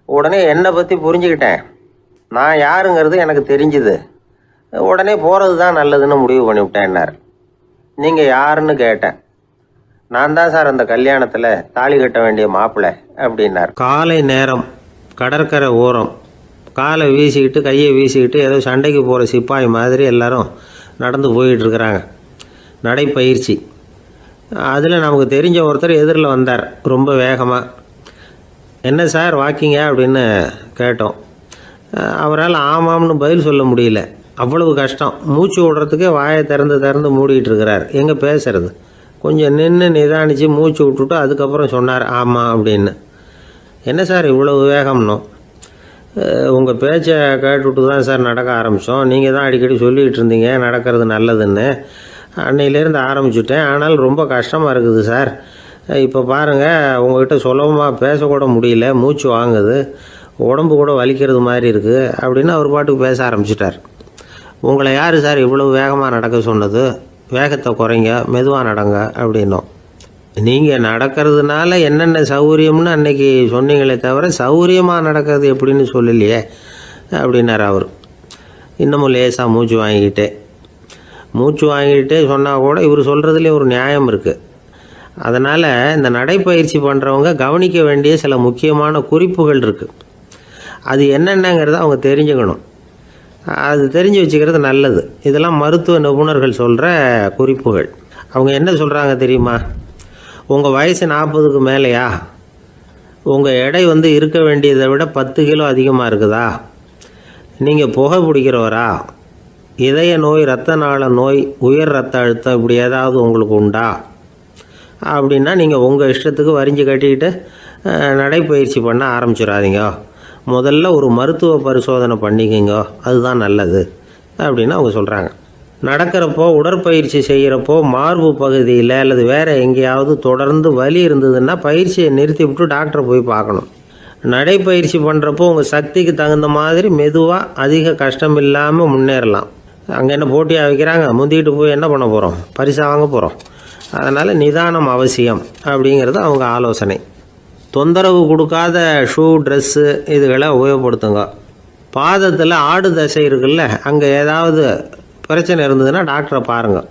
உடனே என்னை பற்றி புரிஞ்சுக்கிட்டேன், நான் யாருங்கிறது எனக்கு தெரிஞ்சுது, உடனே போகிறது தான் நல்லதுன்னு முடிவு பண்ணிவிட்டேன்னார். நீங்கள் யாருன்னு கேட்டேன். நான் தான் சார் அந்த கல்யாணத்தில் தாலி கட்ட வேண்டிய மாப்பிள்ளை அப்படின்னார். காலை நேரம், கடற்கரை ஓரம், காலை வீசிக்கிட்டு கையை வீசிக்கிட்டு ஏதோ சண்டைக்கு போகிற சிப்பாய் மாதிரி எல்லாரும் நடந்து போயிட்டுருக்குறாங்க. நடைப்பயிற்சி. அதில் நமக்கு தெரிஞ்ச ஒருத்தர் எதிரில் வந்தார் ரொம்ப வேகமாக. என்ன சார் வாக்கிங்க அப்படின்னு கேட்டோம். அவரால் ஆமாம்னு பதில் சொல்ல முடியல, அவ்வளவு கஷ்டம். மூச்சு விடுறதுக்கே வாயை திறந்து மூடிட்டு இருக்கிறார். எங்கே பேசுறது? கொஞ்சம் நின்று நிதானித்து மூச்சு விட்டுட்டு அதுக்கப்புறம் சொன்னார் ஆமாம் அப்படின்னு. என்ன சார் இவ்வளவு வேகம்னோ? உங்கள் பேச்சை கேட்டுவிட்டு தான் சார் நடக்க ஆரம்பித்தோம். நீங்கள் தான் அடிக்கடி சொல்லிகிட்டு இருந்தீங்க நடக்கிறது நல்லதுன்னு. அன்னையிலேருந்து ஆரம்பிச்சுட்டேன், ஆனால் ரொம்ப கஷ்டமாக இருக்குது சார். இப்போ பாருங்கள், உங்கள்கிட்ட சுலபமாக பேசக்கூட முடியல, மூச்சு வாங்குது, உடம்பு கூட வலிக்கிறது மாதிரி இருக்குது அப்படின்னு அவர் பாட்டுக்கு பேச ஆரம்பிச்சிட்டார். உங்களை யார் சார் இவ்வளவு வேகமாக நடக்க சொன்னது? வேகத்தை குறைங்க, மெதுவாக நடங்க அப்படின்னோம். நீங்கள் நடக்கிறதுனால என்னென்ன சௌகரியம்னு அன்னைக்கு சொன்னீங்களே தவிர சௌகரியமாக நடக்கிறது எப்படின்னு சொல்லலையே அப்படின்னார் அவர். இன்னமும் லேசாக மூச்சு வாங்கிக்கிட்டே சொன்னால் கூட இவர் சொல்கிறதுலேயே ஒரு நியாயம் இருக்குது. அதனால் இந்த நடைப்பயிற்சி பண்ணுறவங்க கவனிக்க வேண்டிய சில முக்கியமான குறிப்புகள் இருக்குது. அது என்னென்னங்கிறத அவங்க தெரிஞ்சுக்கணும். அது தெரிஞ்சு வச்சுக்கிறது நல்லது. இதெல்லாம் மருத்துவ நிபுணர்கள் சொல்கிற குறிப்புகள். அவங்க என்ன சொல்கிறாங்க தெரியுமா? உங்கள் வயசு 40க்கு மேலேயா? உங்கள் எடை இருக்க வேண்டியதை விட 10 கிலோ அதிகமாக இருக்குதா? நீங்கள் புகை பிடிக்கிறவரா? இதய நோய், இரத்த நாள நோய், உயர் இரத்த அழுத்தம் இப்படி ஏதாவது உங்களுக்கு உண்டா? அப்படின்னா நீங்கள் உங்கள் இஷ்டத்துக்கு வரிஞ்சு கட்டிக்கிட்டு நடைப்பயிற்சி பண்ண ஆரம்பிச்சிடாதீங்க. முதல்ல ஒரு மருத்துவ பரிசோதனை பண்ணிக்கோங்க, அதுதான் நல்லது அப்படின்னு அவங்க சொல்கிறாங்க. நடக்கிறப்போ, உடற்பயிற்சி செய்கிறப்போ மார்பு பகுதியில் அல்லது வேறு எங்கேயாவது தொடர்ந்து வலி இருந்ததுன்னா பயிற்சியை நிறுத்தி விட்டு டாக்டரை போய் பார்க்கணும். நடைப்பயிற்சி பண்ணுறப்போ உங்கள் சக்திக்கு தகுந்த மாதிரி மெதுவாக அதிக கஷ்டம் இல்லாமல் முன்னேறலாம். அங்கே என்ன போட்டியாக வைக்கிறாங்க, முந்திக்கிட்டு போய் என்ன பண்ண போகிறோம்? பரிசாக வாங்க போகிறோம். அதனால் நிதானம் அவசியம் அப்படிங்கிறது அவங்க ஆலோசனை. தொந்தரவு கொடுக்காத ஷூ, ட்ரெஸ்ஸு இதுகளை உபயோகப்படுத்துங்க. பாதத்தில் ஆடு தசை இருக்குல்ல, அங்கே ஏதாவது பிரச்சனை இருந்ததுன்னா டாக்டரை பாருங்கள்.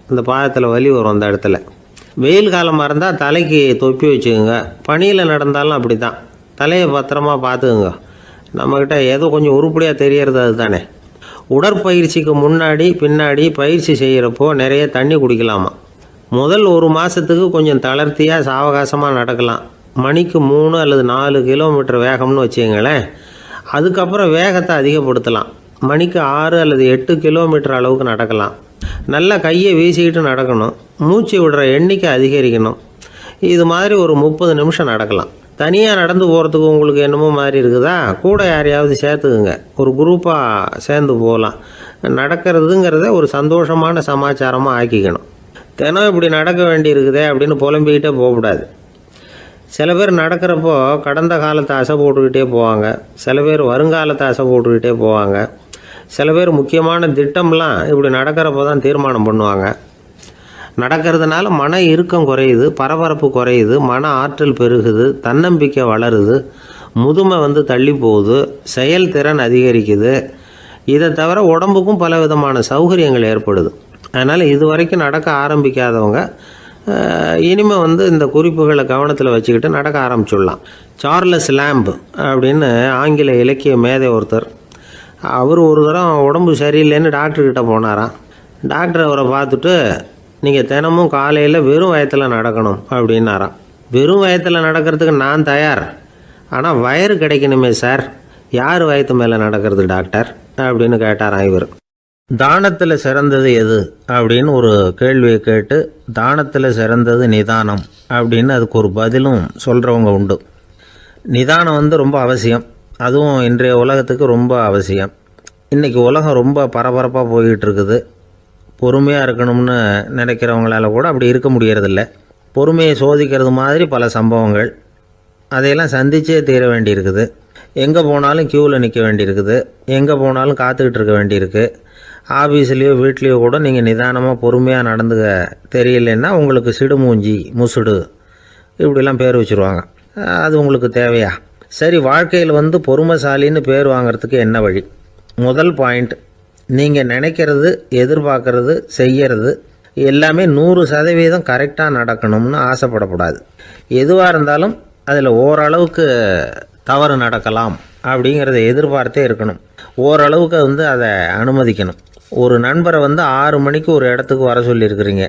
இந்த பாதத்தில் வலி வரும் அந்த இடத்துல. வெயில் காலமாக இருந்தால் தலைக்கு தொப்பி வச்சுக்கோங்க. பனியில் நடந்தாலும் அப்படி தான், தலையை பத்திரமா பார்த்துக்குங்க. நம்மக்கிட்ட ஏதோ கொஞ்சம் உருப்படியாக தெரியறது அது தானே. உடற்பயிற்சிக்கு முன்னாடி பின்னாடி பயிற்சி செய்கிறப்போ நிறைய தண்ணி குடிக்கலாமா. முதல் 1 மாதத்துக்கு கொஞ்சம் தளர்த்தியாக சாவகாசமாக நடக்கலாம். மணிக்கு 3 அல்லது 4 கிலோமீட்டர் வேகம்னு வச்சுங்களேன். அதுக்கப்புறம் வேகத்தை அதிகப்படுத்தலாம். மணிக்கு 6 அல்லது 8 கிலோமீட்டர் அளவுக்கு நடக்கலாம். நல்லா கையை வீசிக்கிட்டு நடக்கணும். மூச்சு விடுற எண்ணிக்கை அதிகரிக்கணும். இது மாதிரி ஒரு 30 நிமிஷம் நடக்கலாம். தனியாக நடந்து போகிறதுக்கு உங்களுக்கு என்னமோ மாதிரி இருக்குதா, கூட யாரையாவது சேர்த்துக்குங்க. ஒரு குரூப்பாக சேர்ந்து போகலாம். நடக்கிறதுங்கிறத ஒரு சந்தோஷமான சமாச்சாரமாக ஆக்கிக்கணும். தினம் இப்படி நடக்க வேண்டி இருக்குதே அப்படின்னு புலம்பிக்கிட்டே போகக்கூடாது. சில பேர் நடக்கிறப்போ கடந்த காலத்தை அசை போட்டுக்கிட்டே போவாங்க. சில பேர் வருங்காலத்தை அசை போட்டுக்கிட்டே போவாங்க. சில பேர் முக்கியமான திட்டம்லாம் இப்படி நடக்கிறப்போ தான் தீர்மானம் பண்ணுவாங்க. நடக்கிறதுனால மன இறுக்கம் குறையுது, பரபரப்பு குறையுது, மன ஆற்றல் பெருகுது, தன்னம்பிக்கை வளருது, முதுமை தள்ளி போகுது, செயல்திறன் அதிகரிக்குது. இதை தவிர உடம்புக்கும் பல விதமான சௌகரியங்கள் ஏற்படுது. அதனால் இது வரைக்கும் நடக்க ஆரம்பிக்காதவங்க இனிமேல் இந்த குறிப்புகளை கவனத்தில் வச்சுக்கிட்டு நடக்க ஆரம்பிச்சுடலாம். சார்லஸ் லேம்ப் அப்படின்னு ஆங்கில இலக்கிய மேதை ஒருத்தர், அவர் ஒரு தரம் உடம்பு சரியில்லைன்னு டாக்டர்கிட்ட போனாராம். டாக்டர் அவரை பார்த்துட்டு, நீங்கள் தினமும் காலையில் வெறும் வயத்தில் நடக்கணும் அப்படின்னாராம். வெறும் வயத்தில் நடக்கிறதுக்கு நான் தயார், ஆனால் வயிறு கிடைக்கணுமே சார், யார் வயத்து மேலே நடக்கிறது டாக்டர் அப்படின்னு கேட்டாராம் இவர். தானத்தில் சிறந்தது எது அப்படின்னு ஒரு கேள்வியை கேட்டு, தானத்தில் சிறந்தது நிதானம் அப்படின்னு அதுக்கு ஒரு பதிலும் சொல்கிறவங்க உண்டு. நிதானம் ரொம்ப அவசியம். அதுவும் இன்றைய உலகத்துக்கு ரொம்ப அவசியம். இன்றைக்கி உலகம் ரொம்ப பரபரப்பாக போய்கிட்டு இருக்குது. பொறுமையாக இருக்கணும்னு நினைக்கிறவங்களால கூட அப்படி இருக்க முடியறதில்ல. பொறுமையை சோதிக்கிறது மாதிரி பல சம்பவங்கள், அதையெல்லாம் சந்திச்சே தீர வேண்டியிருக்குது. எங்கே போனாலும் க்யூவில் நிற்க வேண்டியிருக்குது. எங்கே போனாலும் காத்துக்கிட்டு இருக்க வேண்டியிருக்கு. ஆஃபீஸ்லேயோ வீட்லேயோ கூட நீங்கள் நிதானமாக பொறுமையாக நடந்துக்க தெரியலன்னா உங்களுக்கு சிடுமூஞ்சி, முசுடு இப்படிலாம் பேர் வச்சுருவாங்க. அது உங்களுக்கு தேவையா? சரி, வாழ்க்கையில் பொறுமைசாலின்னு பேர் வாங்கிறதுக்கு என்ன வழி? முதல் பாயிண்ட், நீங்கள் நினைக்கிறது, எதிர்பார்க்கறது, செய்கிறது எல்லாமே 100% கரெக்டாக நடக்கணும்னு ஆசைப்படக்கூடாது. எதுவாக இருந்தாலும் அதில் ஓரளவுக்கு தவறு நடக்கலாம் அப்படிங்கிறத எதிர்பார்த்தே இருக்கணும். ஓரளவுக்கு அதை அனுமதிக்கணும். ஒரு நண்பரை 6 மணிக்கு ஒரு இடத்துக்கு வர சொல்லியிருக்கிறீங்க.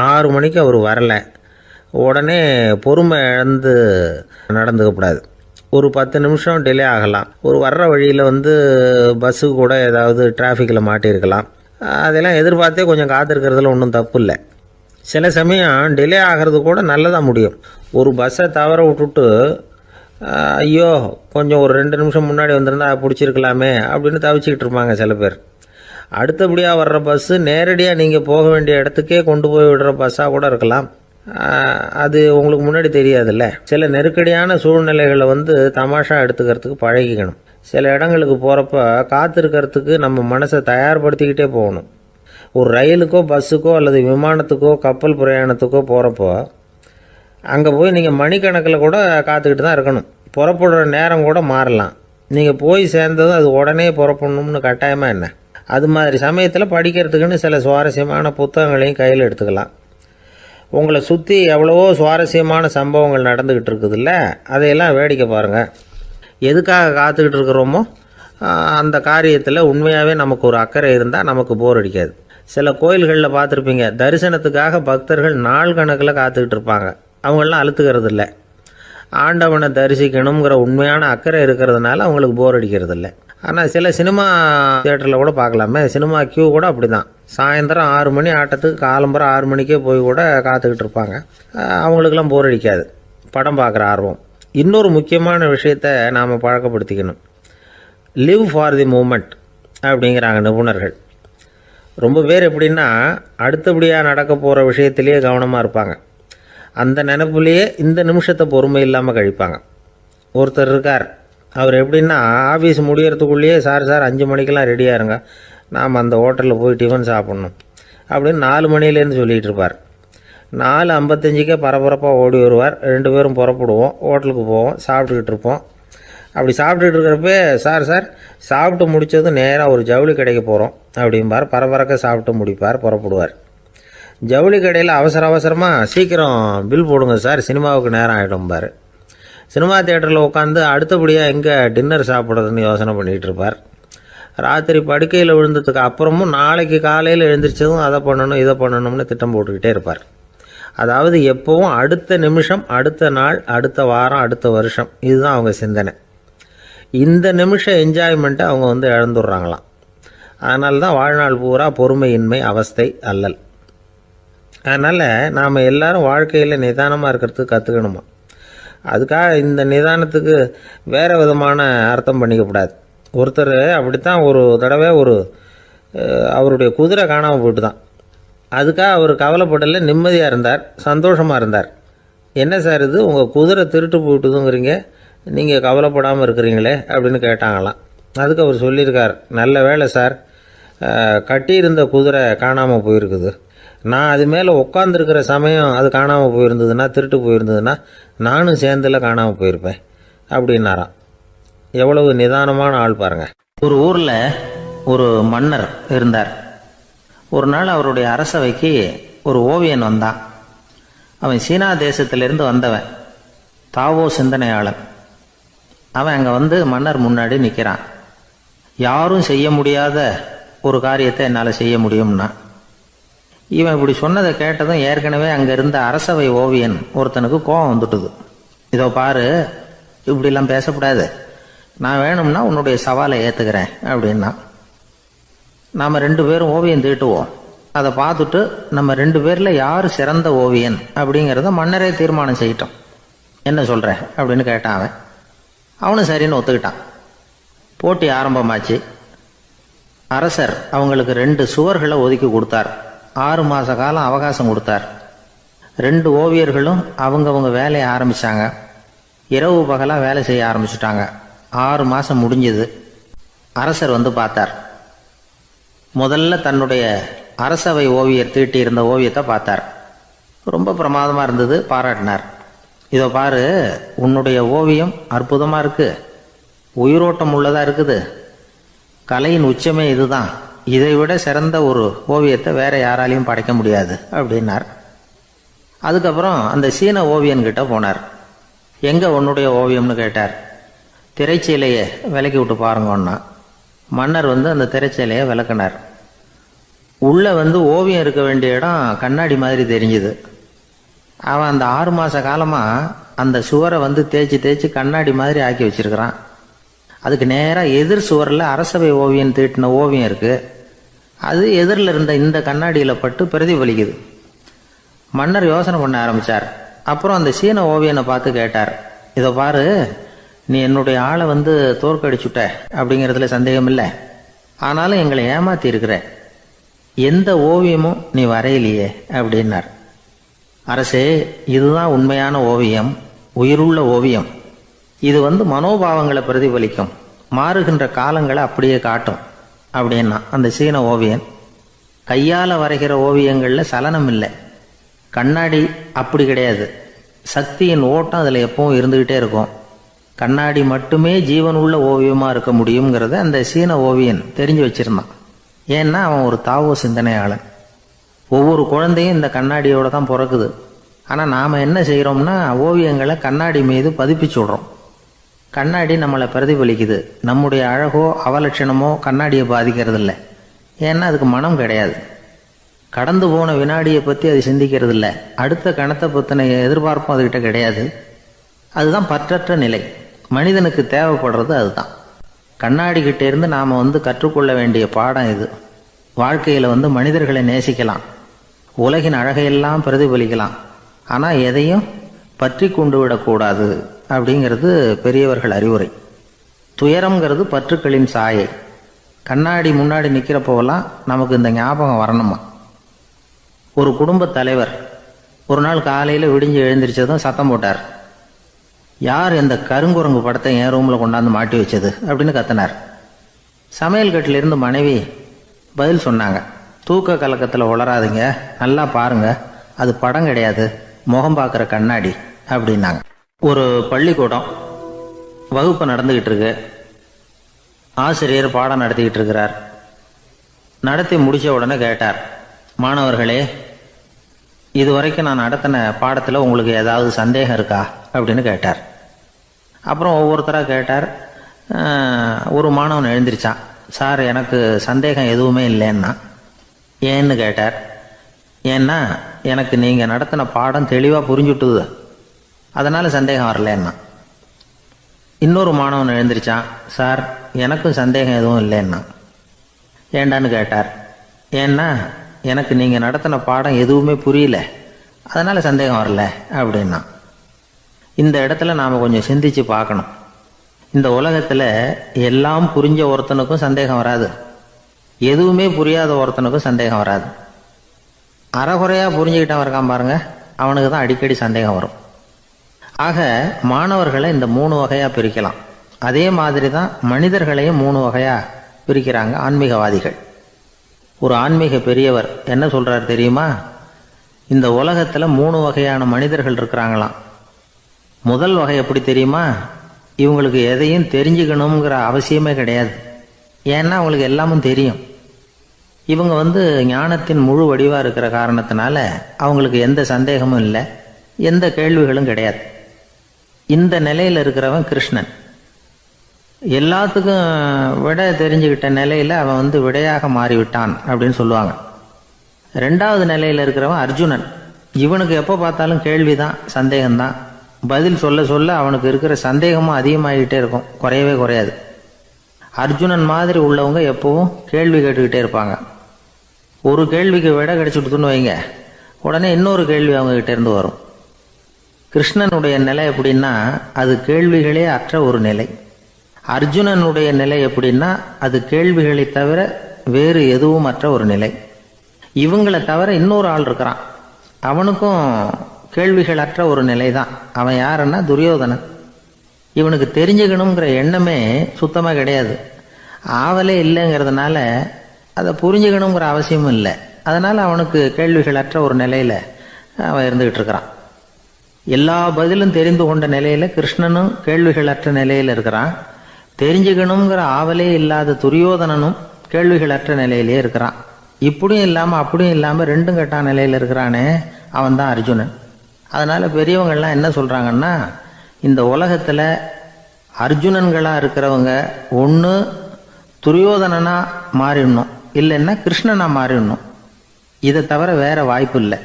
6 மணிக்கு அவர் வரலை, உடனே பொறுமை இழந்து நடந்துக்கக்கூடாது. ஒரு 10 நிமிஷம் டிலே ஆகலாம். ஒரு வர்ற வழியில் பஸ்ஸு கூட ஏதாவது டிராஃபிக்கில் மாட்டியிருக்கலாம். அதெல்லாம் எதிர்பார்த்தே கொஞ்சம் காத்திருக்கிறதுல ஒன்றும் தப்பு இல்லை. சில சமயம் டிலே ஆகிறது கூட நல்லதாக முடியும். ஒரு பஸ்ஸை தவற விட்டுட்டு, ஐயோ கொஞ்சம் ஒரு 2 நிமிஷம் முன்னாடி வந்திருந்தா பிடிச்சிருக்கலாமே அப்படின்னு தவிச்சிக்கிட்டு இருப்பாங்க சில பேர். அடுத்தபடியாக வர்ற பஸ்ஸு நேரடியாக நீங்கள் போக வேண்டிய இடத்துக்கே கொண்டு போய் விடுற பஸ்ஸாக கூட இருக்கலாம். அது உங்களுக்கு முன்னாடி தெரியாதுல்ல. சில நெருக்கடியான சூழ்நிலைகளை தமாஷா எடுத்துக்கிறதுக்கு பழகிக்கணும். சில இடங்களுக்கு போகிறப்ப காத்திருக்கிறதுக்கு நம்ம மனசை தயார்படுத்திக்கிட்டே போகணும். ஒரு ரயிலுக்கோ பஸ்ஸுக்கோ அல்லது விமானத்துக்கோ கப்பல் பிரயாணத்துக்கோ போகிறப்போ அங்கே போய் நீங்கள் மணிக்கணக்கில் கூட காத்துக்கிட்டு தான் இருக்கணும். புறப்படுற நேரம் கூட மாறலாம். நீங்கள் போய் சேர்ந்ததும் அது உடனே புறப்படணும்னு கட்டாயமாக என்ன? அது மாதிரி சமயத்தில் படிக்கிறதுக்குன்னு சில சுவாரஸ்யமான புத்தகங்களையும் கையில் எடுத்துக்கலாம். உங்களை சுற்றி எவ்வளவோ சுவாரஸ்யமான சம்பவங்கள் நடந்துக்கிட்டு இருக்குதுல்ல, அதையெல்லாம் வேடிக்கை பாருங்கள். எதுக்காக காத்துக்கிட்டு இருக்கிறோமோ அந்த காரியத்தில் உண்மையாகவே நமக்கு ஒரு அக்கறை இருந்தால் நமக்கு போர் அடிக்காது. சில கோயில்களில் பார்த்துருப்பீங்க, தரிசனத்துக்காக பக்தர்கள் நாள் கணக்கில் காத்துக்கிட்டு இருப்பாங்க. அவங்களெலாம் அழுத்துக்கிறது இல்லை. ஆண்டவனை தரிசிக்கணுங்கிற உண்மையான அக்கறை இருக்கிறதுனால அவங்களுக்கு போர் அடிக்கிறது இல்லை. ஆனால் சில சினிமா தியேட்டரில் கூட பார்க்கலாமே, சினிமா க்யூ கூட அப்படி தான். சாயந்தரம் 6 மணி ஆட்டத்துக்கு காலம்பரம் 6 மணிக்கே போய் கூட காத்துக்கிட்டு இருப்பாங்க. அவங்களுக்கெல்லாம் போர் அடிக்காது, படம் பார்க்குற ஆர்வம். இன்னொரு முக்கியமான விஷயத்தை நாம் பழக்கப்படுத்திக்கணும். லிவ் ஃபார் தி மூமெண்ட் அப்படிங்கிறாங்க நிபுணர்கள். ரொம்ப பேர் எப்படின்னா அடுத்தபடியாக நடக்க போகிற விஷயத்திலேயே கவனமாக இருப்பாங்க. அந்த நினைப்புலேயே இந்த நிமிஷத்தை பொறுமை இல்லாமல் கழிப்பாங்க. ஒருத்தர் இருக்கார், அவர் எப்படின்னா ஆஃபீஸ் முடியறதுக்குள்ளேயே சார் 5 மணிக்கெல்லாம் ரெடியாக இருங்க, நாம் அந்த ஹோட்டலில் போய் டிஃபன் சாப்பிட்ணும் அப்படின்னு 4 மணிலேருந்து சொல்லிகிட்டு இருப்பார். 4:55 பரபரப்பாக ஓடி வருவார். 2 பேரும் புறப்படுவோம், ஹோட்டலுக்கு போவோம், சாப்பிட்டுக்கிட்டு இருப்போம். அப்படி சாப்பிட்டுக்கிட்டு இருக்கிறப்ப சார் சாப்பிட்டு முடித்ததும் நேராக ஒரு ஜவுளி கடைக்கு போகிறோம் அப்படிம்பார். பரபரக்க சாப்பிட்டு முடிப்பார், புறப்படுவார். ஜவுளி கடையில் அவசரமாக சீக்கிரம் பில் போடுங்க சார், சினிமாவுக்கு நேரம் ஆகிடும்பார். சினிமா தியேட்டரில் உட்காந்து அடுத்தபடியாக எங்கே டின்னர் சாப்பிட்றதுன்னு யோசனை பண்ணிகிட்டு இருப்பார். ராத்திரி படுக்கையில் விழுந்ததுக்கு அப்புறமும் நாளைக்கு காலையில் எழுந்திரிச்சதும் அதை பண்ணணும் இதை பண்ணணும்னு திட்டம் போட்டுக்கிட்டே இருப்பார். அதாவது எப்போவும் அடுத்த நிமிஷம், அடுத்த நாள், அடுத்த வாரம், அடுத்த வருஷம், இதுதான் அவங்க சிந்தனை. இந்த நிமிஷம் என்ஜாய்மெண்ட்டை அவங்க வந்து இழந்துடுறாங்களாம். அதனால தான் வாழ்நாள் பூரா பொறுமையின்மை அவஸ்தை அல்லல். அதனால் நாம் எல்லாரும் வாழ்க்கையில் நிதானமாக இருக்கிறதுக்கு கற்றுக்கணுமா. அதுக்காக இந்த நிதானத்துக்கு வேறு விதமான அர்த்தம் பண்ணிக்கக்கூடாது. ஒருத்தர் அப்படித்தான் ஒரு தடவை அவருடைய குதிரை காணாமல் போயிட்டு தான். அதுக்காக அவர் கவலைப்படலை, நிம்மதியாக இருந்தார், சந்தோஷமாக இருந்தார். என்ன சார் இது, உங்கள் குதிரை திருட்டு போயிட்டுதுங்கிறீங்க, நீங்கள் கவலைப்படாமல் இருக்கிறீங்களே அப்படின்னு கேட்டாங்களாம். அதுக்கு அவர் சொல்லியிருக்கார், நல்ல வேளை சார், கட்டியிருந்த குதிரை காணாமல் போயிருக்குது. நான் அது மேலே உட்காந்துருக்கிற சமயம் அது காணாமல் போயிருந்ததுன்னா, திருட்டு போயிருந்ததுன்னா நானும் சேர்ந்துல காணாமல் போயிருப்பேன் அப்படின்னாராம். எவ்வளவு நிதானமான ஆள் பாருங்கள். ஒரு ஊரில் ஒரு மன்னர் இருந்தார். ஒரு நாள் அவருடைய அரசவைக்கு ஒரு ஓவியன் வந்தான். அவன் சீனா தேசத்திலிருந்து வந்தவன், தாவோ சிந்தனையாளன். அவன் அங்கே வந்து மன்னர் முன்னாடி நிற்கிறான். யாரும் செய்ய முடியாத ஒரு காரியத்தை என்னால் செய்ய முடியும்னா. இவன் இப்படி சொன்னதை கேட்டதும் ஏற்கனவே அங்கே இருந்த அரசவை ஓவியன் ஒருத்தனுக்கு கோபம் வந்துட்டுது. இதோ பாரு, இப்படிலாம் பேசக்கூடாது, நான் வேணும்னா உன்னுடைய சவாலை ஏற்றுக்கிறேன் அப்படின்னா. நாம் 2 பேரும் ஓவியம் தீட்டுவோம், அதை பார்த்துட்டு நம்ம 2 பேரில் யார் சிறந்த ஓவியன் அப்படிங்கிறத மன்னரே தீர்மானம் செய்யட்டும், என்ன சொல்கிற அப்படின்னு கேட்டான். அவனும் சரின்னு ஒத்துக்கிட்டான். போட்டி ஆரம்பமாச்சு. அரசர் அவங்களுக்கு 2 சுவர்களை ஒதுக்கி கொடுத்தார். 6 மாத காலம் அவகாசம் கொடுத்தார். 2 ஓவியர்களும் அவங்கவுங்க வேலையை ஆரம்பித்தாங்க. இரவு பகலாக வேலை செய்ய ஆரம்பிச்சுட்டாங்க. 6 மாதம் முடிஞ்சது. அரசர் வந்து பார்த்தார். முதல்ல தன்னுடைய அரசவை ஓவியர் தீட்டியிருந்த ஓவியத்தை பார்த்தார். ரொம்ப பிரமாதமாக இருந்தது, பாராட்டினார். இதோ பாரு, உன்னுடைய ஓவியம் அற்புதமாக இருக்குது, உயிரோட்டம் உள்ளதாக இருக்குது, கலையின் உச்சமே இதுதான், இதை விட சிறந்த ஒரு ஓவியத்தை வேற யாராலையும் படைக்க முடியாது அப்படின்னார். அதுக்கப்புறம் அந்த சீன ஓவியன்கிட்ட போனார். எங்கே உன்னுடைய ஓவியம்னு கேட்டார். திரைச்சீலையை விலக்கி விட்டு பாருங்கன்னா. மன்னர் வந்து அந்த திரைச்சீலையை விளக்குனார். உள்ளே வந்து ஓவியம் இருக்க வேண்டிய இடம் கண்ணாடி மாதிரி தெரிஞ்சுது. அவன் அந்த 6 மாத காலமாக அந்த சுவரை வந்து தேய்ச்சி தேய்ச்சி கண்ணாடி மாதிரி ஆக்கி வச்சிருக்கிறான். அதுக்கு நேராக எதிர் சுவரில் அரசவை ஓவியன் தீட்டின ஓவியம் இருக்குது. அது எதிரில் இருந்த இந்த கண்ணாடியில் பட்டு பிரதிபலிக்குது. மன்னர் யோசனை பண்ண ஆரம்பித்தார். அப்புறம் அந்த சீன ஓவியனை பார்த்து கேட்டார், இதை பாரு, நீ என்னுடைய ஆளை வந்து தோற்கடிச்சுட்ட அப்படிங்கிறதுல சந்தேகம் இல்லை, ஆனாலும் எங்களை ஏமாத்தி இருக்கிற, எந்த ஓவியமும் நீ வரையிலையே அப்படின்னார். அரசே, இதுதான் உண்மையான ஓவியம், உயிருள்ள ஓவியம். இது வந்து மனோபாவங்களை பிரதிபலிக்கும், மாறுகின்ற காலங்களை அப்படியே காட்டும் அப்படின்னா அந்த சீன ஓவியன். கையால் வரைகிற ஓவியங்களில் சலனம் இல்லை, கண்ணாடி அப்படி கிடையாது, சக்தியின் ஓட்டம் அதில் எப்பவும் இருந்துக்கிட்டே இருக்கும். கண்ணாடி மட்டுமே ஜீவனுள்ள ஓவியமாக இருக்க முடியுங்கிறத அந்த சீன ஓவியன் தெரிஞ்சு வச்சிருந்தான். ஏன்னா அவன் ஒரு தாவோ சிந்தனையாளன். ஒவ்வொரு குழந்தையும் இந்த கண்ணாடியோடு தான் பிறக்குது. ஆனால் நாம் என்ன செய்கிறோம்னா ஓவியங்களை கண்ணாடி மீது பதிப்பிச்சு விடுறோம். கண்ணாடி நம்மளை பிரதிபலிக்குது. நம்முடைய அழகோ அவலட்சணமோ கண்ணாடியை பாதிக்கிறது இல்லை. ஏன்னா அதுக்கு மனம் கிடையாது. கடந்து போன வினாடியை பற்றி அது சிந்திக்கிறது இல்லை. அடுத்த கணத்தை பற்றின எதிர்பார்ப்பும் அதுகிட்ட கிடையாது. அதுதான் பற்றற்ற நிலை. மனிதனுக்கு தேவைப்படுறது அதுதான். கண்ணாடி கிட்டே இருந்து நாம் வந்து கற்றுக்கொள்ள வேண்டிய பாடம் இது. வாழ்க்கையில் வந்து மனிதர்களை நேசிக்கலாம், உலகின் அழகையெல்லாம் பிரதிபலிக்கலாம், ஆனால் எதையும் பற்றி கொண்டு விடக்கூடாது அப்படிங்கிறது பெரியவர்கள் அறிவுரை. துயரம்ங்கிறது பற்றுக்களின் சாயை. கண்ணாடி முன்னாடி நிற்கிறப்போவெல்லாம் நமக்கு இந்த ஞாபகம் வரணுமா. ஒரு குடும்பத் தலைவர் ஒரு நாள் காலையில் விடிஞ்சு எழுந்திரிச்சதும் சத்தம் போட்டார். யார் இந்த கருங்குரங்கு படத்தை என் ரூமில் கொண்டாந்து மாட்டி வச்சது அப்படின்னு கத்தினார். சமையல் கட்டிலிருந்து மனைவி பதில் சொன்னாங்க, தூக்க கலக்கத்தில் உளராதிங்க, நல்லா பாருங்க, அது படம் கிடையாது, முகம் பார்க்குற கண்ணாடி அப்படின்னாங்க. ஒரு பள்ளிக்கூடம் வகுப்பு நடந்துக்கிட்டு இருக்கு. ஆசிரியர் பாடம் நடத்திக்கிட்டு இருக்கிறார். நடத்தி முடித்த உடனே கேட்டார், மாணவர்களே, இதுவரைக்கும் நான் நடத்தின பாடத்தில் உங்களுக்கு ஏதாவது சந்தேகம் இருக்கா அப்படின்னு கேட்டார். அப்புறம் ஒவ்வொருத்தராக கேட்டார். ஒரு மாணவன் எழுந்திரிச்சான். சார், எனக்கு சந்தேகம் எதுவுமே இல்லைன்னா. ஏன்னு கேட்டார். ஏன்னா எனக்கு நீங்கள் நடத்தின பாடம் தெளிவாக புரிஞ்சுட்டுது, அதனால் சந்தேகம் வரலன்னா. இன்னொரு மாணவன் எழுந்திருச்சான். சார், எனக்கும் சந்தேகம் எதுவும் இல்லைன்னா. ஏண்டான்னு கேட்டார். ஏன்னா எனக்கு நீங்கள் நடத்தின பாடம் எதுவுமே புரியல, அதனால் சந்தேகம் வரல அப்படின்னா. இந்த இடத்துல நாம் கொஞ்சம் சிந்திச்சு பார்க்கணும். இந்த உலகத்தில் எல்லாம் புரிஞ்ச ஒருத்தனுக்கும் சந்தேகம் வராது, எதுவுமே புரியாத ஒருத்தனுக்கும் சந்தேகம் வராது. அறகுறையாக புரிஞ்சுக்கிட்டவன் இருக்கான் பாருங்க, அவனுக்கு தான் அடிக்கடி சந்தேகம் வரும். ஆக மாணவர்களை இந்த 3 வகையாக பிரிக்கலாம். அதே மாதிரி தான் மனிதர்களையும் 3 வகையாக பிரிக்கிறாங்க ஆன்மீகவாதிகள். ஒரு ஆன்மீக பெரியவர் என்ன சொல்றார் தெரியுமா? இந்த உலகத்தில் 3 வகையான மனிதர்கள் இருக்கிறாங்களாம். முதல் வகை எப்படி தெரியுமா? இவங்களுக்கு எதையும் தெரிஞ்சுக்கணுங்கிற அவசியமே கிடையாது. ஏன்னா அவங்களுக்கு எல்லாமும் தெரியும். இவங்க ஞானத்தின் முழு வடிவாக இருக்கிற காரணத்தினால அவங்களுக்கு எந்த சந்தேகமும் இல்லை, எந்த கேள்விகளும் கிடையாது. இந்த நிலையில் இருக்கிறவன் கிருஷ்ணன். எல்லாத்துக்கும் விடை தெரிஞ்சுக்கிட்ட நிலையில் அவன் விடையாக மாறிவிட்டான் அப்படின்னு சொல்லுவாங்க. 2வது நிலையில் இருக்கிறவன் அர்ஜுனன். இவனுக்கு எப்போ பார்த்தாலும் கேள்விதான், சந்தேகம்தான். பதில் சொல்ல சொல்ல அவனுக்கு இருக்கிற சந்தேகமும் அதிகமாகிட்டே இருக்கும், குறையவே குறையாது. அர்ஜுனன் மாதிரி உள்ளவங்க எப்பவும் கேள்வி கேட்டுக்கிட்டே இருப்பாங்க. ஒரு கேள்விக்கு விடை கிடைச்சுட்டுன்னு வைங்க, உடனே இன்னொரு கேள்வி அவங்க கிட்ட இருந்து வரும். கிருஷ்ணனுடைய நிலை எப்படின்னா அது கேள்விகளே அற்ற ஒரு நிலை. அர்ஜுனனுடைய நிலை எப்படின்னா அது கேள்விகளை தவிர வேறு எதுவும் அற்ற ஒரு நிலை. இவங்களை தவிர இன்னொரு ஆள் இருக்கிறான், அவனுக்கும் கேள்விகள் அற்ற ஒரு நிலை தான். அவன் யாருன்னா துரியோதனன். இவனுக்கு தெரிஞ்சுக்கணுங்கிற எண்ணமே சுத்தமாக கிடையாது. ஆவலே இல்லைங்கிறதுனால அதை புரிஞ்சுக்கணுங்கிற அவசியமும் இல்லை. அதனால் அவனுக்கு கேள்விகள் அற்ற ஒரு நிலையில் அவன் இருந்துகிட்டு இருக்கிறான். எல்லா பதிலும் தெரிந்து கொண்ட நிலையில் கிருஷ்ணனும் கேள்விகள் அற்ற நிலையில் இருக்கிறான். தெரிஞ்சுக்கணுங்கிற ஆவலே இல்லாத துரியோதனனும் கேள்விகள் அற்ற நிலையிலே இருக்கிறான். இப்படியும் இல்லாமல் அப்படியும் இல்லாமல் 2ம் கெட்டான நிலையில் இருக்கிறானே, அவன் தான் அர்ஜுனன். அதனால் பெரியவங்கள்லாம் என்ன சொல்கிறாங்கன்னா, இந்த உலகத்தில் அர்ஜுனன்களாக இருக்கிறவங்க ஒன்று துரியோதனனாக மாறிடணும், இல்லைன்னா கிருஷ்ணனாக மாறிடணும். இதை தவிர வேற வாய்ப்பு இல்லை.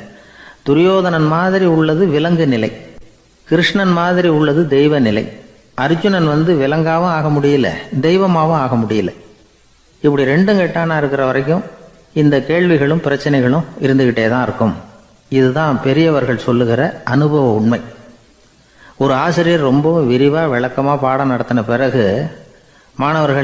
துரியோதனன் மாதிரி உள்ளது விலங்கு நிலை, கிருஷ்ணன் மாதிரி உள்ளது தெய்வ நிலை. அர்ஜுனன் விலங்காவும் ஆக முடியல, தெய்வமாகவும் ஆக முடியல. இப்படி 2ம் கெட்டானா இருக்கிற வரைக்கும் இந்த கேள்விகளும் பிரச்சனைகளும் இருந்துகிட்டே தான் இருக்கும். இதுதான் பெரியவர்கள் சொல்லுகிற அனுபவ உண்மை. ஒரு ஆசிரியர் ரொம்பவும் விரிவாக விளக்கமாக பாடம் நடத்தின பிறகு மாணவர்களை